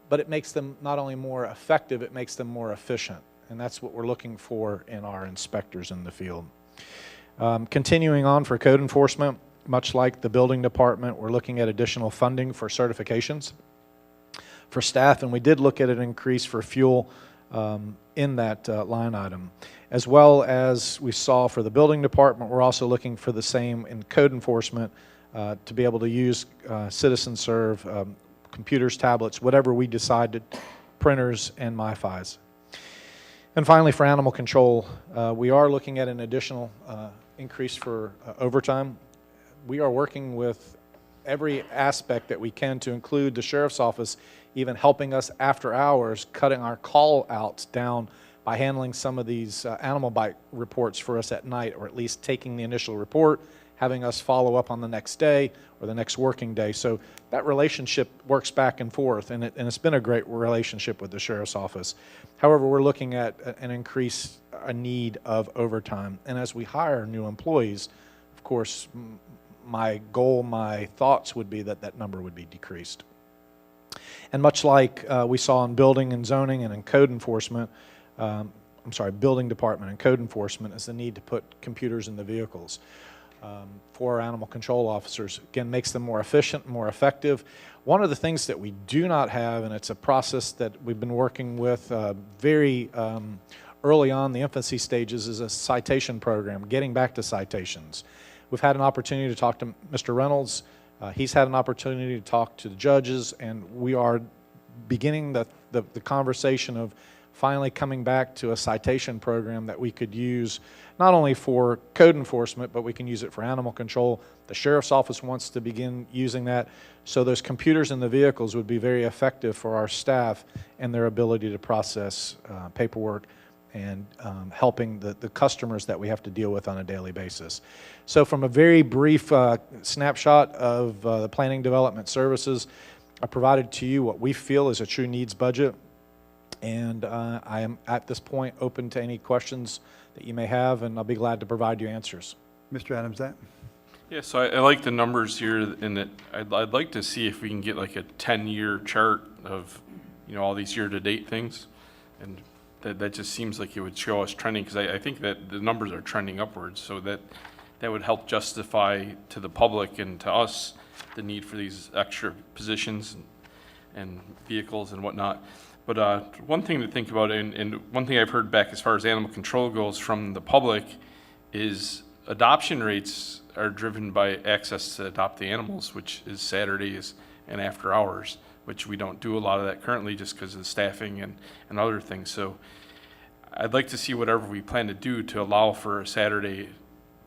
But it makes them not only more effective, it makes them more efficient. And that's what we're looking for in our inspectors in the field. Continuing on for code enforcement, much like the building department, we're looking at additional funding for certifications for staff, and we did look at an increase for fuel in that line item. As well as we saw for the building department, we're also looking for the same in code enforcement, to be able to use CitizenServe, computers, tablets, whatever we decided, printers and MiFis. And finally, for animal control, we are looking at an additional increase for overtime. We are working with every aspect that we can, to include the sheriff's office even helping us after hours, cutting our call outs down by handling some of these animal bite reports for us at night, or at least taking the initial report, having us follow up on the next day or the next working day. So that relationship works back and forth, and it's been a great relationship with the sheriff's office. However, we're looking at an increase, a need of overtime. And as we hire new employees, of course, my goal, my thoughts would be that that number would be decreased. And much like we saw in building and zoning and in code enforcement, building department and code enforcement, is the need to put computers in the vehicles for our animal control officers. Again, makes them more efficient, more effective. One of the things that we do not have, and it's a process that we've been working with very early on, the infancy stages, is a citation program, getting back to citations. We've had an opportunity to talk to Mr. Reynolds. He's had an opportunity to talk to the judges, and we are beginning the conversation of finally coming back to a citation program that we could use not only for code enforcement, but we can use it for animal control. The sheriff's office wants to begin using that. So those computers in the vehicles would be very effective for our staff and their ability to process paperwork and helping the customers that we have to deal with on a daily basis. So from a very brief snapshot of the planning development services, I provided to you what we feel is a true needs budget. And I am at this point open to any questions that you may have, and I'll be glad to provide you answers. Mr. Adams, that? Yeah, so I like the numbers here, and that I'd like to see if we can get like a 10-year chart of, all these year-to-date things. And that just seems like it would show us trending, because I think that the numbers are trending upwards, so that would help justify to the public and to us the need for these extra positions and vehicles and whatnot. But one thing to think about, and one thing I've heard back as far as animal control goes from the public, is adoption rates are driven by access to adopt the animals, which is Saturdays and after hours, which we don't do a lot of that currently just because of the staffing and other things. So I'd like to see whatever we plan to do to allow for a Saturday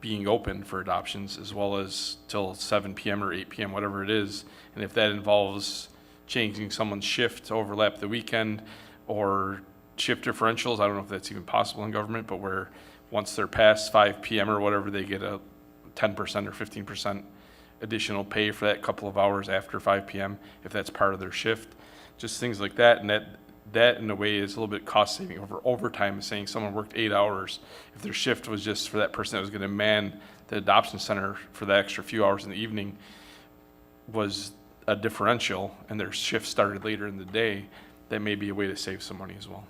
being open for adoptions, as well as till 7 p.m. or 8 p.m., whatever it is. And if that involves changing someone's shift to overlap the weekend, or shift differentials, I don't know if that's even possible in government, but where once they're past 5 p.m. or whatever, they get a 10% or 15% additional pay for that couple of hours after 5 p.m. if that's part of their shift. Just things like that, and that in a way is a little bit cost saving. Over overtime is saying someone worked 8 hours. If their shift was just for that person that was going to man the adoption center for the extra few hours in the evening was a differential, and their shift started later in the day, that may be a way to save some money as well.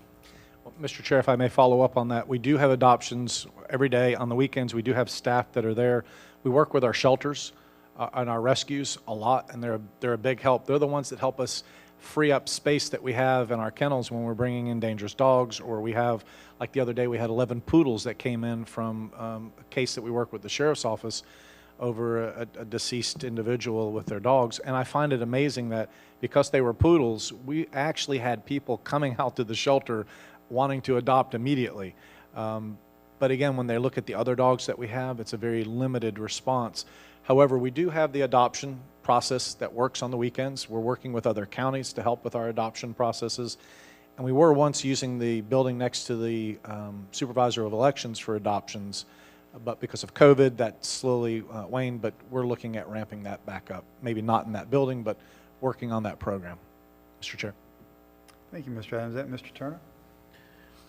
Well, Mr. Chair, if I may follow up on that, we do have adoptions every day. On the weekends, we do have staff that are there. We work with our shelters and our rescues a lot, and they're a big help. They're the ones that help us free up space that we have in our kennels when we're bringing in dangerous dogs, or we have, like the other day, we had 11 poodles that came in from a case that we work with the sheriff's office over a deceased individual with their dogs. And I find it amazing that because they were poodles, we actually had people coming out to the shelter wanting to adopt immediately. But again, when they look at the other dogs that we have, it's a very limited response. However, we do have the adoption process that works on the weekends. We're working with other counties to help with our adoption processes. And we were once using the building next to the supervisor of elections for adoptions, but because of COVID, that slowly waned, but we're looking at ramping that back up. Maybe not in that building, but working on that program. Mr. Chair. Thank you, Mr. Adams. That Mr. Turner?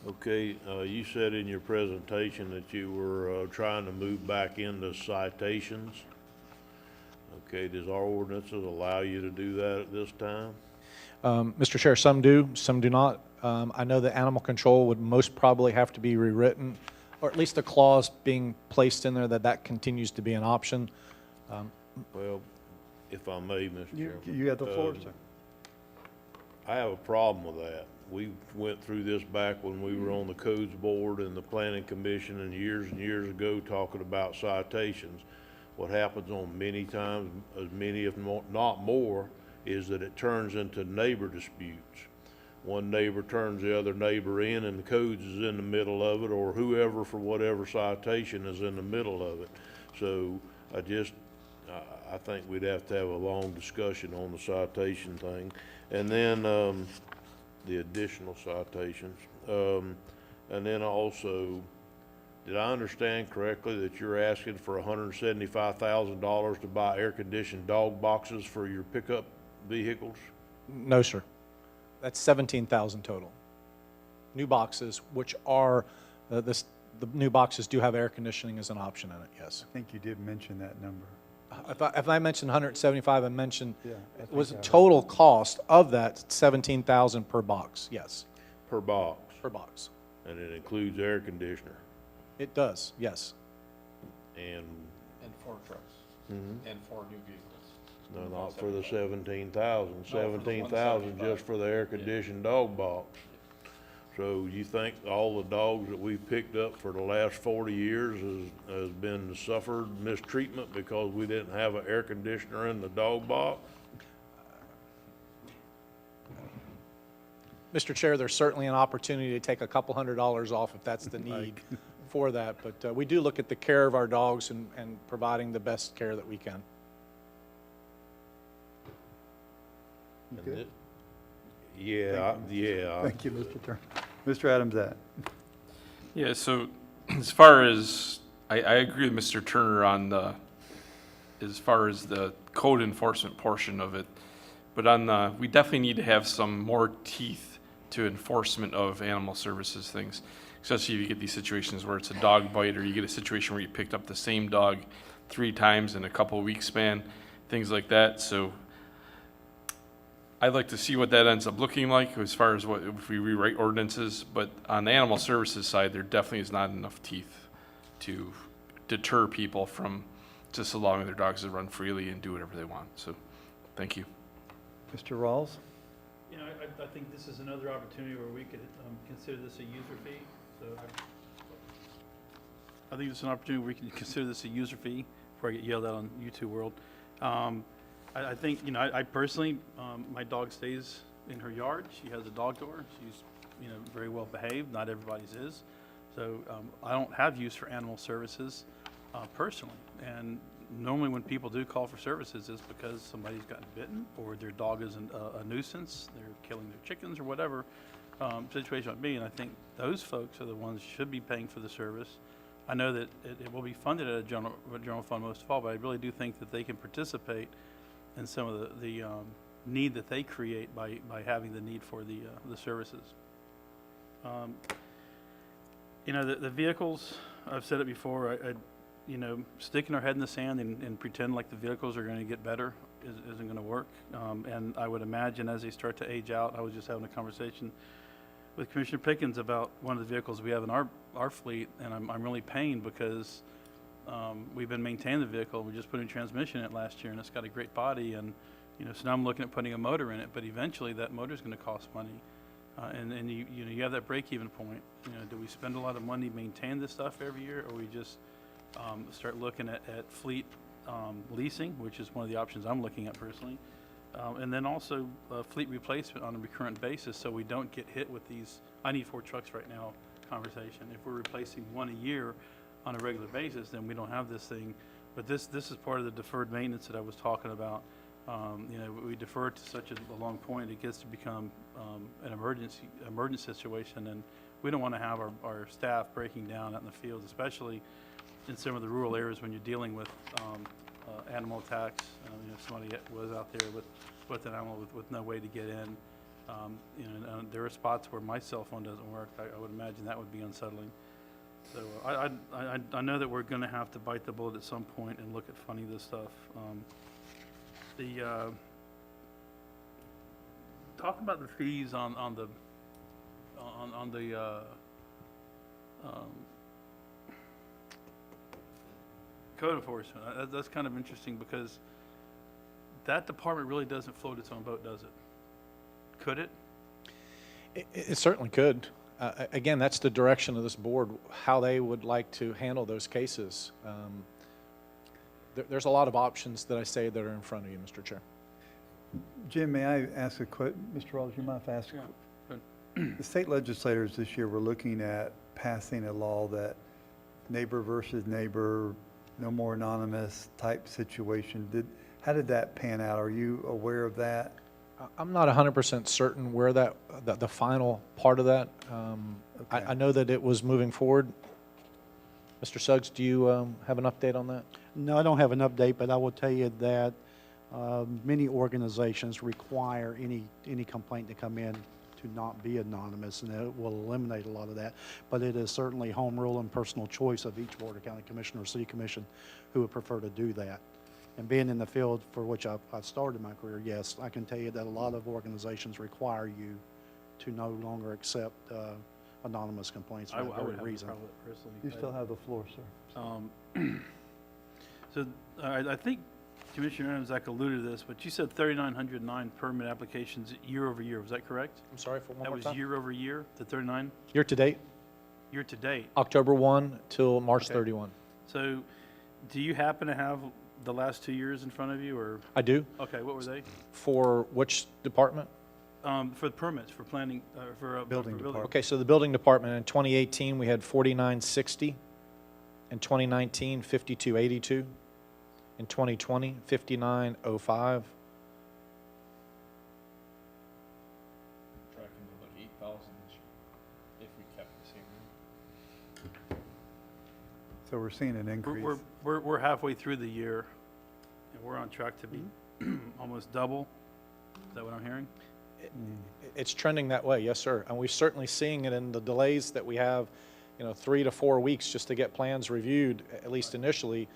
Okay, you said in your presentation that you were trying to move back into citations. Okay, does our ordinances allow you to do that at this time? Mr. Chair, some do, some do not. I know that animal control would most probably have to be rewritten, or at least a clause being placed in there that continues to be an option. Well, if I may, Mr. Chairman. You have the floor, sir. I have a problem with that. We went through this back when we were on the codes board and the planning commission and years ago talking about citations. What happens on many times, as many if not more, is that it turns into neighbor disputes. One neighbor turns the other neighbor in, and the codes is in the middle of it, or whoever for whatever citation is in the middle of it. So I think we'd have to have a long discussion on the citation thing. And then the additional citations. And then also, did I understand correctly that you're asking for $175,000 to buy air-conditioned dog boxes for your pickup vehicles? No, sir. That's 17,000 total. New boxes, which are, the new boxes do have air conditioning as an option in it, yes. I think you did mention that number. If I mentioned 175, I mentioned, Yeah, it was the total cost of that 17,000 per box, yes, Per box, per box. and it includes air conditioner It does, yes. and, And 4 trucks. And 4 new vehicles. no, not for the 17,000, 17,000 just for the air-conditioned dog box. So you think all the dogs that we've picked up for the last 40 years has been suffered mistreatment because we didn't have an air conditioner in the dog box? Mr. Chair, there's certainly an opportunity to take a couple $100s off if that's the need for that. But we do look at the care of our dogs and providing the best care that we can. Good. Yeah, yeah. Thank you, Mr. Turner. Mr. Adams, that. Yeah, so as far as, I agree with Mr. Turner on the, as far as the code enforcement portion of it. But on the, we definitely need to have some more teeth to enforcement of animal services things. Especially if you get these situations where it's a dog bite, or you get a situation where you picked up the same dog 3 times in a couple of weeks span, things like that. So I'd like to see what that ends up looking like as far as what, if we rewrite ordinances. But on the animal services side, there definitely is not enough teeth to deter people from just allowing their dogs to run freely and do whatever they want. So, thank you. Mr. Rawls? You know, I think this is another opportunity where we could consider this a user fee. So I think it's an opportunity where we can consider this a user fee before I get yelled at on YouTube World. I think, you know, I personally, my dog stays in her yard. She has a dog door. She's, you know, very well behaved. Not everybody's is. So I don't have use for animal services personally. And normally when people do call for services, it's because somebody's gotten bitten or their dog is a nuisance. They're killing their chickens or whatever situation might be. And I think those folks are the ones who should be paying for the service. I know that it will be funded at a general fund most of all, but I really do think that they can participate in some of the need that they create by having the need for the services. You know, the vehicles, I've said it before, you know, sticking our head in the sand and pretend like the vehicles are going to get better isn't going to work. And I would imagine as they start to age out, I was just having a conversation with Commissioner Pickens about one of the vehicles we have in our fleet, and I'm really pained because we've been maintaining the vehicle. We just put a transmission in it last year, and it's got a great body. And you know, so now I'm looking at putting a motor in it, but eventually that motor is going to cost money. And you know, you have that break-even point. You know, do we spend a lot of money to maintain this stuff every year, or we just start looking at fleet leasing, which is one of the options I'm looking at personally, and then also fleet replacement on a recurrent basis, so we don't get hit with these "I need 4 trucks right now" conversation. If we're replacing 1 a year on a regular basis, then we don't have this thing. But this is part of the deferred maintenance that I was talking about. You know, we defer it to such a long point, it gets to become an emergency situation, and we don't want to have our staff breaking down out in the field, especially in some of the rural areas when you're dealing with animal attacks. You know, somebody was out there with an animal with no way to get in. You know, and there are spots where my cell phone doesn't work. I would imagine that would be unsettling. So I know that we're going to have to bite the bullet at some point and look at funding this stuff. Talk about the fees on the code enforcement. That's kind of interesting because that department really doesn't float its own boat, does it? Could it? It certainly could. Again, that's the direction of this board, how they would like to handle those cases. There's a lot of options that I say that are in front of you, Mr. Chair. Jim, may I ask a question? Mr. Rawls, you mind if I ask? Yeah. The state legislators this year were looking at passing a law that neighbor versus neighbor, no more anonymous type situation. How did that pan out? Are you aware of that? I'm not 100% certain where the final part of that. Okay. I know that it was moving forward. Mr. Suggs, do you have an update on that? No, I don't have an update, but I will tell you that many organizations require any complaint to come in to not be anonymous, and it will eliminate a lot of that. But it is certainly home rule and personal choice of each board or county commissioner or city commission who would prefer to do that. And being in the field for which I've started my career, yes, I can tell you that a lot of organizations require you to no longer accept anonymous complaints for that very reason. I would have a problem with it personally. You still have the floor, sir. So I think Commissioner Adams alluded to this, but you said 3,909 permit applications year over year. Was that correct? I'm sorry, for one That more was time. year over year, the 39 Year to date, year to date. October 1 till March Okay. 31. So do you happen to have the last 2 years in front of you, or? I do. Okay, what were they? For which department? for the permits, for planning, Building for department. Okay, so the building department, in 2018, we had 4960. In 2019, 5282. In 2020, 5905. Tracking to like 8,000 if we kept the same. So we're seeing an increase. We're halfway through the year, and we're on track to be almost double. Is that what I'm hearing? It's trending that way, yes, sir. And we're certainly seeing it in the delays that we have, 3 to 4 weeks just to get plans reviewed, at least initially.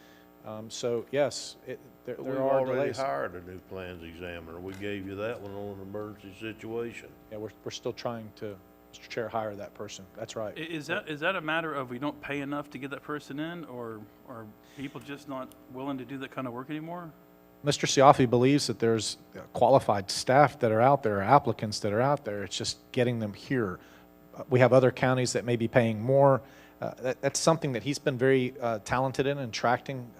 So, yes, there We've are already delays. hired a new plans examiner. We gave you that one on an emergency situation. Yeah, we're still trying to, Mr. Chair, hire that person. That's right. Is that a matter of we don't pay enough to get that person in, or are people just not willing to do that kind of work anymore? Mr. Siafi believes that there's qualified staff that are out there, applicants that are out there. It's just getting them here. We have other counties that may be paying more. That's something that he's been very talented in attracting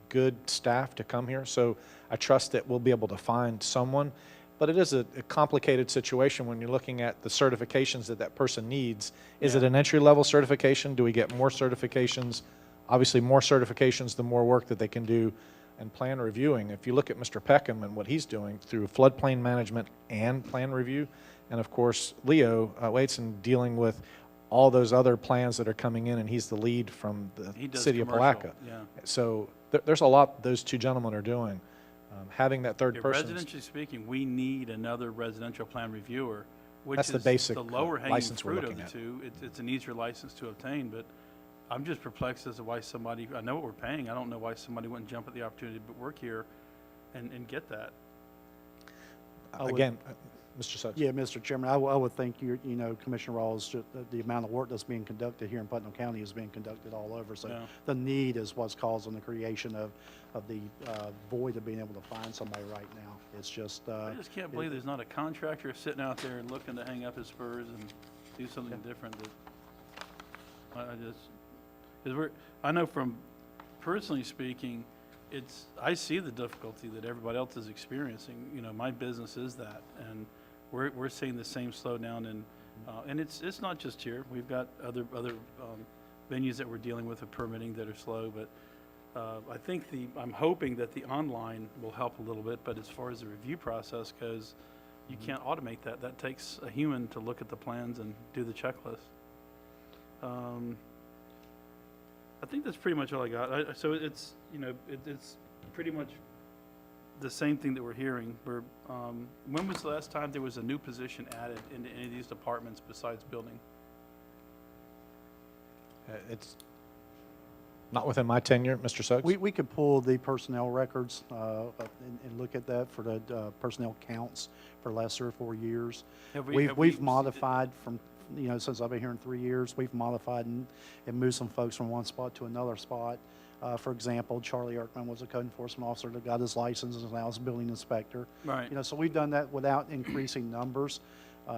good staff to come here. So I trust that we'll be able to find someone. But it is a complicated situation when you're looking at the certifications that person needs. Is it an entry-level certification? Do we get more certifications? Obviously, more certifications, the more work that they can do. And plan reviewing, if you look at Mr. Peckham and what he's doing through floodplain management and plan review, and of course, Leo Waitson dealing with all those other plans that are coming in, and he's the lead from the He does city of commercial, Palatka. yeah. So there's a lot those two gentlemen are doing. Having that third Yeah, person, residentially speaking, we need another residential plan reviewer, which That's the is basic, the lower hanging license we're fruit of looking the at. two. It's an easier license to obtain, but I'm just perplexed as to why somebody, I know what we're paying, I don't know why somebody wouldn't jump at the opportunity to work here and get that. again, Mr. Suggs. Yeah, Mr. Chairman, I would think Commissioner Rawls, the amount of work that's being conducted here in Putnam County is being conducted all over. So Yeah. the need is what's causing the creation of the void of being able to find somebody right now. It's just. I just can't believe there's not a contractor sitting out there and looking to hang up his spurs and do something different that, because I know from personally speaking, I see the difficulty that everybody else is experiencing. My business is that, and we're seeing the same slowdown, and it's not just here. We've got other venues that we're dealing with permitting that are slow, but I think I'm hoping that the online will help a little bit. But as far as the review process goes, you can't automate that. That takes a human to look at the plans and do the checklist. I think that's pretty much all I got. So it's pretty much the same thing that we're hearing. When was the last time there was a new position added into any of these departments besides building? It's not within my tenure, Mr. Suggs. We could pull the personnel records and look at that for the personnel counts for the last 3 or 4 years. We've modified from, since I've been here in 3 years, we've modified and moved some folks from one spot to another spot. For example, Charlie Erkman was a code enforcement officer that got his license and is now a building inspector. Right. So we've done that without increasing numbers.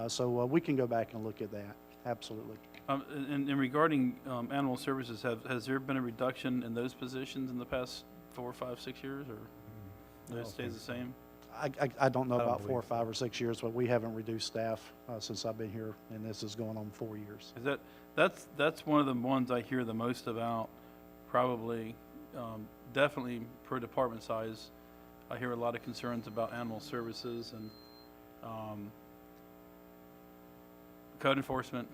So we can go back and look at that. Absolutely. And regarding animal services, has there been a reduction in those positions in the past 4, 5, 6 years, or it stays the same? I don't know I don't about 4 or believe 5 or 6 years, but we haven't reduced staff since I've been here, and this is going on 4 years. Is that's one of the ones I hear the most about, probably, definitely per department size. I hear a lot of concerns about animal services and code enforcement,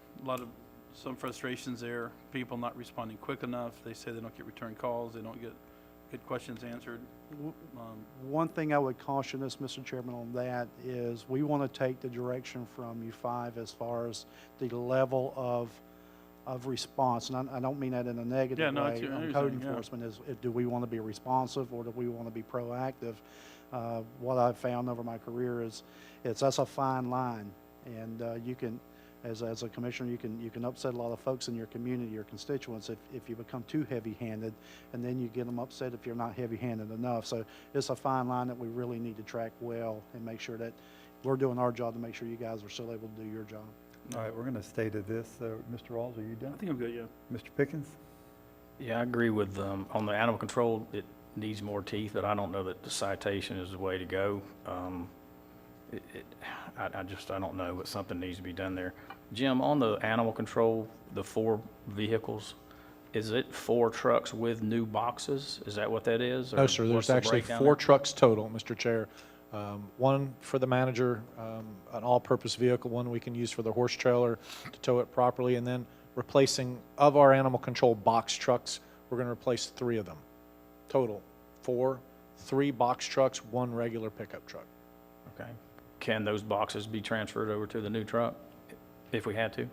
some frustrations there, people not responding quick enough. They say they don't get return calls, they don't get questions answered. One thing I would caution us, Mr. Chairman, on that is we want to take the direction from you 5 as far as the level of response. And I don't mean that in a negative Yeah, no, I way. see what On you're code saying, yeah. enforcement is, do we want to be responsive or do we want to be proactive? What I've found over my career is that's a fine line, and you can, as a commissioner, you can upset a lot of folks in your community, your constituents, if you become too heavy-handed, and then you get them upset if you're not heavy-handed enough. So it's a fine line that we really need to track well and make sure that we're doing our job to make sure you guys are still able to do your job. All right, we're going to stay to this. Mr. Rawls, are you I done? think I'm good, yeah. Mr. Pickens? Yeah, I agree with, on the animal control, it needs more teeth, but I don't know that the citation is the way to go. I don't know, but something needs to be done there. Jim, on the animal control, the 4 vehicles, is it 4 trucks with new boxes? Is that what that is? No, or sir, what's there's the actually breakdown 4 there? trucks total, Mr. Chair. One for the manager, an all-purpose vehicle, one we can use for the horse trailer to tow it properly, and then replacing, of our animal control box trucks, we're going to replace 3 of them. Total, 4, 3 box trucks, 1 regular pickup truck. Okay. Can those boxes be transferred over to the new truck if we had to?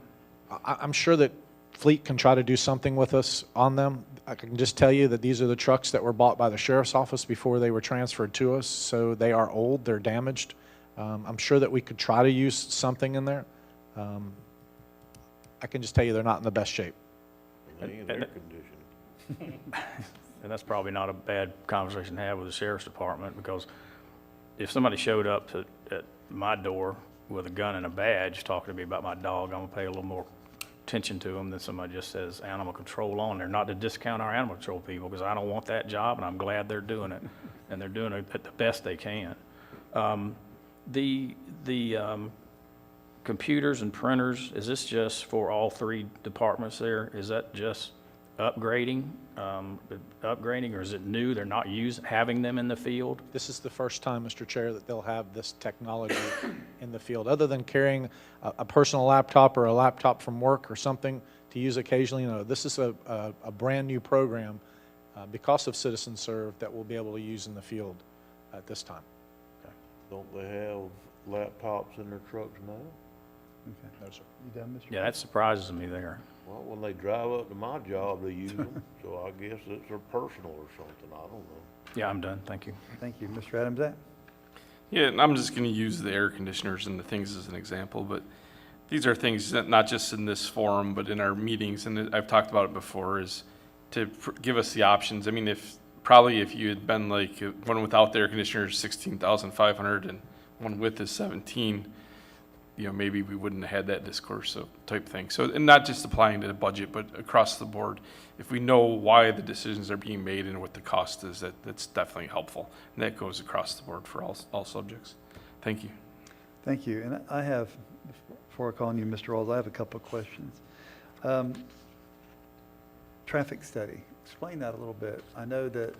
I'm sure that Fleet can try to do something with us on them. I can just tell you that these are the trucks that were bought by the sheriff's office before they were transferred to us, so they are old, they're damaged. I'm sure that we could try to use something in there. I can just tell you they're not in the best shape. They ain't air conditioned. And that's probably not a bad conversation to have with the sheriff's department, because if somebody showed up at my door with a gun and a badge talking to me about my dog, I'm gonna pay a little more attention to them than somebody just says animal control on there. Not to discount our animal control people, because I don't want that job, and I'm glad they're doing it, and they're doing it at the best they can. The computers and printers, is this just for all 3 departments there? Is that just upgrading, or is it new? They're not having them in the field? This is the first time, Mr. Chair, that they'll have this technology in the field. Other than carrying a personal laptop or a laptop from work or something to use occasionally, this is a brand-new program because of Citizen Serve that we'll be able to use in the field at this time. Don't they have laptops in their trucks now? Okay. No, sir. You done, Mr. Yeah, that surprises me there. Well, when they drive up to my job, they use them, so I guess it's their personal or something, I don't know. Yeah, I'm done. Thank you. Thank you. Mr. Adams? Yeah, and I'm just going to use the air conditioners and the things as an example, but these are things that not just in this forum, but in our meetings, and I've talked about it before, is to give us the options. I mean, if you had been like one without the air conditioner is 16,500 and one with is 17, maybe we wouldn't have had that discourse type thing. So, and not just applying to the budget, but across the board. If we know why the decisions are being made and what the cost is, that's definitely helpful. And that goes across the board for all subjects. Thank you. Thank you. And I have, before I call on you, Mr. Rawls, I have a couple of questions. Traffic study, explain that a little bit. I know that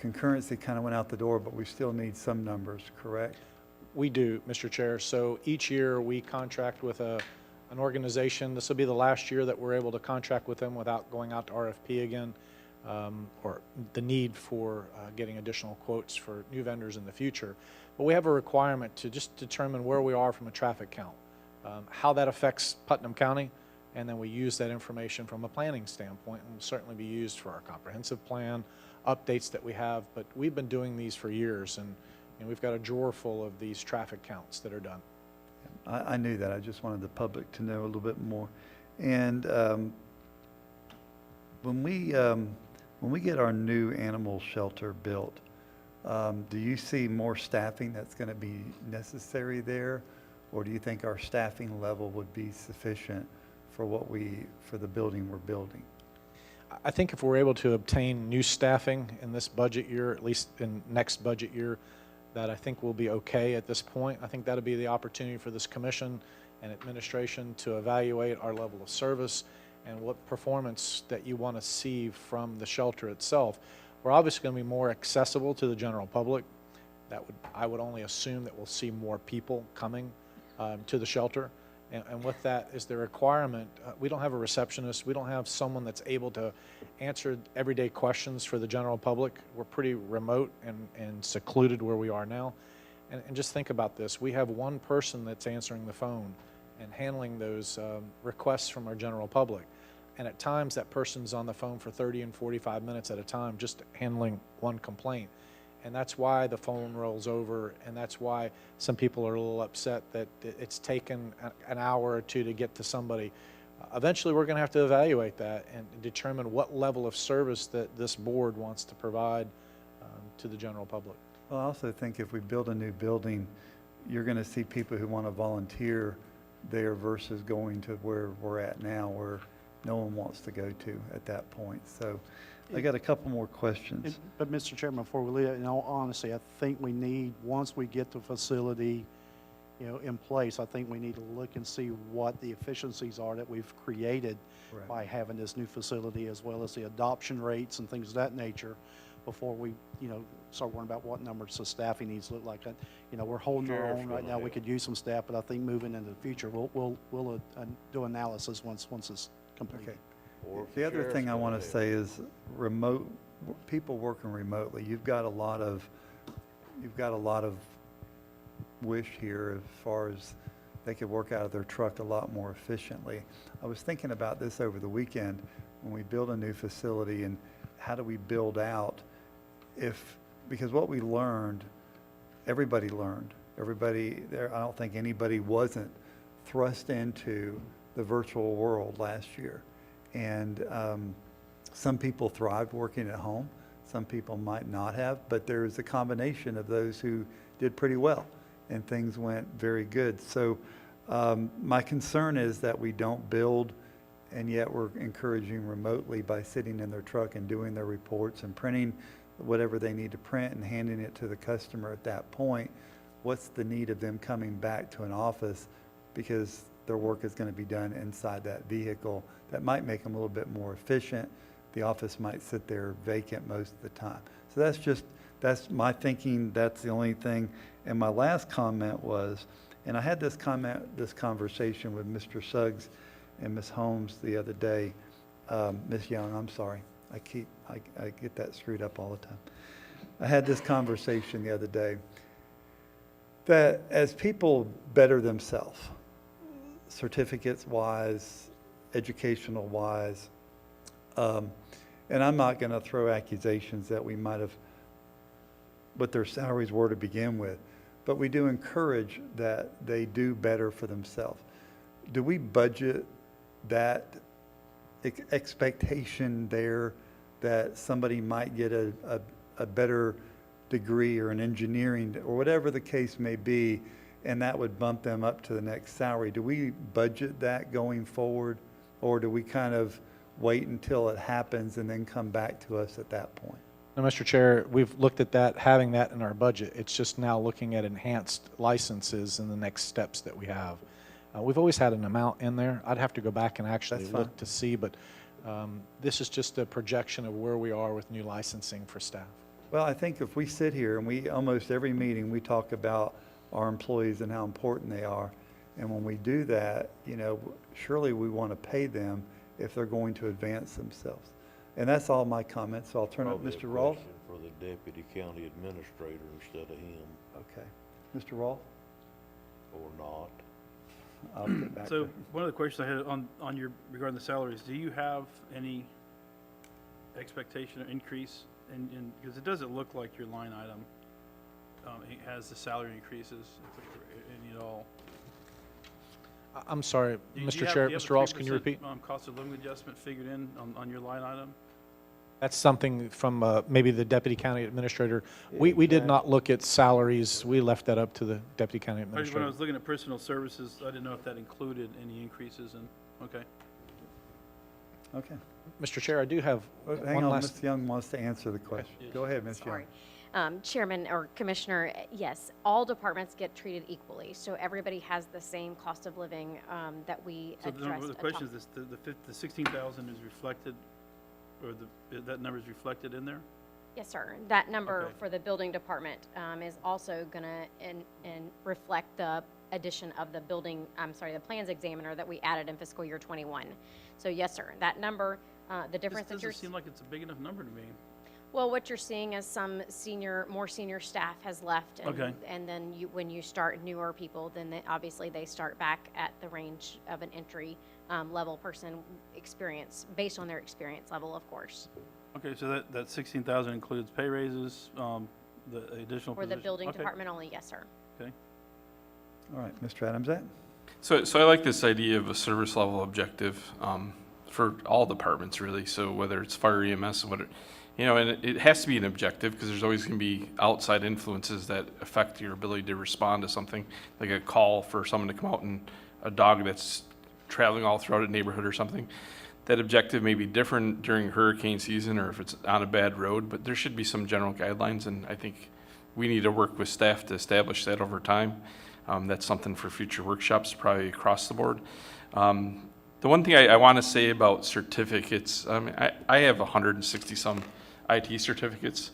concurrency kind of went out the door, but we still need some numbers, correct? We do, Mr. Chair. So each year we contract with an organization. This will be the last year that we're able to contract with them without going out to RFP again, or the need for getting additional quotes for new vendors in the future. But we have a requirement to just determine where we are from a traffic count, how that affects Putnam County, and then we use that information from a planning standpoint, and will certainly be used for our comprehensive plan, updates that we have. But we've been doing these for years, and we've got a drawer full of these traffic counts that are done. I knew that. I just wanted the public to know a little bit more. And when we get our new animal shelter built, do you see more staffing that's going to be necessary there, or do you think our staffing level would be sufficient for the building we're building? I think if we're able to obtain new staffing in this budget year, at least in next budget year, that I think we'll be okay at this point. I think that'll be the opportunity for this commission and administration to evaluate our level of service and what performance that you want to see from the shelter itself. We're obviously going to be more accessible to the general public. I would only assume that we'll see more people coming to the shelter. And with that is the requirement. We don't have a receptionist. We don't have someone that's able to answer everyday questions for the general public. We're pretty remote and secluded where we are now. And just think about this. We have one person that's answering the phone and handling those requests from our general public. And at times that person's on the phone for 30 and 45 minutes at a time just handling one complaint. And that's why the phone rolls over, and that's why some people are a little upset that it's taken an hour or two to get to somebody. Eventually, we're going to have to evaluate that and determine what level of service that this board wants to provide to the general public. Well, I also think if we build a new building, you're going to see people who want to volunteer there versus going to where we're at now, where no one wants to go to at that point. So I got a couple more questions. But Mr. Chairman, before we leave, in all honesty, I think we need, once we get the facility in place. I think we need to look and see what the efficiencies are that we've created Right. by having this new facility, as well as the adoption rates and things of that nature, before we, start worrying about what numbers the staffing needs to look like. We're holding our Sheriff's own right gonna now. We help. could use some staff, but I think moving into the future, we'll do analysis once it's complete. Okay. Or if The other sheriff's thing I gonna want to help. say is people working remotely, you've got a lot of wish here as far as they could work out of their truck a lot more efficiently. I was thinking about this over the weekend when we build a new facility, and how do we build out because what we learned, everybody learned. Everybody there, I don't think anybody wasn't thrust into the virtual world last year. And some people thrived working at home. Some people might not have, but there's a combination of those who did pretty well, and things went very good. So my concern is that we don't build, and yet we're encouraging remotely by sitting in their truck and doing their reports and printing whatever they need to print and handing it to the customer at that point. What's the need of them coming back to an office, because their work is going to be done inside that vehicle? That might make them a little bit more efficient. The office might sit there vacant most of the time. So that's my thinking. That's the only thing. And my last comment was, and I had this conversation with Mr. Suggs and Ms. Holmes the other day. Ms. Young, I'm sorry. I get that screwed up all the time. I had this conversation the other day that as people better themselves, certificates wise, educational wise, and I'm not going to throw accusations that we might have, what their salaries were to begin with, but we do encourage that they do better for themselves. Do we budget that expectation there that somebody might get a better degree or an engineering or whatever the case may be, and that would bump them up to the next salary? Do we budget that going forward, or do we kind of wait until it happens and then come back to us at that point? Now, Mr. Chair, we've looked at that, having that in our budget. It's just now looking at enhanced licenses and the next steps that we have. We've always had an amount in there. I'd have to go back and actually That's fine. look to see, but this is just a projection of where we are with new licensing for staff. Well, I think if we sit here and we, almost every meeting, we talk about our employees and how important they are. And when we do that, surely we want to pay them if they're going to advance themselves. And that's all my comments, so I'll turn it Probably to a Mr. Rolfe. question for the deputy county administrator instead of him, Okay. Mr. Rolfe, or not. I'll get back to So you. one of the questions I had on your, regarding the salaries, do you have any expectation or increase because it doesn't look like your line item it has the salary increases, any at all. I'm sorry, Do you Mr. have- Chair, do you have a Mr. Ross, can you 3%, repeat? Cost of living adjustment figured in on your line item? That's something from maybe the deputy county administrator. We did not look at salaries. We left that up to the deputy county When I administrator. was looking at personal services, I didn't know if that included any increases in, okay. Okay. Mr. Chair, I do have Hang one on, last. Ms. Young wants to answer the question. Go ahead, Ms. Young. Sorry. Chairman or Commissioner, yes, all departments get treated equally, so everybody has the same cost of living that we So addressed. the question is, the 16,000 is reflected, or that number is reflected in there? Yes, sir. That number Okay. for the building department is also going to reflect the addition of the the plans examiner that we added in fiscal year 21. So yes, sir, that number, the difference This that you're, doesn't seem like it's a big enough number to me. well, what you're seeing is some more senior staff has left. Okay. And then when you start newer people, then obviously they start back at the range of an entry level person experience, based on their experience level, of course. Okay, so that 16,000 includes pay raises, the additional For the position. building Okay, department only, yes, sir. Okay. All right, Mr. Adamzat? So I like this idea of a service level objective for all departments, really. So whether it's fire, EMS, and it has to be an objective, because there's always going to be outside influences that affect your ability to respond to something, like a call for someone to come out and a dog that's traveling all throughout a neighborhood or something. That objective may be different during hurricane season or if it's on a bad road, but there should be some general guidelines, and I think we need to work with staff to establish that over time. That's something for future workshops, probably across the board. The one thing I want to say about certificates, I have 160 some IT certificates.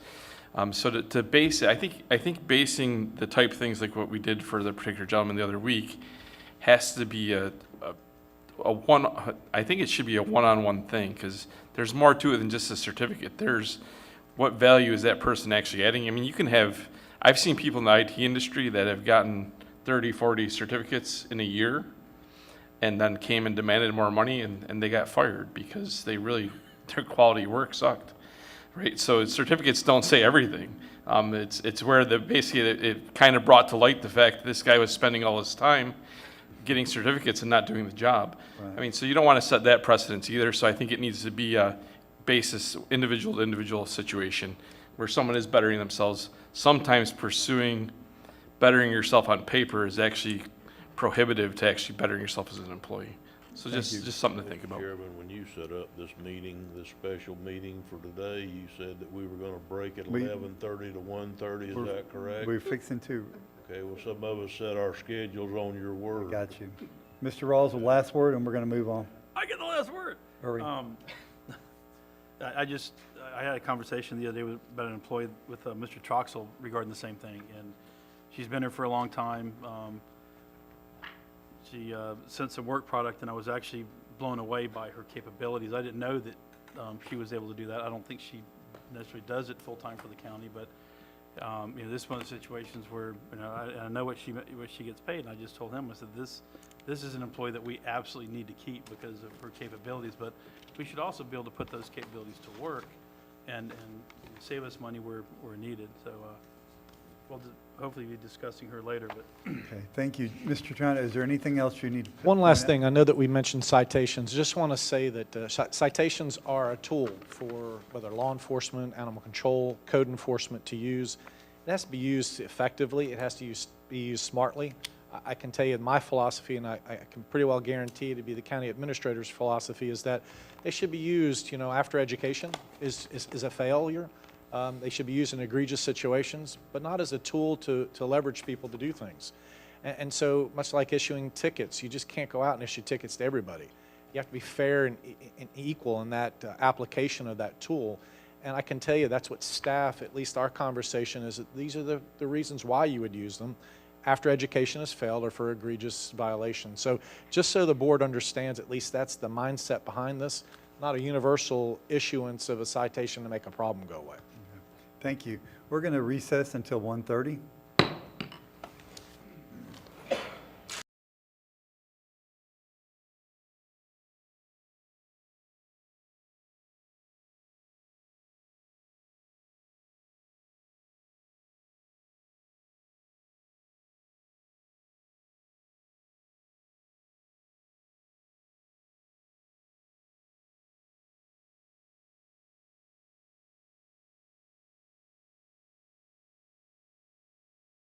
So to base it, I think basing the type of things like what we did for the particular gentleman the other week has to be a one. I think it should be a one-on-one thing, because there's more to it than just a certificate. There's what value is that person actually adding? I mean, you can have, I've seen people in the IT industry that have gotten 30, 40 certificates in a year and then came and demanded more money, and they got fired because their quality work sucked, right? So certificates don't say everything. It's where basically it kind of brought to light the fact that this guy was spending all his time getting certificates and not doing the job. Right. I mean, so you don't want to set that precedence either, so I think it needs to be a basis, individual to individual situation, where someone is bettering themselves. Sometimes pursuing bettering yourself on paper is actually prohibitive to actually bettering yourself as an employee. So Thank you. just something to think about. Chairman, when you set up this meeting, this special meeting for today, you said that we were gonna break at We- 11:30 to 1:30, is that correct? We're fixing to. Okay, well, some of us set our schedules on your word. Got you. Mr. Rawls, the last word, and we're going to move on. I get the last word. Hurry. I had a conversation the other day about an employee with Mr. Troxel regarding the same thing, and she's been here for a long time. She sent some work product, and I was actually blown away by her capabilities. I didn't know that she was able to do that. I don't think she necessarily does it full-time for the county, but this is one of the situations where, I know what she gets paid, and I just told him, I said, this is an employee that we absolutely need to keep because of her capabilities, but we should also be able to put those capabilities to work and save us money where needed. So we'll hopefully be discussing her later, but Okay, thank you. Mr. Trina, is there anything else you need to? One last point out? thing, I know that we mentioned citations. Just want to say that citations are a tool for whether law enforcement, animal control, code enforcement to use. It has to be used effectively. It has to be used smartly. I can tell you my philosophy, and I can pretty well guarantee to be the county administrator's philosophy, is that they should be used, after education is a failure. They should be used in egregious situations, but not as a tool to leverage people to do things. And so, much like issuing tickets, you just can't go out and issue tickets to everybody. You have to be fair and equal in that application of that tool. And I can tell you that's what staff, at least our conversation, is that these are the reasons why you would use them after education has failed or for egregious violations. So just so the board understands, at least that's the mindset behind this, not a universal issuance of a citation to make a problem go away. Thank you. We're going to recess until 1:30.